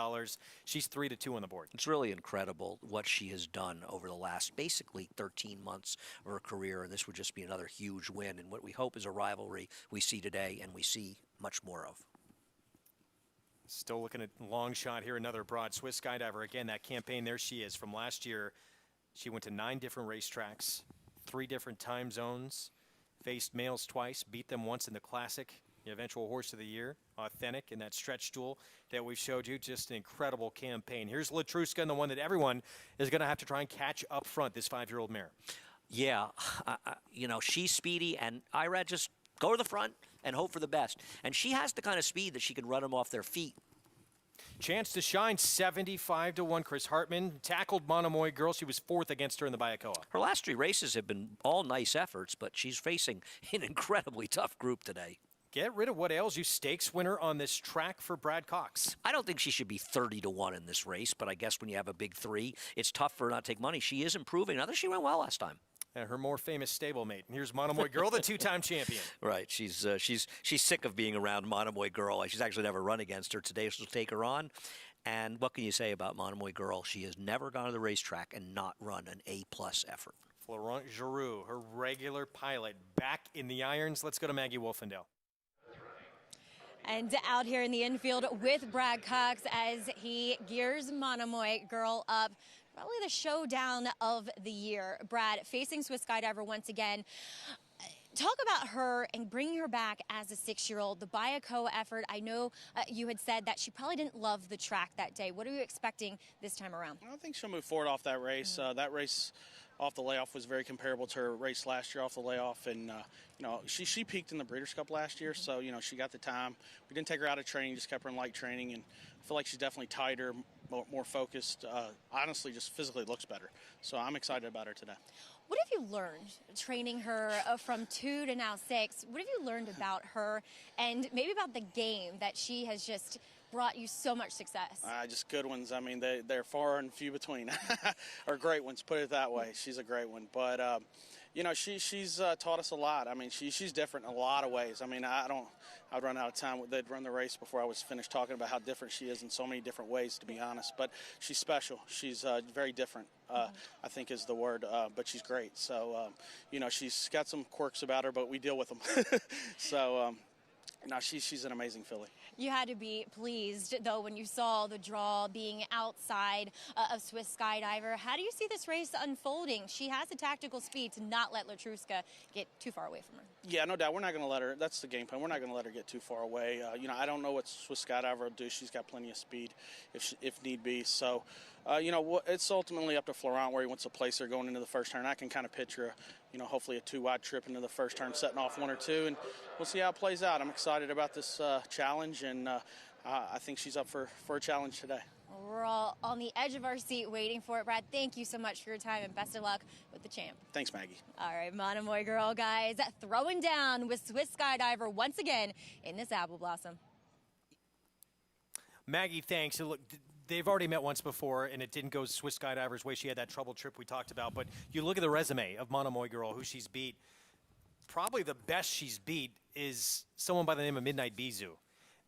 She's 3-2 on the board. It's really incredible what she has done over the last basically 13 months of her career, and this would just be another huge win. And what we hope is a rivalry we see today and we see much more of. Still looking at long shot here, another broad. Swiss Skydiver, again, that campaign, there she is. From last year, she went to 9 different racetracks, 3 different time zones, faced males twice, beat them once in the Classic, the eventual Horse of the Year, Authentic, in that stretch stool that we showed you. Just an incredible campaign. Here's Latruska, and the one that everyone is going to have to try and catch up front, this 5-year-old mare. Yeah, she's speedy, and Irad just go to the front and hope for the best. And she has the kind of speed that she can run them off their feet. Chance to shine, 75-1. Chris Hartman tackled Monomoy Girl. She was 4th against her in the Bayakoa. Her last 3 races have been all nice efforts, but she's facing an incredibly tough group today. Get rid of what ails you. Stakes winner on this track for Brad Cox. I don't think she should be 30-1 in this race, but I guess when you have a big 3, it's tough for her not to take money. She is improving. I think she went well last time. And her more famous stablemate. And here's Monomoy Girl, the 2-time champion. Right. She's sick of being around Monomoy Girl. She's actually never run against her. Today she'll take her on. And what can you say about Monomoy Girl? She has never gone to the racetrack and not run an A-plus effort. Florent Giroux, her regular pilot, back in the irons. Let's go to Maggie Wolfendale. And out here in the infield with Brad Cox as he gears Monomoy Girl up. Probably the showdown of the year. Brad facing Swiss Skydiver once again. Talk about her and bringing her back as a 6-year-old. The Bayakoa effort, I know you had said that she probably didn't love the track that day. What are you expecting this time around? I think she'll move forward off that race. That race off the layoff was very comparable to her race last year off the layoff. And, she peaked in the Breeders' Cup last year, so, she got the time. We didn't take her out of training, just kept her in light training. And I feel like she's definitely tighter, more focused. Honestly, just physically looks better. So I'm excited about her today. What have you learned training her from 2 to now 6? What have you learned about her and maybe about the game that she has just brought you so much success? Just good ones. I mean, they're far and few between. Or great ones, put it that way. She's a great one. But, she's taught us a lot. I mean, she's different in a lot of ways. I mean, I'd run out of time. They'd run the race before I was finished talking about how different she is in so many different ways, to be honest. But she's special. She's very different, I think is the word, but she's great. So, she's got some quirks about her, but we deal with them. So, she's an amazing filly. You had to be pleased, though, when you saw the draw being outside of Swiss Skydiver. How do you see this race unfolding? She has the tactical speed to not let Latruska get too far away from her. Yeah, no doubt. We're not going to let her. That's the game plan. We're not going to let her get too far away. I don't know what Swiss Skydiver will do. She's got plenty of speed if need be. So, it's ultimately up to Florent where he wants to place her going into the first turn. I can kind of picture hopefully a 2-wide trip into the first turn, setting off 1 or 2, and we'll see how it plays out. I'm excited about this challenge, and I think she's up for a challenge today. We're all on the edge of our seat waiting for it. Brad, thank you so much for your time, and best of luck with the champ. Thanks, Maggie. All right, Monomoy Girl, guys, throwing down with Swiss Skydiver once again in this apple blossom. Maggie, thanks. Look, they've already met once before, and it didn't go Swiss Skydiver's way. She had that trouble trip we talked about. But you look at the resume of Monomoy Girl, who she's beat. Probably the best she's beat is someone by the name of Midnight Bisou.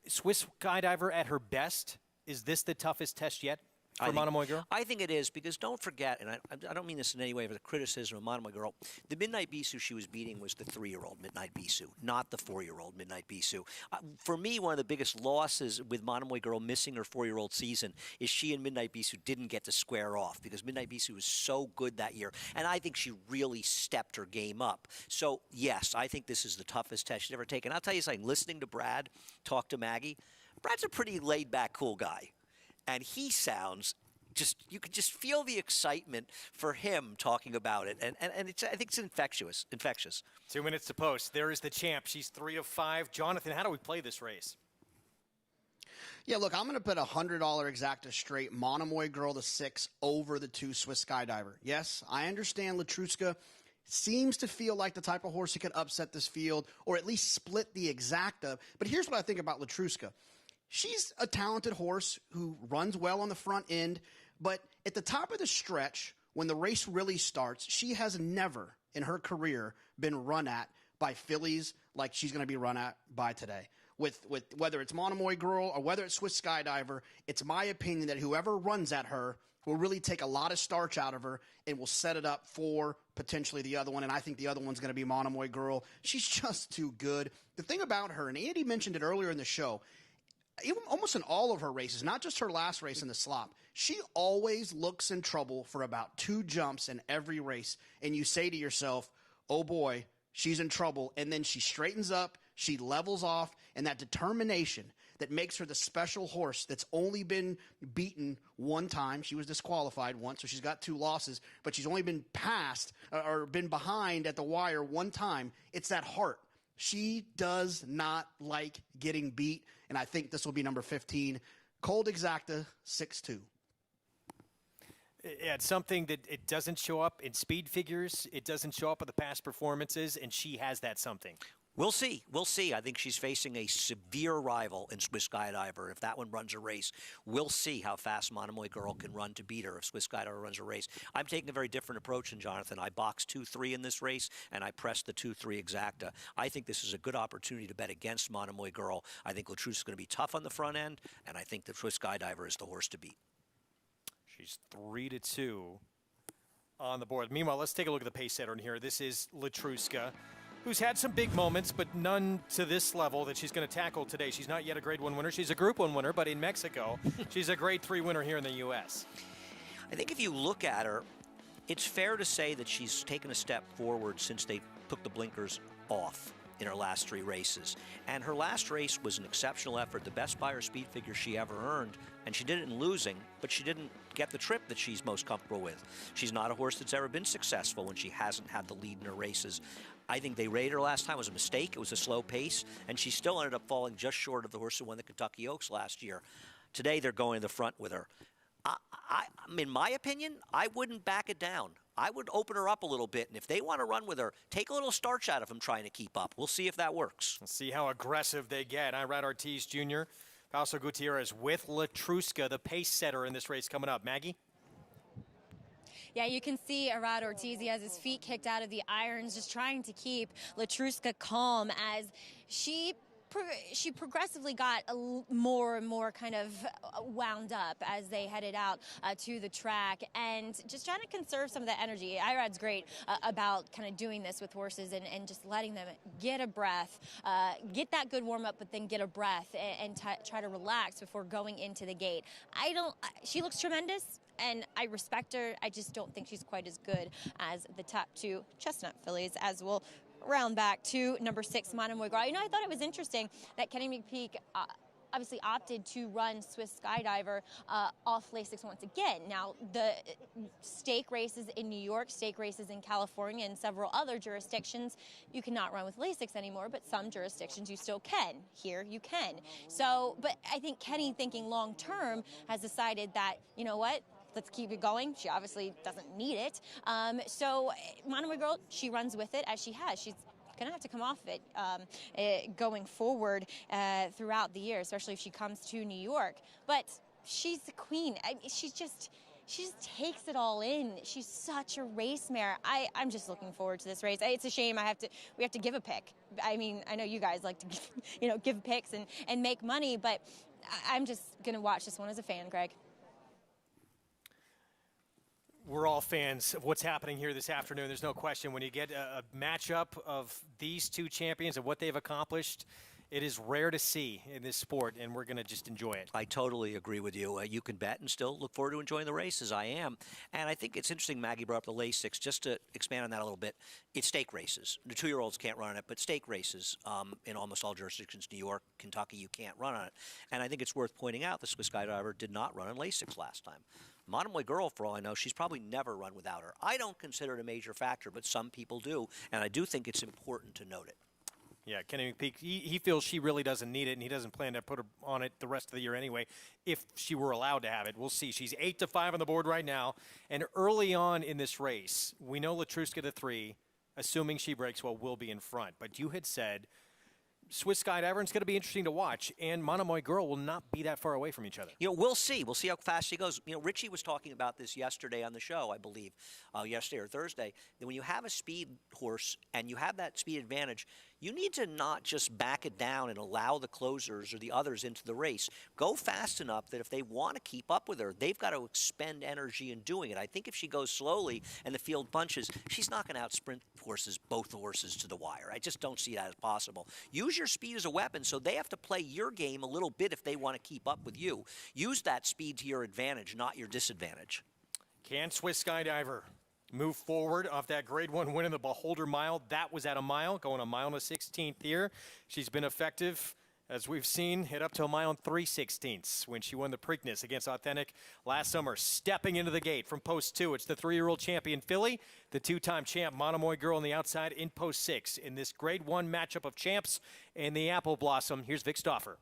Swiss Skydiver at her best. Is this the toughest test yet for Monomoy Girl? I think it is, because don't forget, and I don't mean this in any way of a criticism of Monomoy Girl, the Midnight Bisou she was beating was the 3-year-old Midnight Bisou, not the 4-year-old Midnight Bisou. For me, one of the biggest losses with Monomoy Girl missing her 4-year-old season is she and Midnight Bisou didn't get to square off, because Midnight Bisou was so good that year, and I think she really stepped her game up. So, yes, I think this is the toughest test she's ever taken. I'll tell you something, listening to Brad talk to Maggie, Brad's a pretty laid-back, cool guy. And he sounds you could just feel the excitement for him talking about it. And I think it's infectious. 2 minutes to post. There is the champ. She's 3 of 5. Jonathan, how do we play this race? Yeah, look, I'm going to put a $100 exacta straight Monomoy Girl the 6 over the 2 Swiss Skydiver. Yes, I understand Latruska seems to feel like the type of horse that could upset this field or at least split the exacta. But here's what I think about Latruska. She's a talented horse who runs well on the front end, but at the top of the stretch, when the race really starts, she has never in her career been run at by fillies like she's going to be run at by today. With whether it's Monomoy Girl or whether it's Swiss Skydiver, it's my opinion that whoever runs at her will really take a lot of starch out of her and will set it up for potentially the other one. And I think the other one's going to be Monomoy Girl. She's just too good. The thing about her, and Andy mentioned it earlier in the show, even almost in all of her races, not just her last race in the slop, she always looks in trouble for about 2 jumps in every race. And you say to yourself, oh boy, she's in trouble. And then she straightens up, she levels off, and that determination that makes her the special horse that's only been beaten 1 time. She was disqualified once, so she's got 2 losses, but she's only been passed or been behind at the wire 1 time. It's that heart. She does not like getting beat, and I think this will be number 15. Cold exacta, 6-2. Yeah, it's something that it doesn't show up in speed figures. It doesn't show up in the past performances, and she has that something. We'll see. We'll see. I think she's facing a severe rival in Swiss Skydiver. If that one runs a race, we'll see how fast Monomoy Girl can run to beat her if Swiss Skydiver runs a race. I'm taking a very different approach than Jonathan. I boxed 2-3 in this race, and I pressed the 2-3 exacta. I think this is a good opportunity to bet against Monomoy Girl. I think Latruce is going to be tough on the front end, and I think the Swiss Skydiver is the horse to beat. She's 3-2 on the board. Meanwhile, let's take a look at the pace setter in here. This is Latruska, who's had some big moments, but none to this level that she's going to tackle today. She's not yet a Grade 1 winner. She's a Group 1 winner, but in Mexico, she's a Grade 3 winner here in the U.S. I think if you look at her, it's fair to say that she's taken a step forward since they took the blinkers off in her last 3 races. And her last race was an exceptional effort, the best by her speed figure she ever earned, and she did it in losing, but she didn't get the trip that she's most comfortable with. She's not a horse that's ever been successful when she hasn't had the lead in her races. I think they rated her last time. It was a mistake. It was a slow pace, and she still ended up falling just short of the horse who won the Kentucky Oaks last year. Today, they're going to the front with her. In my opinion, I wouldn't back it down. I would open her up a little bit, and if they want to run with her, take a little starch out of them trying to keep up. We'll see if that works. We'll see how aggressive they get. Irad Ortiz Jr., Fausto Gutierrez with Latruska, the pace setter in this race coming up. Maggie? Yeah, you can see Irad Ortiz. He has his feet kicked out of the irons, just trying to keep Latruska calm as she progressively got more and more kind of wound up as they headed out to the track, and just trying to conserve some of that energy. Irad's great about kind of doing this with horses and just letting them get a breath, get that good warm-up, but then get a breath and try to relax before going into the gate. She looks tremendous, and I respect her. I just don't think she's quite as good as the top 2 Chestnut fillies, as we'll round back to number 6, Monomoy Girl. I thought it was interesting that Kenny McPeak obviously opted to run Swiss Skydiver off Lasix once again. Now, the stake races in New York, stake races in California, and several other jurisdictions, you cannot run with Lasix anymore, but some jurisdictions you still can. Here, you can. So, but I think Kenny, thinking long-term, has decided that, you know what, let's keep it going. She obviously doesn't need it. So Monomoy Girl, she runs with it as she has. She's going to have to come off it going forward throughout the year, especially if she comes to New York. But she's the queen. She just takes it all in. She's such a race mare. I'm just looking forward to this race. It's a shame we have to give a pick. I mean, I know you guys like to give picks and make money, but I'm just going to watch this one as a fan, Greg. We're all fans of what's happening here this afternoon. There's no question. When you get a matchup of these two champions and what they've accomplished, it is rare to see in this sport, and we're going to just enjoy it. I totally agree with you. You can bet and still look forward to enjoying the races. I am. And I think it's interesting Maggie brought up the Lasix. Just to expand on that a little bit, it's stake races. The 2-year-olds can't run it, but stake races in almost all jurisdictions, New York, Kentucky, you can't run on it. And I think it's worth pointing out the Swiss Skydiver did not run on Lasix last time. Monomoy Girl, for all I know, she's probably never run without her. I don't consider it a major factor, but some people do, and I do think it's important to note it. Yeah, Kenny McPeak, he feels she really doesn't need it, and he doesn't plan to put her on it the rest of the year anyway, if she were allowed to have it. We'll see. She's 8-5 on the board right now, and early on in this race, we know Latruska the 3, assuming she breaks well, will be in front. But you had said Swiss Skydiver, and it's going to be interesting to watch, and Monomoy Girl will not be that far away from each other. You know, we'll see. We'll see how fast she goes. You know, Richie was talking about this yesterday on the show, I believe, yesterday or Thursday, that when you have a speed horse and you have that speed advantage, you need to not just back it down and allow the closers or the others into the race. Go fast enough that if they want to keep up with her, they've got to expend energy in doing it. I think if she goes slowly and the field bunches, she's not going to outsprint both horses to the wire. I just don't see that as possible. Use your speed as a weapon, so they have to play your game a little bit if they want to keep up with you. Use that speed to your advantage, not your disadvantage. Can Swiss Skydiver move forward off that Grade 1 win in the Beholder Mile? That was at a mile, going a mile and a 16th here. She's been effective, as we've seen, hit up to a mile and 3/16 when she won the Preakness against Authentic last summer. Stepping into the gate from post 2, it's the 3-year-old champion filly, the 2-time champ Monomoy Girl on the outside in post 6 in this Grade 1 matchup of champs in the Apple Blossom. Here's Vic Stauffer.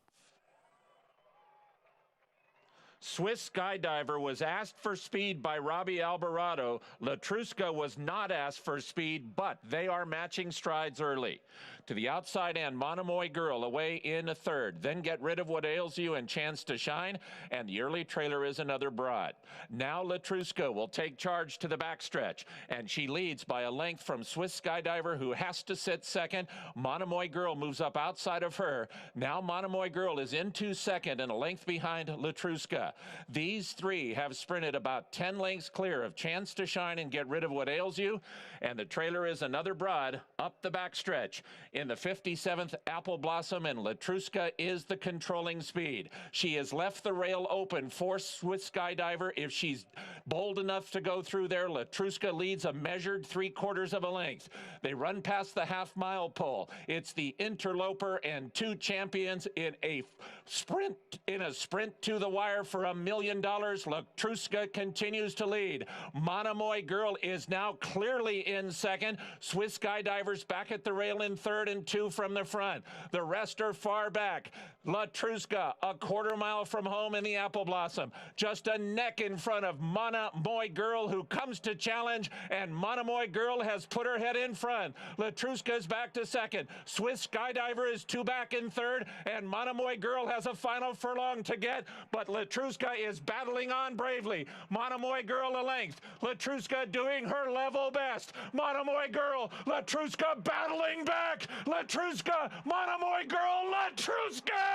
Swiss Skydiver was asked for speed by Robbie Alvarado. Latruska was not asked for speed, but they are matching strides early. To the outside end, Monomoy Girl away in a third. Then Get Rid of What Ails You and Chance to Shine, and the early trailer is Another Broad. Now Latruska will take charge to the backstretch, and she leads by a length from Swiss Skydiver, who has to sit second. Monomoy Girl moves up outside of her. Now Monomoy Girl is into second and a length behind Latruska. These three have sprinted about 10 lengths clear of Chance to Shine and Get Rid of What Ails You, and the trailer is Another Broad up the backstretch. In the 57th, Apple Blossom, and Latruska is the controlling speed. She has left the rail open for Swiss Skydiver. If she's bold enough to go through there, Latruska leads a measured 3/4 of a length. They run past the half-mile pole. It's the interloper and two champions in a sprint to the wire for $1 million. Latruska continues to lead. Monomoy Girl is now clearly in second. Swiss Skydiver's back at the rail in third and 2 from the front. The rest are far back. Latruska a 1/4 mile from home in the Apple Blossom. Just a neck in front of Monomoy Girl, who comes to challenge, and Monomoy Girl has put her head in front. Latruska is back to second. Swiss Skydiver is 2 back in third, and Monomoy Girl has a final furlong to get, but Latruska is battling on bravely. Monomoy Girl a length. Latruska doing her level best. Monomoy Girl, Latruska battling back. Latruska, Monomoy Girl, Latruska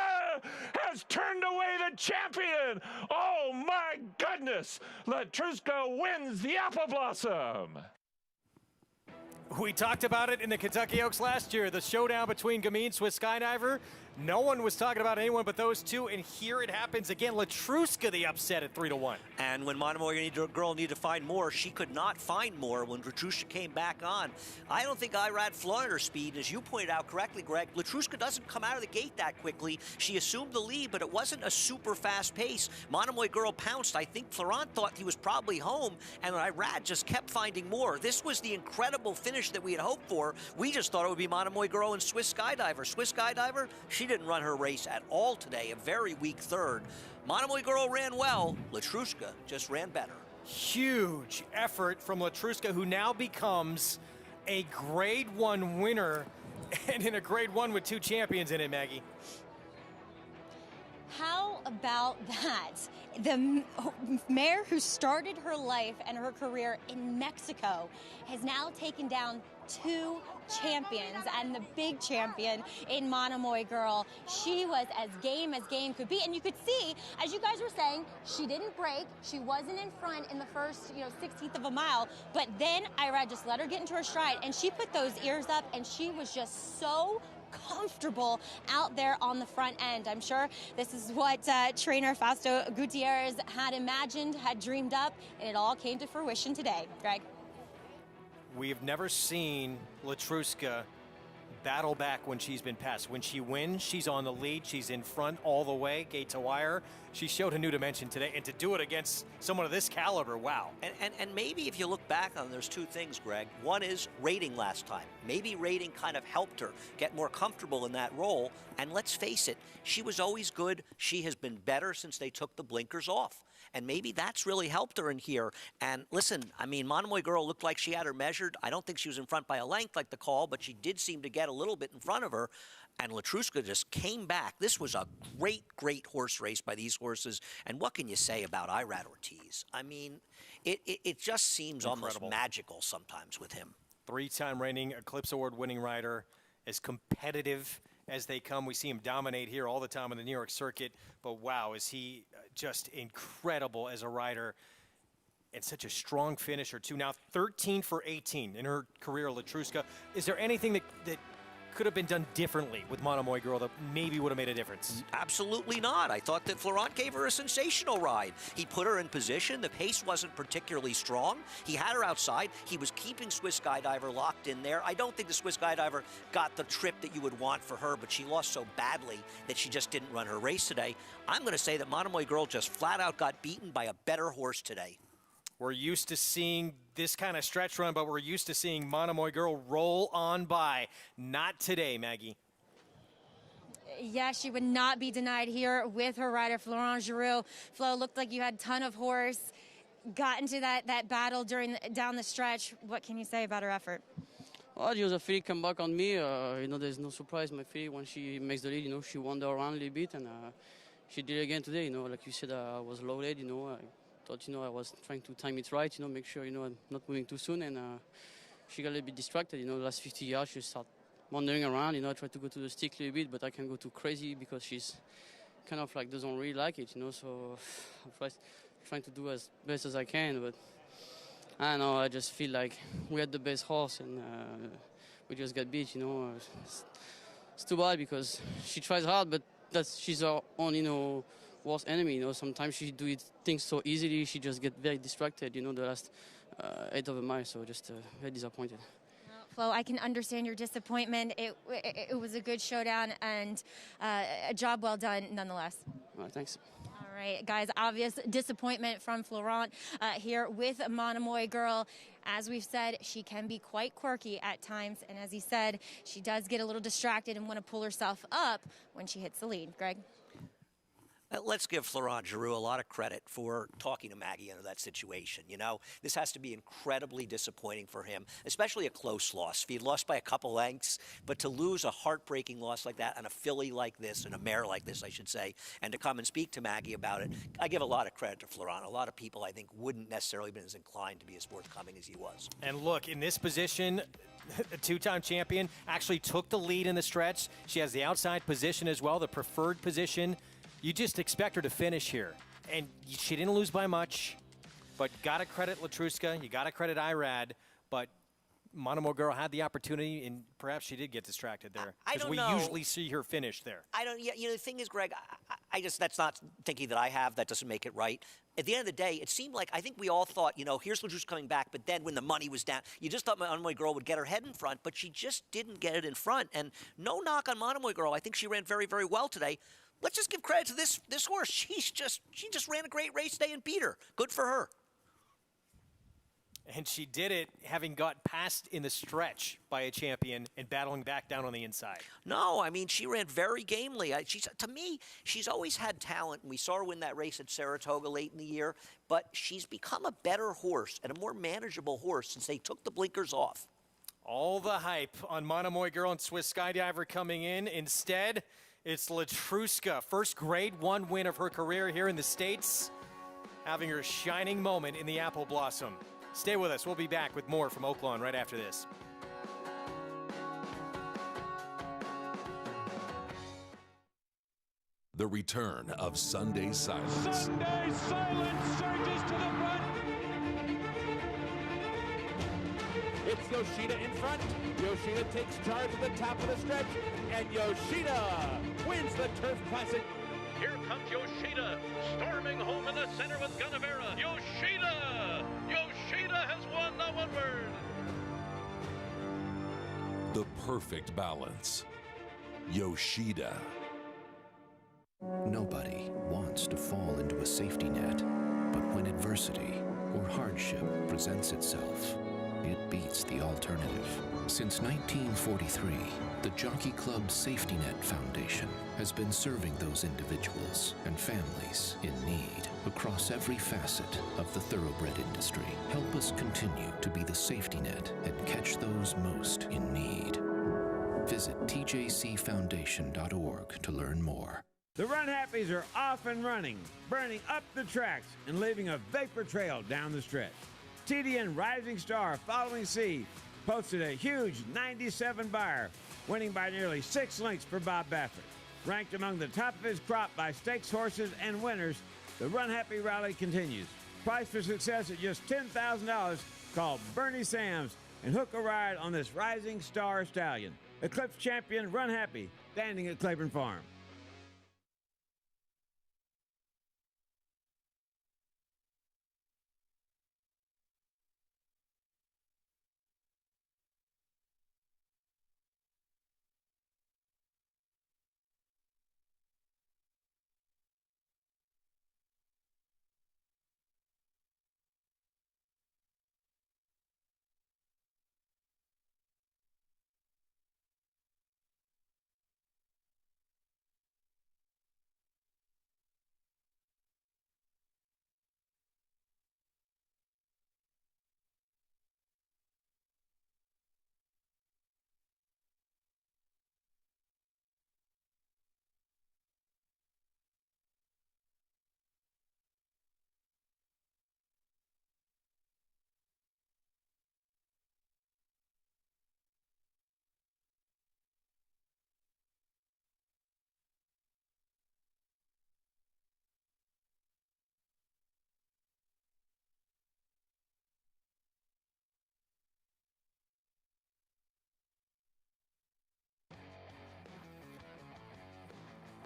has turned away the champion. Oh my goodness. Latruska wins the Apple Blossom. We talked about it in the Kentucky Oaks last year, the showdown between Gamine, Swiss Skydiver. No one was talking about anyone but those two, and here it happens again. Latruska the upset at 3-1. And when Monomoy Girl needed to find more, she could not find more when Latruska came back on. I don't think Irad flaunted her speed, and as you pointed out correctly, Greg, Latruska doesn't come out of the gate that quickly. She assumed the lead, but it wasn't a super fast pace. Monomoy Girl pounced. I think Florent thought he was probably home, and Irad just kept finding more. This was the incredible finish that we had hoped for. We just thought it would be Monomoy Girl and Swiss Skydiver. Swiss Skydiver, she didn't run her race at all today, a very weak third. Monomoy Girl ran well. Latruska just ran better. Huge effort from Latruska, who now becomes a Grade 1 winner, and in a Grade 1 with two champions in it, Maggie. How about that? The mare who started her life and her career in Mexico has now taken down 2 champions, and the big champion in Monomoy Girl. She was as game could be, and you could see, as you guys were saying, she didn't break. She wasn't in front in the first, 16th of a mile, but then Irad just let her get into her stride, and she put those ears up, and she was just so comfortable out there on the front end. I'm sure this is what trainer Fausto Gutierrez had imagined, had dreamed up, and it all came to fruition today. Greg? We've never seen Letruska battle back when she's been passed. When she wins, she's on the lead. She's in front all the way, gate to wire. She showed a new dimension today, and to do it against someone of this caliber, wow. And maybe if you look back on, there's 2 things, Greg. One is rating last time. Maybe rating kind of helped her get more comfortable in that role. And let's face it, she was always good. She has been better since they took the blinkers off. And maybe that's really helped her in here. And listen, I mean, Monomoy Girl looked like she had her measured. I don't think she was in front by a length like the call, but she did seem to get a little bit in front of her. And Letruska just came back. This was a great, great horse race by these horses. And what can you say about Irad Ortiz? I mean, it just seems almost magical sometimes with him. 3-time reigning Eclipse Award winning rider, as competitive as they come. We see him dominate here all the time on the New York circuit. But wow, is he just incredible as a rider, and such a strong finisher too. Now 13 for 18 in her career, Letruska. Is there anything that could have been done differently with Monomoy Girl that maybe would have made a difference? Absolutely not. I thought that Florent gave her a sensational ride. He put her in position. The pace wasn't particularly strong. He had her outside. He was keeping Swiss Skydiver locked in there. I don't think the Swiss Skydiver got the trip that you would want for her, but she lost so badly that she just didn't run her race today. I'm going to say that Monomoy Girl just flat out got beaten by a better horse today. We're used to seeing this kind of stretch run, but we're used to seeing Monomoy Girl roll on by. Not today, Maggie. Yeah, she would not be denied here with her rider, Florent Giroux. Flo, looked like you had a ton of horse, got into that battle down the stretch. What can you say about her effort? Well, the filly come back on me. There's no surprise. My filly, when she makes the lead, she wandered around a little bit, and she did it again today. Like you said, I was loaded, I thought, I was trying to time it right, make sure, I'm not moving too soon. And she got a little bit distracted, the last 50 yards, she started wandering around. I tried to go to the stick a little bit, but I can go too crazy because she's kind of like doesn't really like it, so I'm trying to do as best as I can. But I don't know, I just feel like we had the best horse and we just got beat, It's too bad because she tries hard, but she's our own, worst enemy. Sometimes she do things so easily, she just get very distracted. The last 8 of a mile, so just very disappointed. Flo, I can understand your disappointment. It was a good showdown and a job well done, nonetheless. All right, thanks. All right, guys, obvious disappointment from Florent here with Monomoy Girl. As we've said, she can be quite quirky at times, and as he said, she does get a little distracted and want to pull herself up when she hits the lead. Greg? Let's give Florent Giroux a lot of credit for talking to Maggie into that situation. This has to be incredibly disappointing for him, especially a close loss. If he'd lost by a couple lengths, but to lose a heartbreaking loss like that on a filly like this, and a mare like this, I should say, and to come and speak to Maggie about it, I give a lot of credit to Florent. A lot of people, I think, wouldn't necessarily been as inclined to be as forthcoming as he was. And look, in this position, a 2-time champion actually took the lead in the stretch. She has the outside position as well, the preferred position. You just expect her to finish here. And she didn't lose by much, but got to credit Letruska. You got to credit Irad, but Monomoy Girl had the opportunity, and perhaps she did get distracted there. I don't we know. usually see her finish there. The thing is, Greg, I just, that's not thinking that I have. That doesn't make it right. At the end of the day, it seemed like, I think we all thought, here's Letruska coming back, but then when the money was down, you just thought Monomoy Girl would get her head in front, but she just didn't get it in front. And no knock on Monomoy Girl. I think she ran very, very well today. Let's just give credit to this horse. She just ran a great race today and beat her. Good for her. And she did it having got passed in the stretch by a champion and battling back down on the inside. No, I mean, she ran very gamely. To me, she's always had talent, and we saw her win that race at Saratoga late in the year, but she's become a better horse and a more manageable horse since they took the blinkers off. All the hype on Monomoy Girl and Swiss Skydiver coming in. Instead, It's Latruska, first grade 1 win of her career here in the States, having her shining moment in the Apple Blossom. Stay with us. We'll be back with more from Oaklawn right after this. The return of Sunday Silence. Sunday Silence surges to the front. It's Yoshida in front. Yoshida takes charge at the top of the stretch, and Yoshida wins the Turf Classic. Here comes Yoshida, storming home in the center with Gunnevera. Yoshida! Yoshida has won the Woodward. The perfect balance. Yoshida. Nobody wants to fall into a safety net, but when adversity or hardship presents itself, it beats the alternative. Since 1943, the Jockey Club Safety Net Foundation has been serving those individuals and families in need across every facet of the thoroughbred industry. Help us continue to be the safety net and catch those most in need. Visit tjcfoundation.org to learn more. The Run Happies are off and running, burning up the tracks and leaving a vapor trail down the stretch. TDN Rising Star Following C posted a huge 97 buyer, winning by nearly 6 lengths for Bob Baffert. Ranked among the top of his crop by stakes horses and winners, the Run Happy rally continues. Price for success at just $10,000. Call Bernie Sams and hook a ride on this Rising Star stallion. Eclipse champion Run Happy, standing at Claiborne Farm.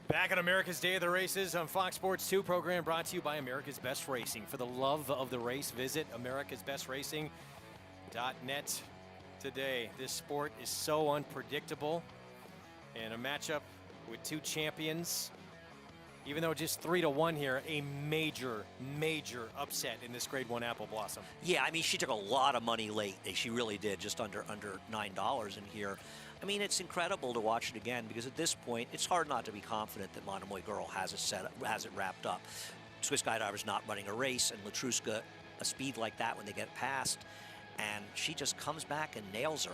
Back on America's Day of the Races on Fox Sports 2 program brought to you by America's Best Racing. For the love of the race, visit americasbestracing.net today. This sport is so unpredictable, and a matchup with 2 champions, even though just 3-1 here, a major upset in this Grade 1 Apple Blossom. Yeah, I mean, she took a lot of money late. She really did, just under $9 in here. I mean, it's incredible to watch it again because at this point, it's hard not to be confident that Monomoy Girl has it wrapped up. Swiss Skydiver's not running a race, and Latruska, a speed like that when they get past, and she just comes back and nails her.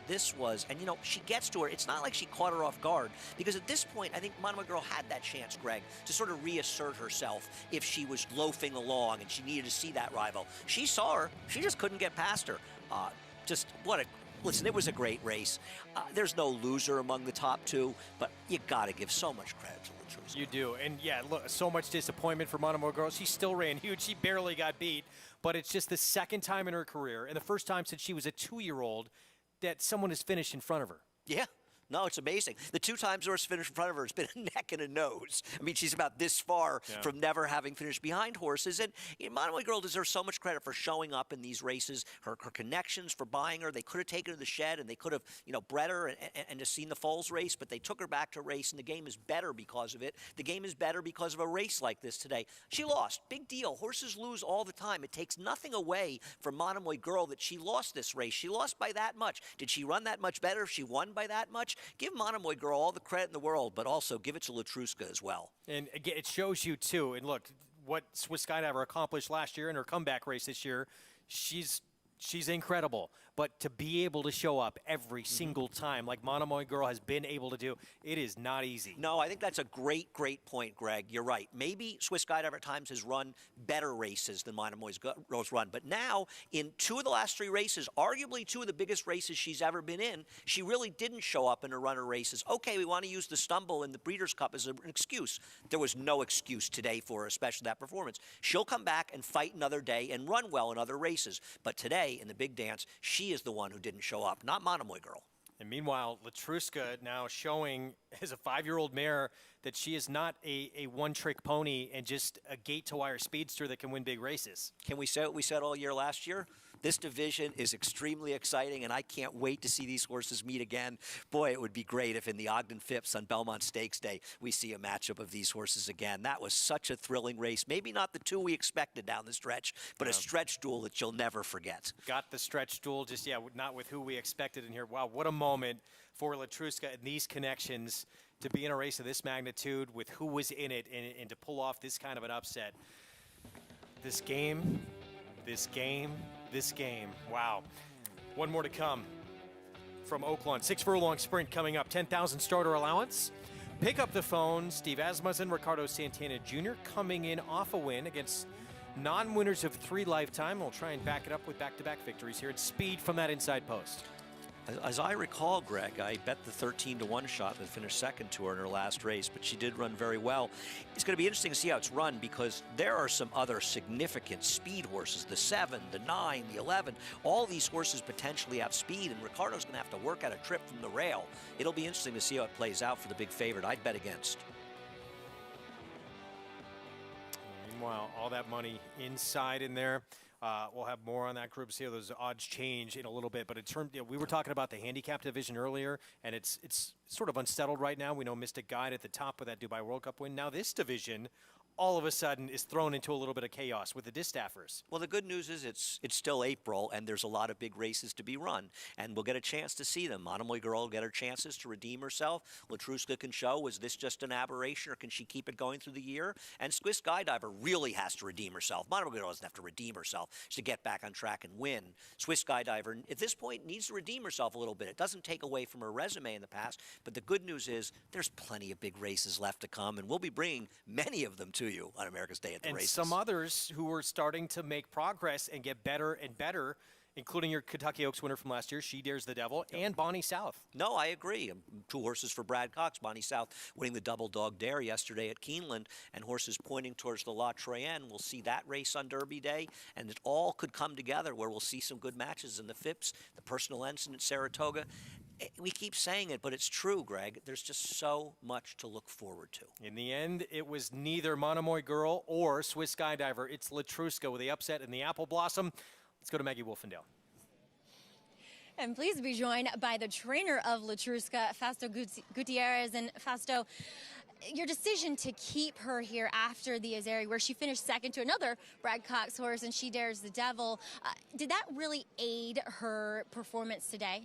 This was, and you know, she gets to her. It's not like she caught her off guard because at this point, I think Monomoy Girl had that chance, Greg, to sort of reassert herself if she was loafing along and she needed to see that rival. She saw her. She just couldn't get past her. Listen, it was a great race. There's no loser among the top 2, but you got to give so much credit to Latruska. You do, and yeah, look, so much disappointment for Monomoy Girl. She still ran huge. She barely got beat, but it's just the second time in her career and the first time since she was a 2-year-old that someone has finished in front of her. Yeah. No, it's amazing. The 2 times horse finished in front of her has been a neck and a nose. I mean, she's about this far from never having finished behind horses. And Monomoy Girl deserves so much credit for showing up in these races. Her connections for buying her. They could have taken her to the shed and they could have, bred her and just seen the foals race, but they took her back to race, and the game is better because of it. The game is better because of a race like this today. She lost. Big deal. Horses lose all the time. It takes nothing away from Monomoy Girl that she lost this race. She lost by that much. Did she run that much better if she won by that much? Give Monomoy Girl all the credit in the world, but also give it to Latruska as well. And again, it shows you too. And look, what Swiss Skydiver accomplished last year in her comeback race this year, she's she's incredible. But to be able to show up every single time, like Monomoy Girl has been able to do, it is not easy. No, I think that's a great point, Greg. You're right. Maybe Swiss Skydiver at times has run better races than Monomoy Girl's run. But now, in 2 of the last 3 races, arguably 2 of the biggest races she's ever been in, she really didn't show up in her runner races. Okay, we want to use the stumble in the Breeders' Cup as an excuse. There was no excuse today for her, especially that performance. She'll come back and fight another day and run well in other races. But today, in the big dance, she is the one who didn't show up, not Monomoy Girl. And meanwhile, Latruska now showing as a 5-year-old mare that she is not a one-trick pony and just a gate-to-wire speedster that can win big races. Can we say what we said all year last year? This division is extremely exciting, and I can't wait to see these horses meet again. Boy, it would be great if in the Ogden Phipps on Belmont Stakes Day, we see a matchup of these horses again. That was such a thrilling race. Maybe not the 2 we expected down the stretch, but a stretch duel that you'll never forget. Got the stretch duel, just, not with who we expected in here. Wow, what a moment for Latruska and these connections to be in a race of this magnitude with who was in it and to pull off this kind of an upset. This game. Wow. One more to come from Oaklawn. 6 furlong sprint coming up. 10,000 starter allowance. Pick up the phone. Steve Asmussen, Ricardo Santana Jr. coming in off a win against non-winners of 3 lifetime. We'll try and back it up with back-to-back victories here at Speed from that inside post. As I recall, Greg, I bet the 13-1 shot that finished second to her in her last race, but she did run very well. It's going to be interesting to see how it's run because there are some other significant speed horses, the 7, the 9, the 11. All these horses potentially have speed, and Ricardo's going to have to work out a trip from the rail. It'll be interesting to see how it plays out for the big favorite. I'd bet against. Meanwhile, all that money inside in there. We'll have more on that group, see how those odds change in a little bit. But in terms, we were talking about the handicap division earlier, and it's sort of unsettled right now. We know Mystic Guide at the top with that Dubai World Cup win. Now this division, all of a sudden, is thrown into a little bit of chaos with the distaffers. Well, the good news is it's still April, and there's a lot of big races to be run, and we'll get a chance to see them. Monomoy Girl will get her chances to redeem herself. Latruska can show, was this just an aberration, or can she keep it going through the year? And Swiss Skydiver really has to redeem herself. Monomoy Girl doesn't have to redeem herself to get back on track and win. Swiss Skydiver, at this point, needs to redeem herself a little bit. It doesn't take away from her resume in the past, but the good news is there's plenty of big races left to come, and we'll be bringing many of them to you on America's Day at the Races. And some others who are starting to make progress and get better and better, including your Kentucky Oaks winner from last year, She Dares the Devil, and Bonnie South. No, I agree. 2 horses for Brad Cox. Bonnie South winning the Double Dog Dare yesterday at Keeneland, and horses pointing towards the La Troyenne. We'll see that race on Derby Day, and it all could come together where we'll see some good matches in the Phipps, the Personal Ensign at Saratoga. We keep saying it, but it's true, Greg. There's just so much to look forward to. In the end, it was neither Monomoy Girl or Swiss Skydiver. It's Latruska with the upset in the Apple Blossom. Let's go to Maggie Wolfendale. And please be joined by the trainer of Latruska, Fausto Gutierrez. And Fausto, your decision to keep her here after the Azeri, where she finished second to another Brad Cox horse, and She Dares the Devil, did that really aid her performance today?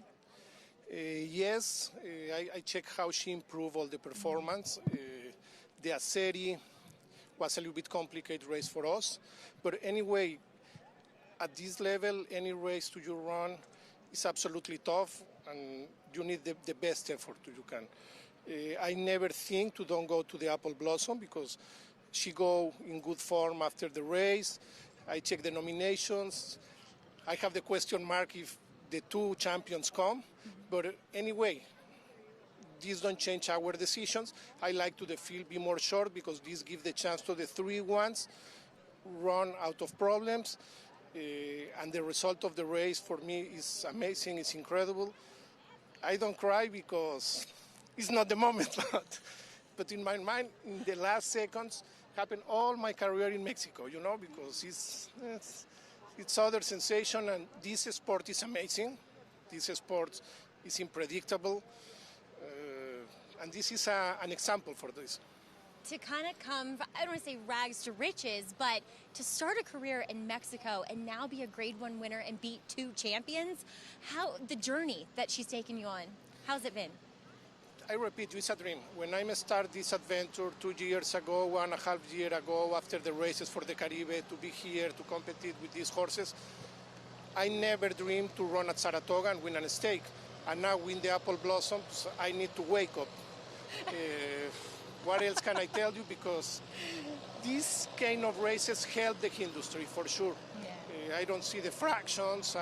Yes, I checked how she improved all the performance. The Azeri was a little bit complicated race for us. But anyway, at this level, any race you run is absolutely tough, and you need the best effort you can. I never think to don't go to the Apple Blossom because she go in good form after the race. I check the nominations. I have the question mark if the 2 champions come. But anyway, these don't change our decisions. I like to the field be more short because this gives the chance to the 3 ones run out of problems. And the result of the race for me is amazing, it's incredible. I don't cry because it's not the moment, but in my mind, in the last seconds, happened all my career in Mexico, because it's other sensation, and this sport is amazing. This sport is unpredictable, and this is an example for this. To kind of come, I don't want to say rags to riches, but to start a career in Mexico and now be a Grade 1 winner and beat 2 champions, how the journey that she's taken you on, how's it been? I repeat, it's a dream. When I started this adventure 2 years ago, 1.5 years ago, after the races for the Caribe, to be here to compete with these horses, I never dreamed to run at Saratoga and win a stake. And now win the Apple Blossoms, I need to wake up. What else can I tell you? Because these kind of races help the industry for sure. Yeah. I don't see the fractions,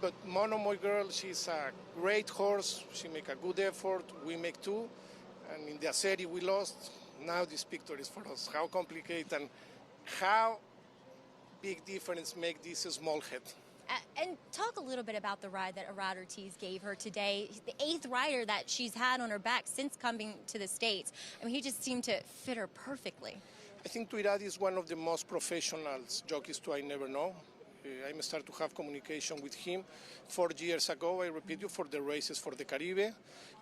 but Monomoy Girl, she's a great horse. She make a good effort. We make two, and in the series we lost. Now this picture is for us. How complicated and how big difference make this small head. And talk a little bit about the ride that Arad Ortiz gave her today. The 8th rider that she's had on her back since coming to the States. I mean, he just seemed to fit her perfectly. I think Irad is one of the most professional jockeys I never know. I started to have communication with him 4 years ago, I repeat you, for the races for the Caribe.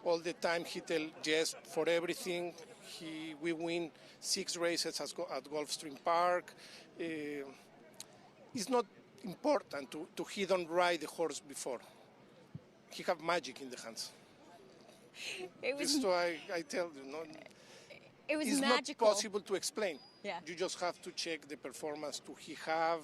All the time he tell yes for everything. We win 6 races at Gulfstream Park. It's not important to he don't ride the horse before. He have magic in the hands. This is why I tell you, it was it's magical. Not possible to explain. Yeah. You just have to check the performance he have,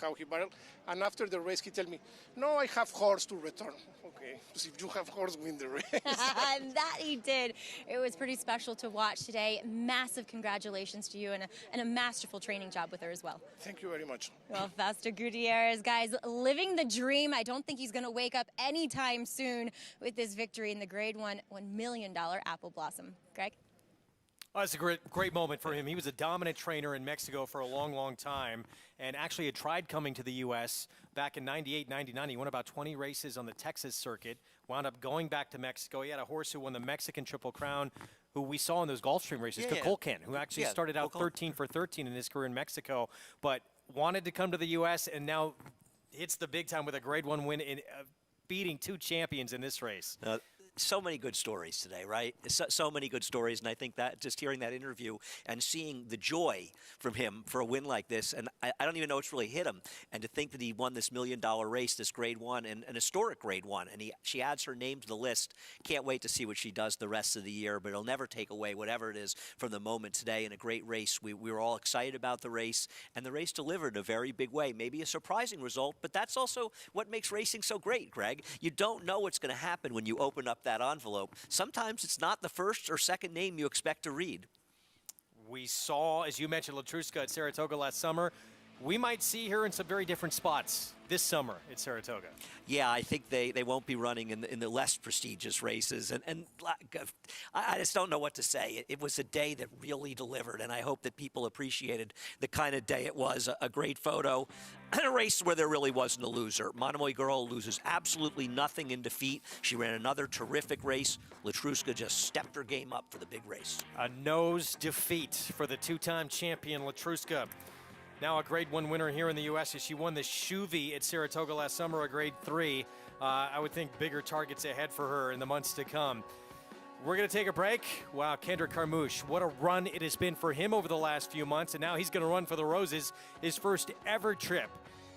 how he barrel. And after the race, he tell me, no, I have horse to return. Okay, because if you have horse, win the race. And that he did. It was pretty special to watch today. Massive congratulations to you and a masterful training job with her as well. Thank you very much. Well, Fausto Gutierrez, guys, living the dream. I don't think he's going to wake up anytime soon with this victory in the Grade 1 $1 million Apple Blossom. Greg? Oh, that's a great moment for him. He was a dominant trainer in Mexico for a long, long time and actually had tried coming to the U.S. back in 98, 99. He won about 20 races on the Texas circuit, wound up going back to Mexico. He had a horse who won the Mexican Triple Crown, who we saw in those Gulfstream races, Kukulkan, who actually started out 13 for 13 in his career in Mexico, but wanted to come to the U.S. and now hits the big time with a Grade 1 win in beating 2 champions in this race. So many good stories today, right? So many good stories, and I think that just hearing that interview and seeing the joy from him for a win like this, and I don't even know what's really hit him, and to think that he won this $1 million race, this Grade 1, and an historic Grade 1, and she adds her name to the list. Can't wait to see what she does the rest of the year, but it'll never take away whatever it is from the moment today in a great race. We were all excited about the race, and the race delivered in a very big way. Maybe a surprising result, but that's also what makes racing so great, Greg. You don't know what's going to happen when you open up that envelope. Sometimes it's not the first or second name you expect to read. We saw, as you mentioned, Latruska at Saratoga last summer. We might see her in some very different spots this summer at Saratoga. Yeah, I think they won't be running in the less prestigious races. And I just don't know what to say. It was a day that really delivered, and I hope that people appreciated the kind of day it was. A great photo, and a race where there really wasn't a loser. Monomoy Girl loses absolutely nothing in defeat. She ran another terrific race. Latruska just stepped her game up for the big race. A nose defeat for the 2-time champion Latruska. Now a Grade 1 winner here in the U.S. as she won the Shuvi at Saratoga last summer, a Grade 3. I would think bigger targets ahead for her in the months to come. We're going to take a break. Wow, Kendrick Carmouche, what a run it has been for him over the last few months, and now he's going to run for the Roses, his first ever trip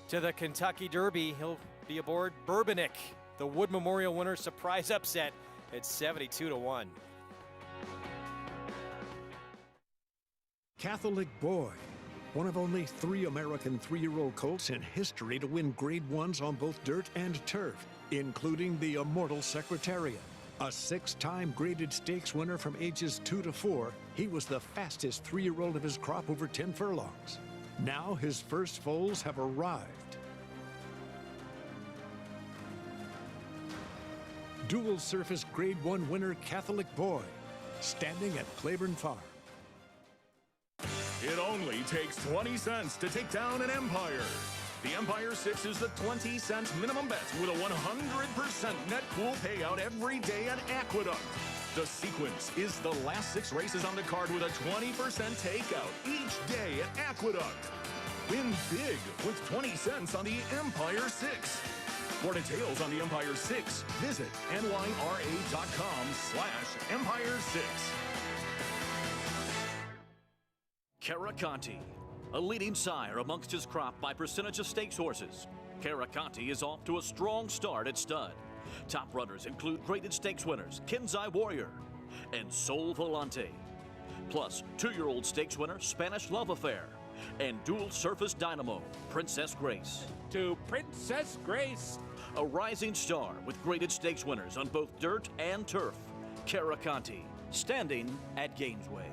to the Kentucky Derby. He'll be aboard Bourbonic, the Wood Memorial winner, surprise upset at 72-1. Catholic Boy, one of only 3 American 3-year-old colts in history to win Grade 1s on both dirt and turf, including the immortal Secretariat. A 6-time graded stakes winner from ages 2 to 4, he was the fastest 3-year-old of his crop over 10 furlongs. Now his first foals have arrived. Dual surface Grade 1 winner Catholic Boy, standing at Claiborne Farm. It only takes 20 cents to take down an Empire. The Empire 6 is the 20-cent minimum bet with a 100% net pool payout every day at Aqueduct. The sequence is the last 6 races on the card with a 20% takeout each day at Aqueduct. Win big with 20 cents on the Empire 6. For details on the Empire 6, visit nyra.com/Empire6. Caraconti, a leading sire amongst his crop by percentage of stakes horses. Caraconti is off to a strong start at stud. Top runners include graded stakes winners Kenzai Warrior and Sol Volante. Plus, 2-year-old stakes winner Spanish Love Affair And dual surface dynamo, Princess Grace. To Princess Grace. A rising star with graded stakes winners on both dirt and turf. Cara Conti, standing at Gainesway.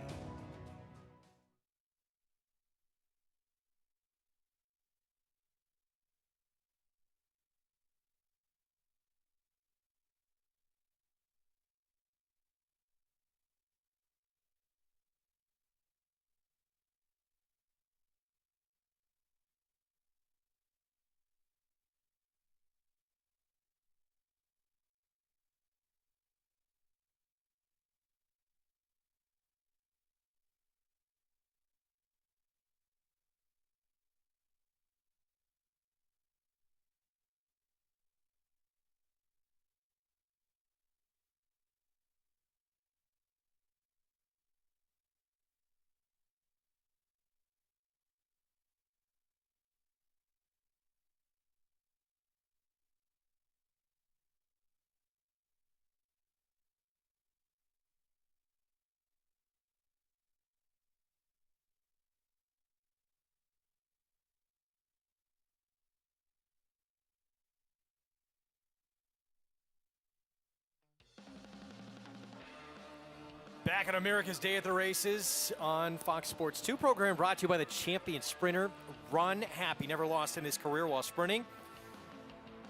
Back at America's Day at the Races on Fox Sports 2 program brought to you by the champion sprinter, Run Happy. Never lost in his career while sprinting.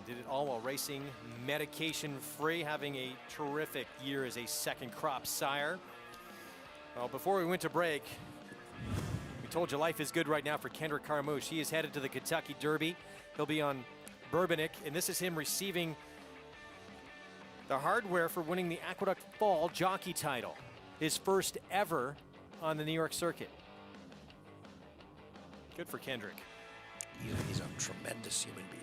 Did it all while racing medication-free, having a terrific year as a second crop sire. Well, before we went to break, we told you life is good right now for Kendrick Carmouche. He is headed to the Kentucky Derby. He'll be on Bourbonic, and this is him receiving the hardware for winning the Aqueduct Fall jockey title. His first ever on the New York circuit. Good for Kendrick. Yeah, he's a tremendous human being.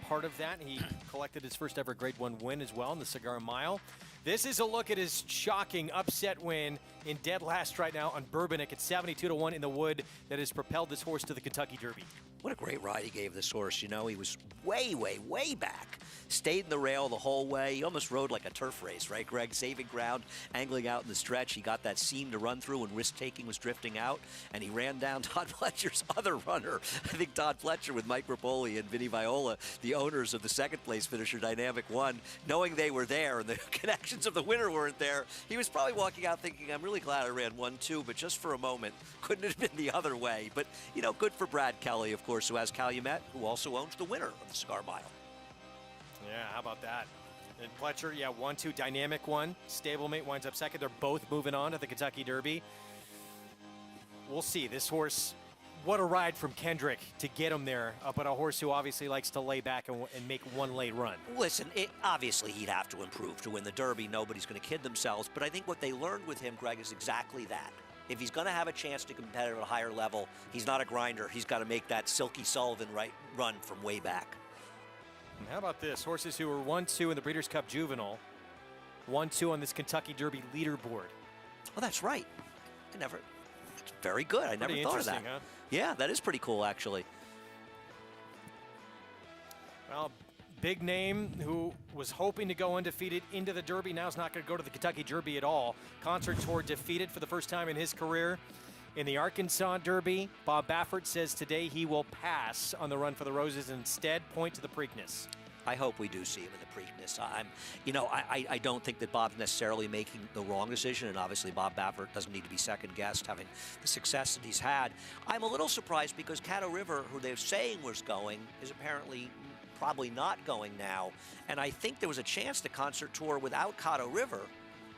Part of that, he collected his first ever Grade 1 win as well in the Cigar Mile. This is a look at his shocking upset win in dead last right now on Bourbonic at 72-1 in the Wood that has propelled this horse to the Kentucky Derby. What a great ride he gave this horse. You know, he was way, way, way back. Stayed in the rail the whole way. He almost rode like a turf race, right, Greg? Saving ground, angling out in the stretch. He got that seam to run through when risk-taking was drifting out, and he ran down Todd Fletcher's other runner. I think Todd Fletcher with Mike Rapoli and Vinny Viola, the owners of the second-place finisher, Dynamic One, knowing they were there and the connections of the winner weren't there, he was probably walking out thinking, I'm really glad I ran 1-2, but just for a moment, couldn't it have been the other way? But, you know, good for Brad Kelly, of course, who has Calumet, who also owns the winner of the Cigar Mile. Yeah, how about that? And Fletcher, yeah, 1-2, Dynamic One. Stablemate winds up second. They're both moving on to the Kentucky Derby. We'll see. This horse, what a ride from Kendrick to get him there, but a horse who obviously likes to lay back and make one late run. Listen, obviously he'd have to improve to win the Derby. Nobody's going to kid themselves. But I think what they learned with him, Greg, is exactly that. If he's going to have a chance to compete at a higher level, he's not a grinder. He's got to make that Silky Sullivan run from way back. And how about this? Horses who were 1-2 in the Breeders' Cup Juvenile, 1-2 on this Kentucky Derby leaderboard. Oh, that's right. That's very good. I never thought of that. Huh? Yeah, that is pretty cool, actually. Well, big name who was hoping to go undefeated into the Derby, now is not going to go to the Kentucky Derby at all. Concert Tour defeated for the first time in his career in the Arkansas Derby. Bob Baffert says today he will pass on the Run for the Roses and instead point to the Preakness. I hope we do see him in the Preakness. I don't think that Bob's necessarily making the wrong decision, and obviously Bob Baffert doesn't need to be second-guessed, having the success that he's had. I'm a little surprised because Caddo River, who they're saying was going, is apparently probably not going now. And I think there was a chance the Concert Tour without Caddo River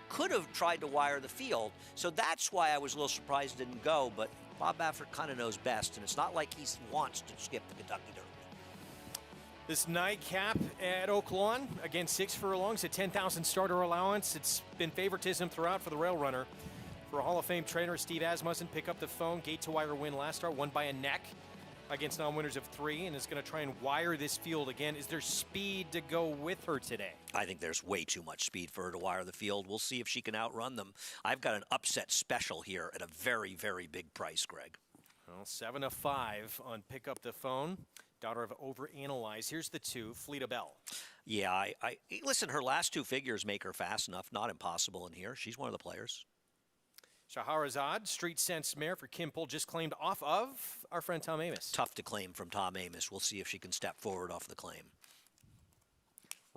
could have tried to wire the field. So that's why I was a little surprised it didn't go, but Bob Baffert kind of knows best, and it's not like he wants to skip the Kentucky Derby. This nightcap at Oak Lawn, again, 6 furlongs, a 10,000 starter allowance. It's been favoritism throughout for the rail runner. For a Hall of Fame trainer, Steve Asmussen, pick up the phone. Gate to wire win last start, won by a neck against non-winners of 3, and is going to try and wire this field again. Is there speed to go with her today? I think there's way too much speed for her to wire the field. We'll see if she can outrun them. I've got an upset special here at a very, very big price, Greg. Well, 7-5 on pick up the phone. Daughter of Overanalyze. Here's the 2, Fleeta Bell. Yeah, I listen, her last 2 figures make her fast enough. Not impossible in here. She's one of the players. Shahrazad, Street Sense mare for Kim Poole, just claimed off of our friend Tom Amoss. Tough to claim from Tom Amoss. We'll see if she can step forward off the claim.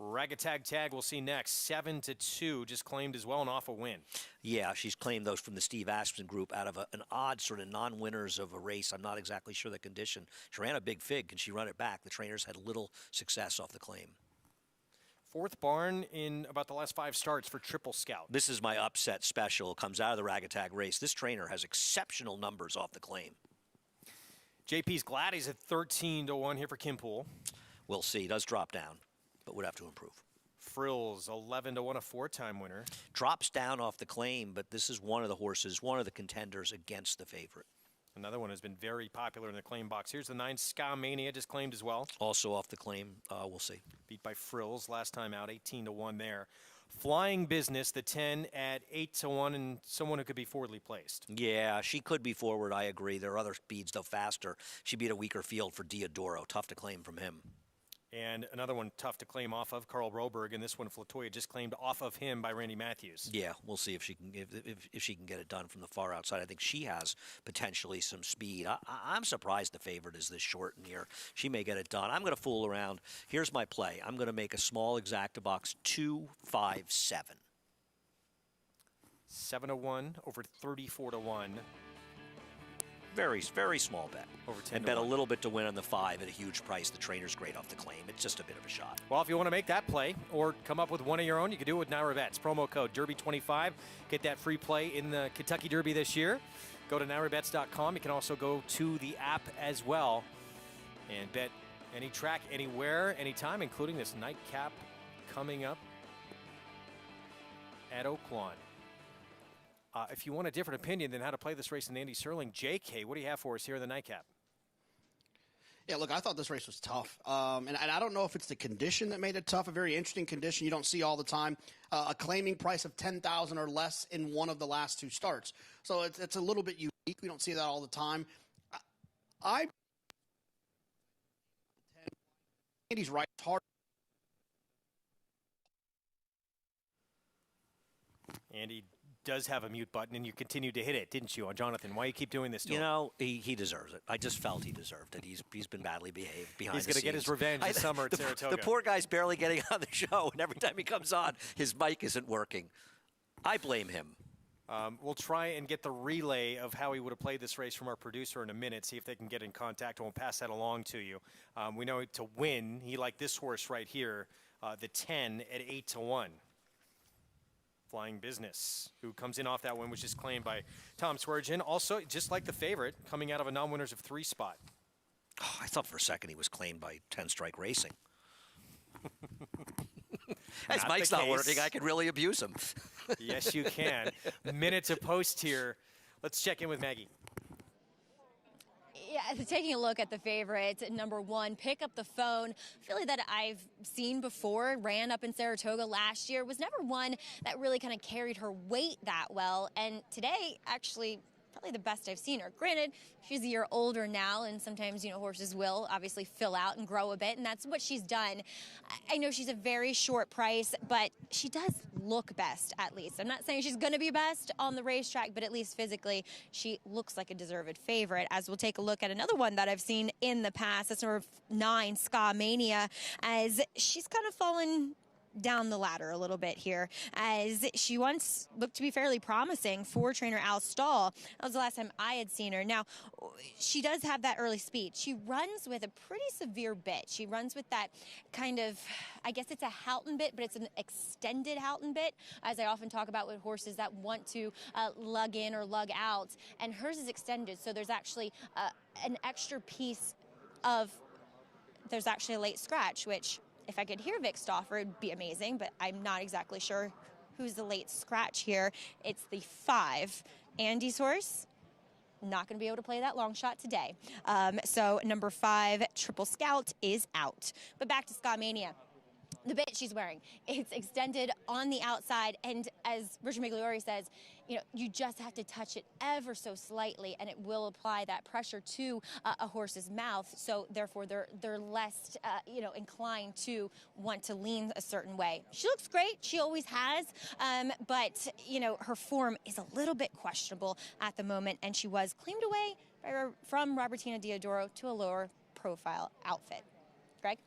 Ragatag Tag we'll see next. 7-2, just claimed as well and off a win. Yeah, she's claimed those from the Steve Aspen group out of an odd sort of non-winners of a race. I'm not exactly sure the condition. She ran a big fig. Can she run it back? The trainers had little success off the claim. Fourth barn in about the last 5 starts for Triple Scout. This is my upset special. It comes out of the Ragatag race. This trainer has exceptional numbers off the claim. JP's Gladys at 13-1 here for Kim Poole. We'll see. Does drop down, but would have to improve. Frills, 11-1, a 4-time winner. Drops down off the claim, but this is one of the horses, one of the contenders against the favorite. Another one has been very popular in the claim box. Here's the 9, Ska Mania, just claimed as well. Also off the claim. We'll see. Beat by Frills last time out, 18-1 there. Flying Business, the 10 at 8-1, and someone who could be forwardly placed. Yeah, she could be forward. I agree. There are other speeds, though, faster. She beat a weaker field for Diodoro. Tough to claim from him. And another one tough to claim off of, Carl Broberg, and this one Flatoya just claimed off of him by Randy Matthews. Yeah, we'll see if she can if she can get it done from the far outside. I think she has potentially some speed. I'm surprised the favorite is this short in here. She may get it done. I'm going to fool around. Here's my play. I'm going to make a small exacta box 2-5-7. 7-1 over 34-1. Very, very small bet. Over 10 and bet a little bit to win on the 5 at a huge price. The trainer's great off the claim. It's just a bit of a shot. Well, if you want to make that play or come up with one of your own, you can do it with Naira Bets. Promo code Derby25. Get that free play in the Kentucky Derby this year. Go to NairaBets.com. You can also go to the app as well and bet any track, anywhere, anytime, including this nightcap coming up at Oaklawn. If you want a different opinion than how to play this race in Andy Serling, JK, what do you have for us here in the nightcap? Yeah, look, I thought this race was tough. And I don't know if it's the condition that made it tough, a very interesting condition you don't see all the time. A claiming price of $10,000 or less in one of the last 2 starts. So it's a little bit unique. We don't see that all the time. Andy's right. It's hard. Andy does have a mute button, and you continued to hit it, didn't you, on Jonathan? Why you keep doing this to him? You know, he deserves it. I just felt he deserved it. He's been badly behaved behind the scenes. He's going to get his revenge this summer at Saratoga. The poor guy's barely getting on the show, and every time he comes on, his mic isn't working. I blame him. We'll try and get the relay of how he would have played this race from our producer in a minute, see if they can get in contact, and we'll pass that along to you. We know to win, he liked this horse right here, the 10 at 8-1. Flying Business, who comes in off that win, which is claimed by Tom Swearengin. Also, just like the favorite, coming out of a non-winners of 3 spot. Oh, I thought for a second he was claimed by 10 Strike Racing. As Mike's not working, I could really abuse him. Yes, you can. Minute to post here. Let's check in with Maggie. Yeah, taking a look at the favorite, number 1, Pick Up the Phone. Filly that I've seen before, ran up in Saratoga last year, was never one that really kind of carried her weight that well. And today, actually, probably the best I've seen her. Granted, she's a year older now, and sometimes, horses will obviously fill out and grow a bit, and that's what she's done. I know she's a very short price, but she does look best, at least. I'm not saying she's going to be best on the racetrack, but at least physically, she looks like a deserved favorite. As we'll take a look at another one that I've seen in the past, that's number 9, Ska Mania, as she's kind of fallen down the ladder a little bit here, as she once looked to be fairly promising for trainer Al Stahl. That was the last time I had seen her. Now, she does have that early speed. She runs with a pretty severe bit. She runs with that kind of, I guess it's a Houghton bit, but it's an extended Houghton bit, as I often talk about with horses that want to lug in or lug out, and hers is extended, so there's actually an extra piece of, there's actually a late scratch, which if I could hear Vic Stauffer, it'd be amazing, but I'm not exactly sure who's the late scratch here. It's the 5, Andy's horse. Not going to be able to play that long shot today. So number 5, Triple Scout, is out. But back to Ska Mania. the bit she's wearing. It's extended on the outside, and as Richard Migliori says, you know, you just have to touch it ever so slightly, and it will apply that pressure to a horse's mouth. So therefore, they're less, you know, inclined to want to lean a certain way. She looks great. She always has, but you know, her form is a little bit questionable at the moment, and she was claimed away from Robertina Diodoro to a lower profile outfit. Greg?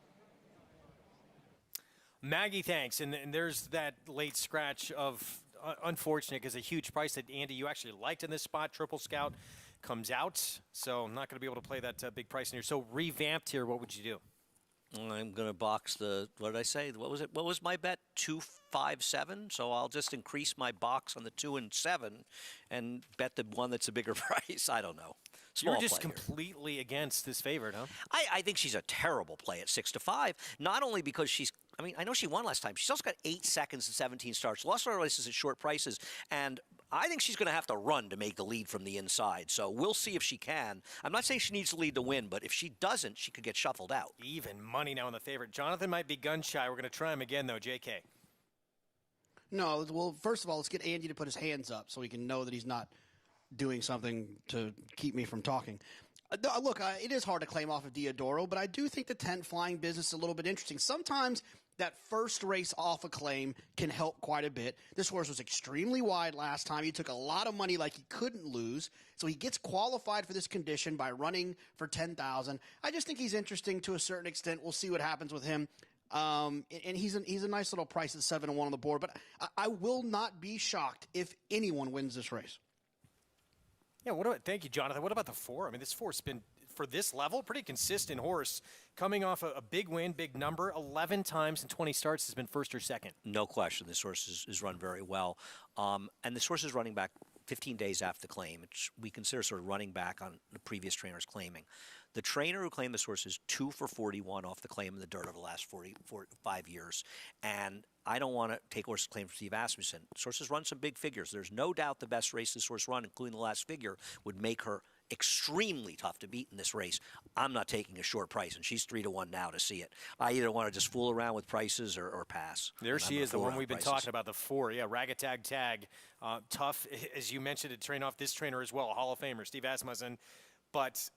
Maggie, thanks. And there's that late scratch of unfortunate because a huge price that, Andy, you actually liked in this spot. Triple Scout comes out, so I'm not going to be able to play that big price in here. So revamped here, what would you do? I'm going to box the, what did I say? What was it? What was my bet? 257. So I'll just increase my box on the 2 and 7 and bet the one that's a bigger price. I don't know. You're just completely against this favorite, huh? I think she's a terrible play at 6-5. Not only because she's, I mean, I know she won last time. She's also got 8 seconds and 17 starts. Lost her races at short prices, and I think she's going to have to run to make the lead from the inside. So we'll see if she can. I'm not saying she needs to lead to win, but if she doesn't, she could get shuffled out. Even money now on the favorite. Jonathan might be gun shy. We're going to try him again, though. JK. No, well, first of all, let's get Andy to put his hands up so he can know that he's not doing something to keep me from talking. Look, it is hard to claim off of Diodoro, but I do think the 10 flying business is a little bit interesting. Sometimes that first race off a claim can help quite a bit. This horse was extremely wide last time. He took a lot of money like he couldn't lose. So he gets qualified for this condition by running for 10,000. I just think he's interesting to a certain extent. We'll see what happens with him. And he's a nice little price at 7-1 on the board. But I will not be shocked if anyone wins this race. Yeah, thank you, Jonathan. What about the 4? I mean, this 4's been, for this level, pretty consistent horse. Coming off a big win, big number, 11 times in 20 starts has been first or second. No question. This horse is run very well. And this horse is running back 15 days after the claim, which we consider sort of running back on the previous trainers claiming. The trainer who claimed this horse is 2 for 41 off the claim in the dirt over the last 45 years. And I don't want to take horses claimed from Steve Asmussen. This horse has run some big figures. There's no doubt the best race this horse run, including the last figure, would make her extremely tough to beat in this race. I'm not taking a short price, and she's 3-1 now to see it. I either want to just fool around with prices or pass. There she is, the one we've been talking about, the 4. Yeah, Ragatag Tag. Tough, as you mentioned, to train off this trainer as well, Hall of Famer, Steve Asmussen. But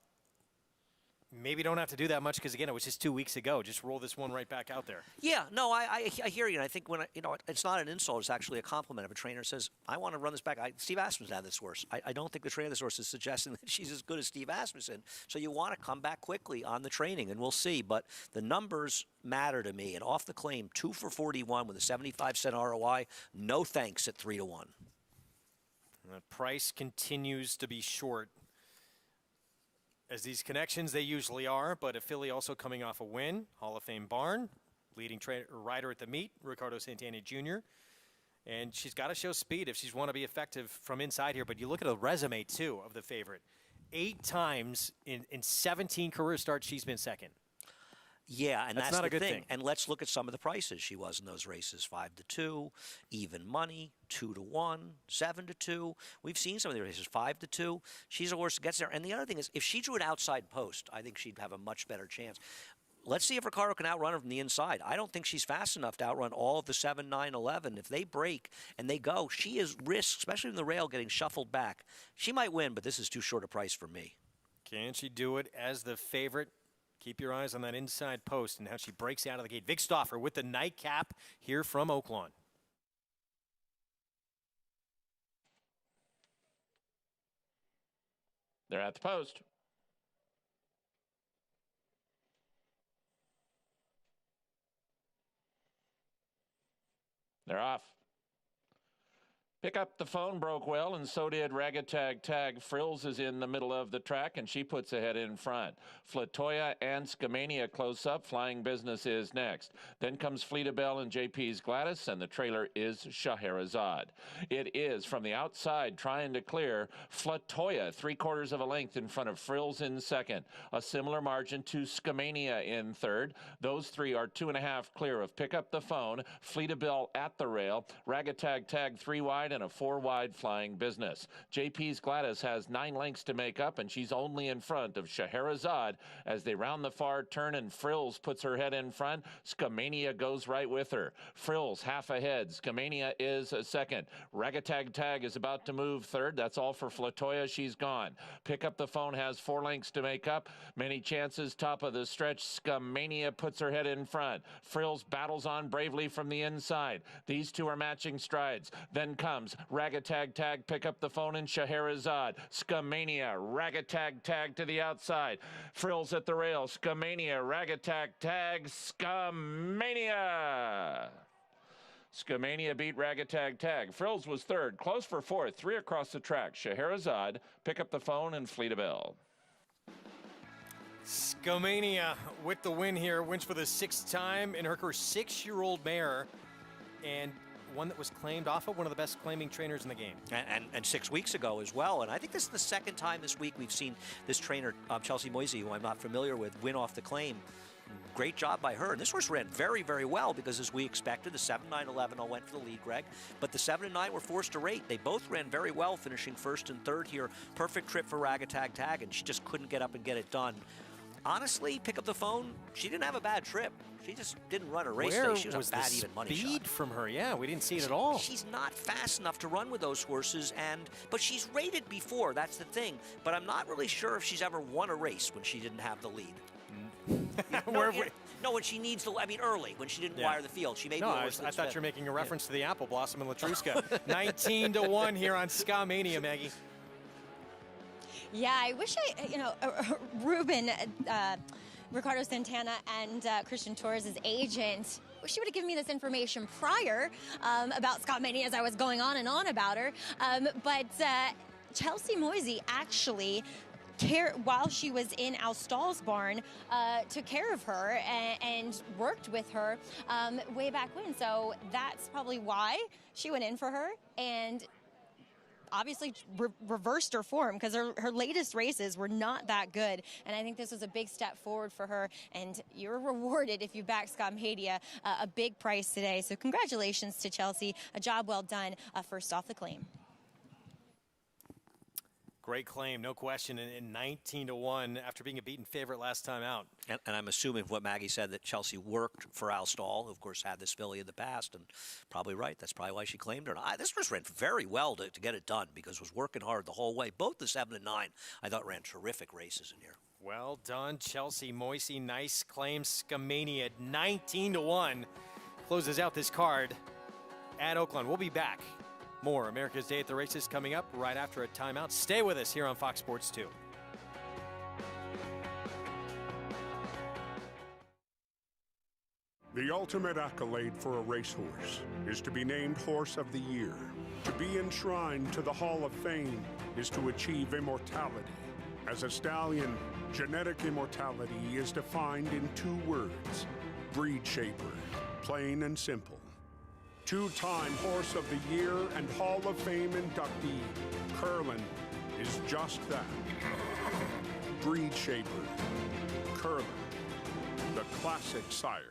maybe don't have to do that much because, again, it was just 2 weeks ago. Just roll this one right back out there. Yeah, no, I hear you. And I think when it's not an insult, it's actually a compliment. If a trainer says, I want to run this back, Steve Asmussen had this horse. I don't think the trainer of this horse is suggesting that she's as good as Steve Asmussen. So you want to come back quickly on the training, and we'll see. But the numbers matter to me. And off the claim, 2 for 41 with a 75-cent ROI. No thanks at 3-1. The price continues to be short. As these connections, they usually are, but a filly also coming off a win, Hall of Fame barn, leading rider at the meet, Ricardo Santana Jr., and she's got to show speed if she's want to be effective from inside here. But you look at the resume, too, of the favorite. 8 times in 17 career starts, she's been second. Yeah, and that's not the a good thing. And let's look at some of the prices she was in those races: 5-2, even money, 2-1, 7-2. We've seen some of the races 5-2. She's a horse that gets there. And the other thing is, if she drew an outside post, I think she'd have a much better chance. Let's see if Ricardo can outrun her from the inside. I don't think she's fast enough to outrun all of the 7, 9, 11. If they break and they go, she is risk, especially in the rail, getting shuffled back. She might win, but this is too short a price for me. Can she do it as the favorite? Keep your eyes on that inside post and how she breaks out of the gate. Vic Stauffer with the nightcap here from Oaklawn. They're at the post. They're off. Pick Up the Phone broke well, and so did Ragatag Tag. Frills is in the middle of the track, and she puts ahead in front. Flatoya and Scamania close up. Flying Business is next. Then comes Fleeta Bell and JP's Gladys, and the trailer is Scheherazade. It is from the outside trying to clear. Flatoya, 3/4 of a length in front of Frills in second. A similar margin to Scamania in third. Those 3 are 2.5 clear of Pick Up the Phone. Fleeta Bell at the rail. Ragatag Tag 3 wide. stride and a 4-wide flying business. JP's Gladys has 9 lengths to make up, and she's only in front of Scheherazade as they round the far turn, and Frills puts her head in front. Scamania goes right with her. Frills half ahead. Scamania is second. Ragatag Tag is about to move third. That's all for Flatoya. She's gone. Pick Up the Phone has 4 lengths to make up. Many chances, top of the stretch. Scamania puts her head in front. Frills battles on bravely from the inside. These two are matching strides. Then comes Ragatag Tag, Pick Up the Phone, and Scheherazade. Scamania, Ragatag Tag to the outside. Frills at the rail. Scamania, Ragatag Tag, Scamania. Scamania beat Ragatag Tag. Frills was third. Close for fourth. 3 across the track. Scheherazade, Pick Up the Phone, and Fleet of Bell. Scamania with the win here. Wins for the 6th time in her 6-year-old mare. And one that was claimed off of one of the best claiming trainers in the game. And 6 weeks ago as well. And I think this is the 2nd time this week we've seen this trainer, Chelsea Moisey, who I'm not familiar with, win off the claim. Great job by her. And this horse ran very, very well because, as we expected, the 7-9-11 all went for the lead, Greg. But the 7 and 9 were forced to rate. They both ran very well, finishing 1st and 3rd here. Perfect trip for Ragatag Tag, and she just couldn't get up and get it done. Honestly, Pick Up the Phone, she didn't have a bad trip. She just didn't run a race today. She was a bad even money shot. Speed from her? Yeah, we didn't see it at all. She's not fast enough to run with those horses, but she's rated before. That's the thing. But I'm not really sure if she's ever won a race when she didn't have the lead. No, when she needs to, early, when she didn't wire the field. She may be I thought you were making a reference to the Apple Blossom and Latruska. 19-1 here on Scamania, Maggie. Yeah, I wish Ruben, Ricardo Santana, and Christian Torres' agent, wish she would have given me this information prior about Scamania as I was going on and on about her. But Chelsea Moisey actually, while she was in Al Stall's barn, took care of her and worked with her way back when. So that's probably why she went in for her and obviously reversed her form, because her latest races were not that good. And I think this was a big step forward for her. And you're rewarded if you back Scamania a big price today. So congratulations to Chelsea. A job well done, first off the claim. Great claim, no question, and 19-1 after being a beaten favorite last time out. And I'm assuming what Maggie said, that Chelsea worked for Al Stall, who of course had this filly in the past, and probably right. That's probably why she claimed her. This horse ran very well to get it done, because it was working hard the whole way. Both the 7 and 9, I thought, ran terrific races in here. Well done, Chelsea Moisey. Nice claim. Scamania at 19-1 closes out this card at Oaklawn. We'll be back. More America's Day at the Races coming up right after a timeout. Stay with us here on Fox Sports 2. The ultimate accolade for a racehorse is to be named Horse of the Year. To be enshrined to the Hall of Fame is to achieve immortality. As a stallion, genetic immortality is defined in 2 words: breed shaper, plain and simple. 2-time Horse of the Year and Hall of Fame inductee, Curlin, is just that. Breed shaper, Curlin, the classic sire.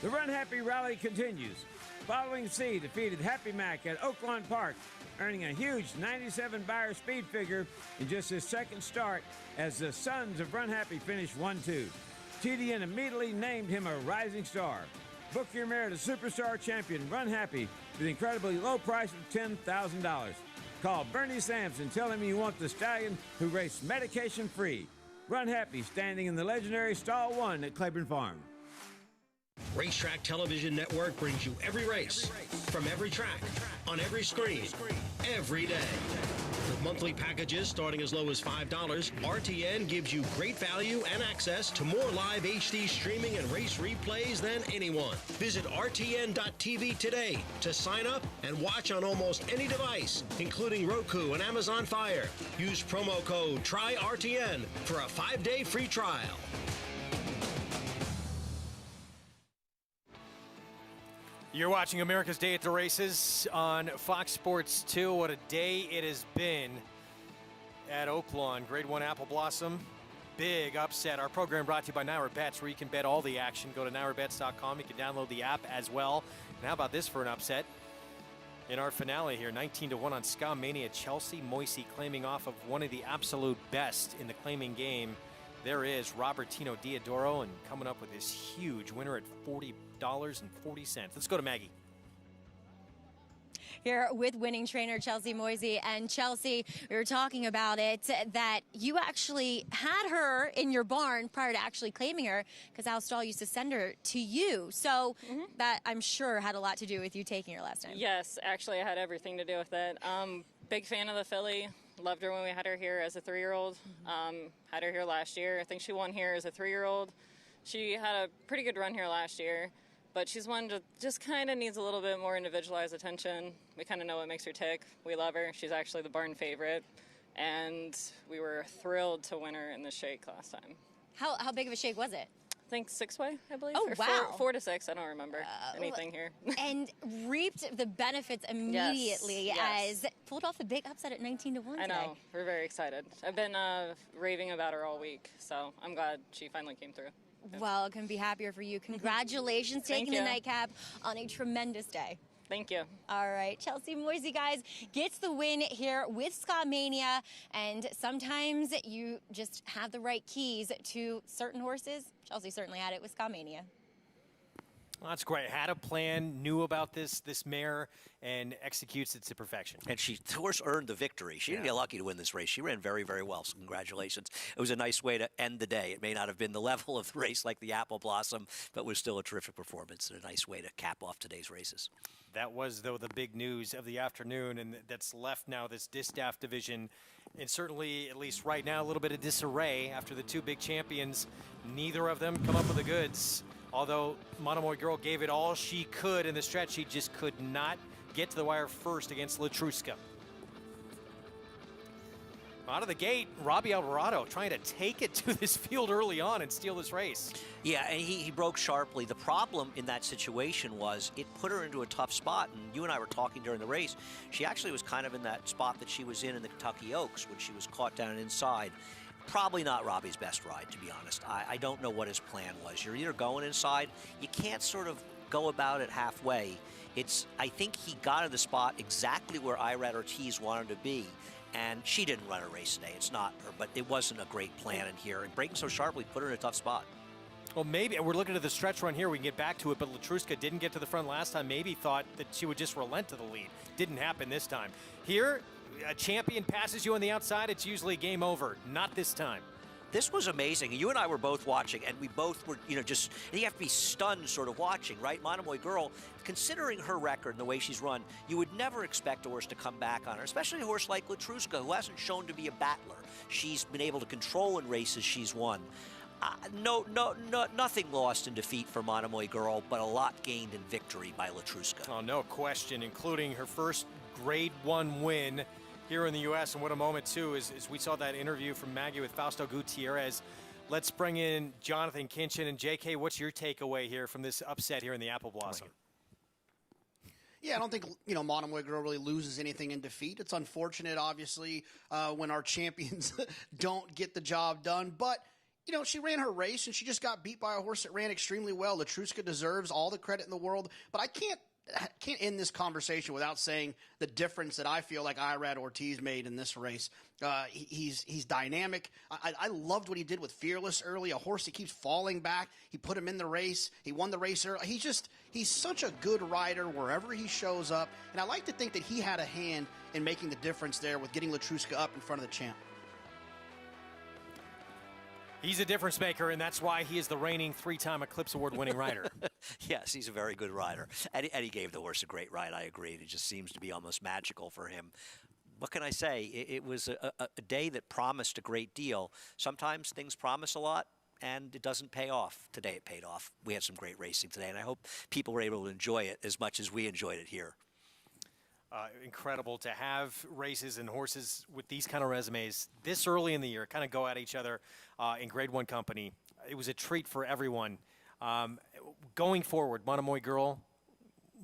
The Run Happy rally continues. Following C defeated Happy Mac at Oaklawn Park, earning a huge 97 Beyer speed figure in just his 2nd start as the Sons of Run Happy finished 1-2. TDN immediately named him a rising star. Book your mare to Superstar Champion Run Happy for the incredibly low price of $10,000. Call Bernie Sampson, tell him you want the stallion who raced medication-free. Run Happy, standing in the legendary Stall 1 at Claiborne Farm. Racetrack Television Network brings you every race, from every track, on every screen, every day. With monthly packages starting as low as $5, RTN gives you great value and access to more live HD streaming and race replays than anyone. Visit RTN.tv today to sign up and watch on almost any device, including Roku and Amazon Fire. Use promo code TRYRTN for a 5-day free trial. You're watching America's Day at the Races on Fox Sports 2. What a day it has been at Oaklawn. Grade 1 Apple Blossom. Big upset. Our program brought to you by Naira Bets, where you can bet all the action. Go to nairabets.com. You can download the app as well. And how about this for an upset? In our finale here, 19-1 on Ska Mania. Chelsea Moisey claiming off of one of the absolute best in the claiming game. There is Robertino Diodoro, and coming up with this huge winner at $40.40. Let's go to Maggie. Here with winning trainer Chelsea Moisey. And Chelsea, we were talking about it, that you actually had her in your barn prior to actually claiming her, because Al Stahl used to send her to you. So that, I'm sure, had a lot to do with you taking her last time. Yes, actually, it had everything to do with it. Big fan of the filly. Loved her when we had her here as a 3-year-old. Had her here last year. I think she won here as a 3-year-old. She had a pretty good run here last year, but she's one that just kind of needs a little bit more individualized attention. We kind of know what makes her tick. We love her. She's actually the barn favorite, and we were thrilled to win her in the shake last time. How big of a shake was it? I think 6-way, I believe. Oh, or wow. 4 to 6. I don't remember anything here. And reaped the benefits immediately Yes. as pulled off the big upset at 19-1 today. I know. We're very excited. I've been raving about her all week, so I'm glad she finally came through. Well, couldn't be happier for you. Congratulations Thank taking the you. nightcap on a tremendous day. Thank you. All right, Chelsea Moisey, guys, gets the win here with Ska Mania. And sometimes you just have the right keys to certain horses. Chelsea certainly had it with Ska Mania. Well, that's great. Had a plan, knew about this mare, and executes it to perfection. And the horse earned the victory. She didn't get lucky to win this race. She ran very, very well, so congratulations. It was a nice way to end the day. It may not have been the level of the race like the Apple Blossom, but was still a terrific performance and a nice way to cap off today's races. That was, though, the big news of the afternoon, and that's left now this distaff division. And certainly, at least right now, a little bit of disarray after the two big champions. Neither of them come up with the goods. Although Monomoy Girl gave it all she could in the stretch, she just could not get to the wire first against Latruska. Out of the gate, Robbie Alvarado trying to take it to this field early on and steal this race. Yeah, and he broke sharply. The problem in that situation was it put her into a tough spot, and you and I were talking during the race. She actually was kind of in that spot that she was in the Kentucky Oaks when she was caught down inside. Probably not Robbie's best ride, to be honest. I don't know what his plan was. You're either going inside, you can't sort of go about it halfway. I think he got in the spot exactly where Irad Ortiz wanted to be, and she didn't run a race today. It's not her, but it wasn't a great plan in here. And breaking so sharply put her in a tough spot. Well, maybe we're looking at the stretch run here. We can get back to it, but Latruska didn't get to the front last time. Maybe thought that she would just relent to the lead. Didn't happen this time. Here, a champion passes you on the outside, it's usually game over. Not this time. This was amazing. You and I were both watching, and we both were, just, and you have to be stunned sort of watching, right? Monomoy Girl, considering her record and the way she's run, you would never expect a horse to come back on her, especially a horse like Latruska, who hasn't shown to be a battler. She's been able to control in races she's won. Nothing lost in defeat for Monomoy Girl, but a lot gained in victory by Latruska. Oh, no question, including her first Grade 1 win here in the U.S. And what a moment, too, is we saw that interview from Maggie with Fausto Gutierrez. Let's bring in Jonathan Kinchin. And, J.K., what's your takeaway here from this upset here in the Apple Blossom? Yeah, I don't think, Monomoy Girl really loses anything in defeat. It's unfortunate, obviously, when our champions don't get the job done. But, she ran her race, and she just got beat by a horse that ran extremely well. Latruska deserves all the credit in the world. But I can't end this conversation without saying the difference that I feel like Irad Ortiz made in this race. He's dynamic. I loved what he did with Fearless early, a horse that keeps falling back. He put him in the race. He won the race early. He's such a good rider wherever he shows up. And I like to think that he had a hand in making the difference there with getting Latruska up in front of the champ. He's a difference maker, and that's why he is the reigning 3-time Eclipse Award-winning rider. Yes, he's a very good rider. And he gave the horse a great ride, I agree. It just seems to be almost magical for him. What can I say? It was a day that promised a great deal. Sometimes things promise a lot, and it doesn't pay off. Today it paid off. We had some great racing today, and I hope people were able to enjoy it as much as we enjoyed it here. Incredible to have races and horses with these kind of resumes this early in the year kind of go at each other in Grade 1 company. It was a treat for everyone. Going forward, Monomoy Girl,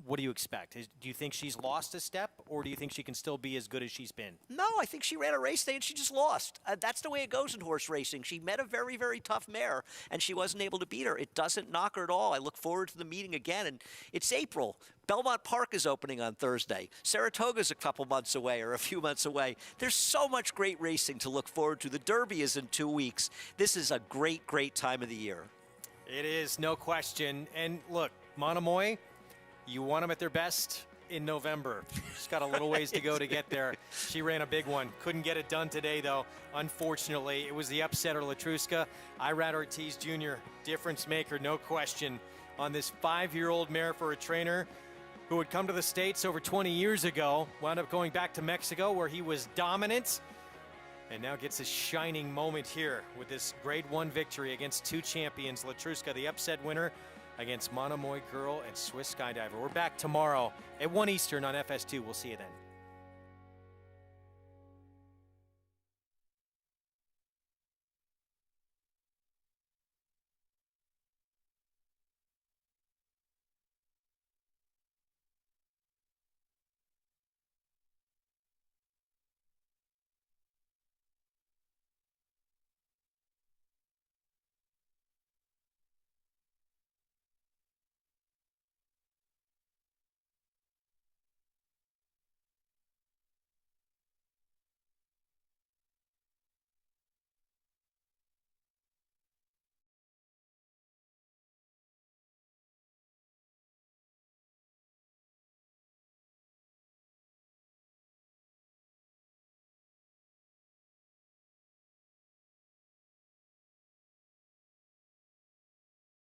what do you expect? Do you think she's lost a step, or do you think she can still be as good as she's been? No, I think she ran a race today and she just lost. That's the way it goes in horse racing. She met a very, very tough mare, and she wasn't able to beat her. It doesn't knock her at all. I look forward to the meeting again, and it's April. Belmont Park is opening on Thursday. Saratoga's a couple months away or a few months away. There's so much great racing to look forward to. The Derby is in 2 weeks. This is a great, great time of the year. It is, no question. And look, Monomoy, you want them at their best in November. She's got a little ways to go to get there. She ran a big one. Couldn't get it done today, though. Unfortunately, it was the upsetter, Latruska. Irad Ortiz Jr., difference maker, no question, on this 5-year-old mare for a trainer who had come to the States over 20 years ago, wound up going back to Mexico where he was dominant, and now gets a shining moment here with this Grade 1 victory against 2 champions. Latruska, the upset winner, against Monomoy Girl and Swiss Skydiver. We're back tomorrow at 1 Eastern on FS2. We'll see you then.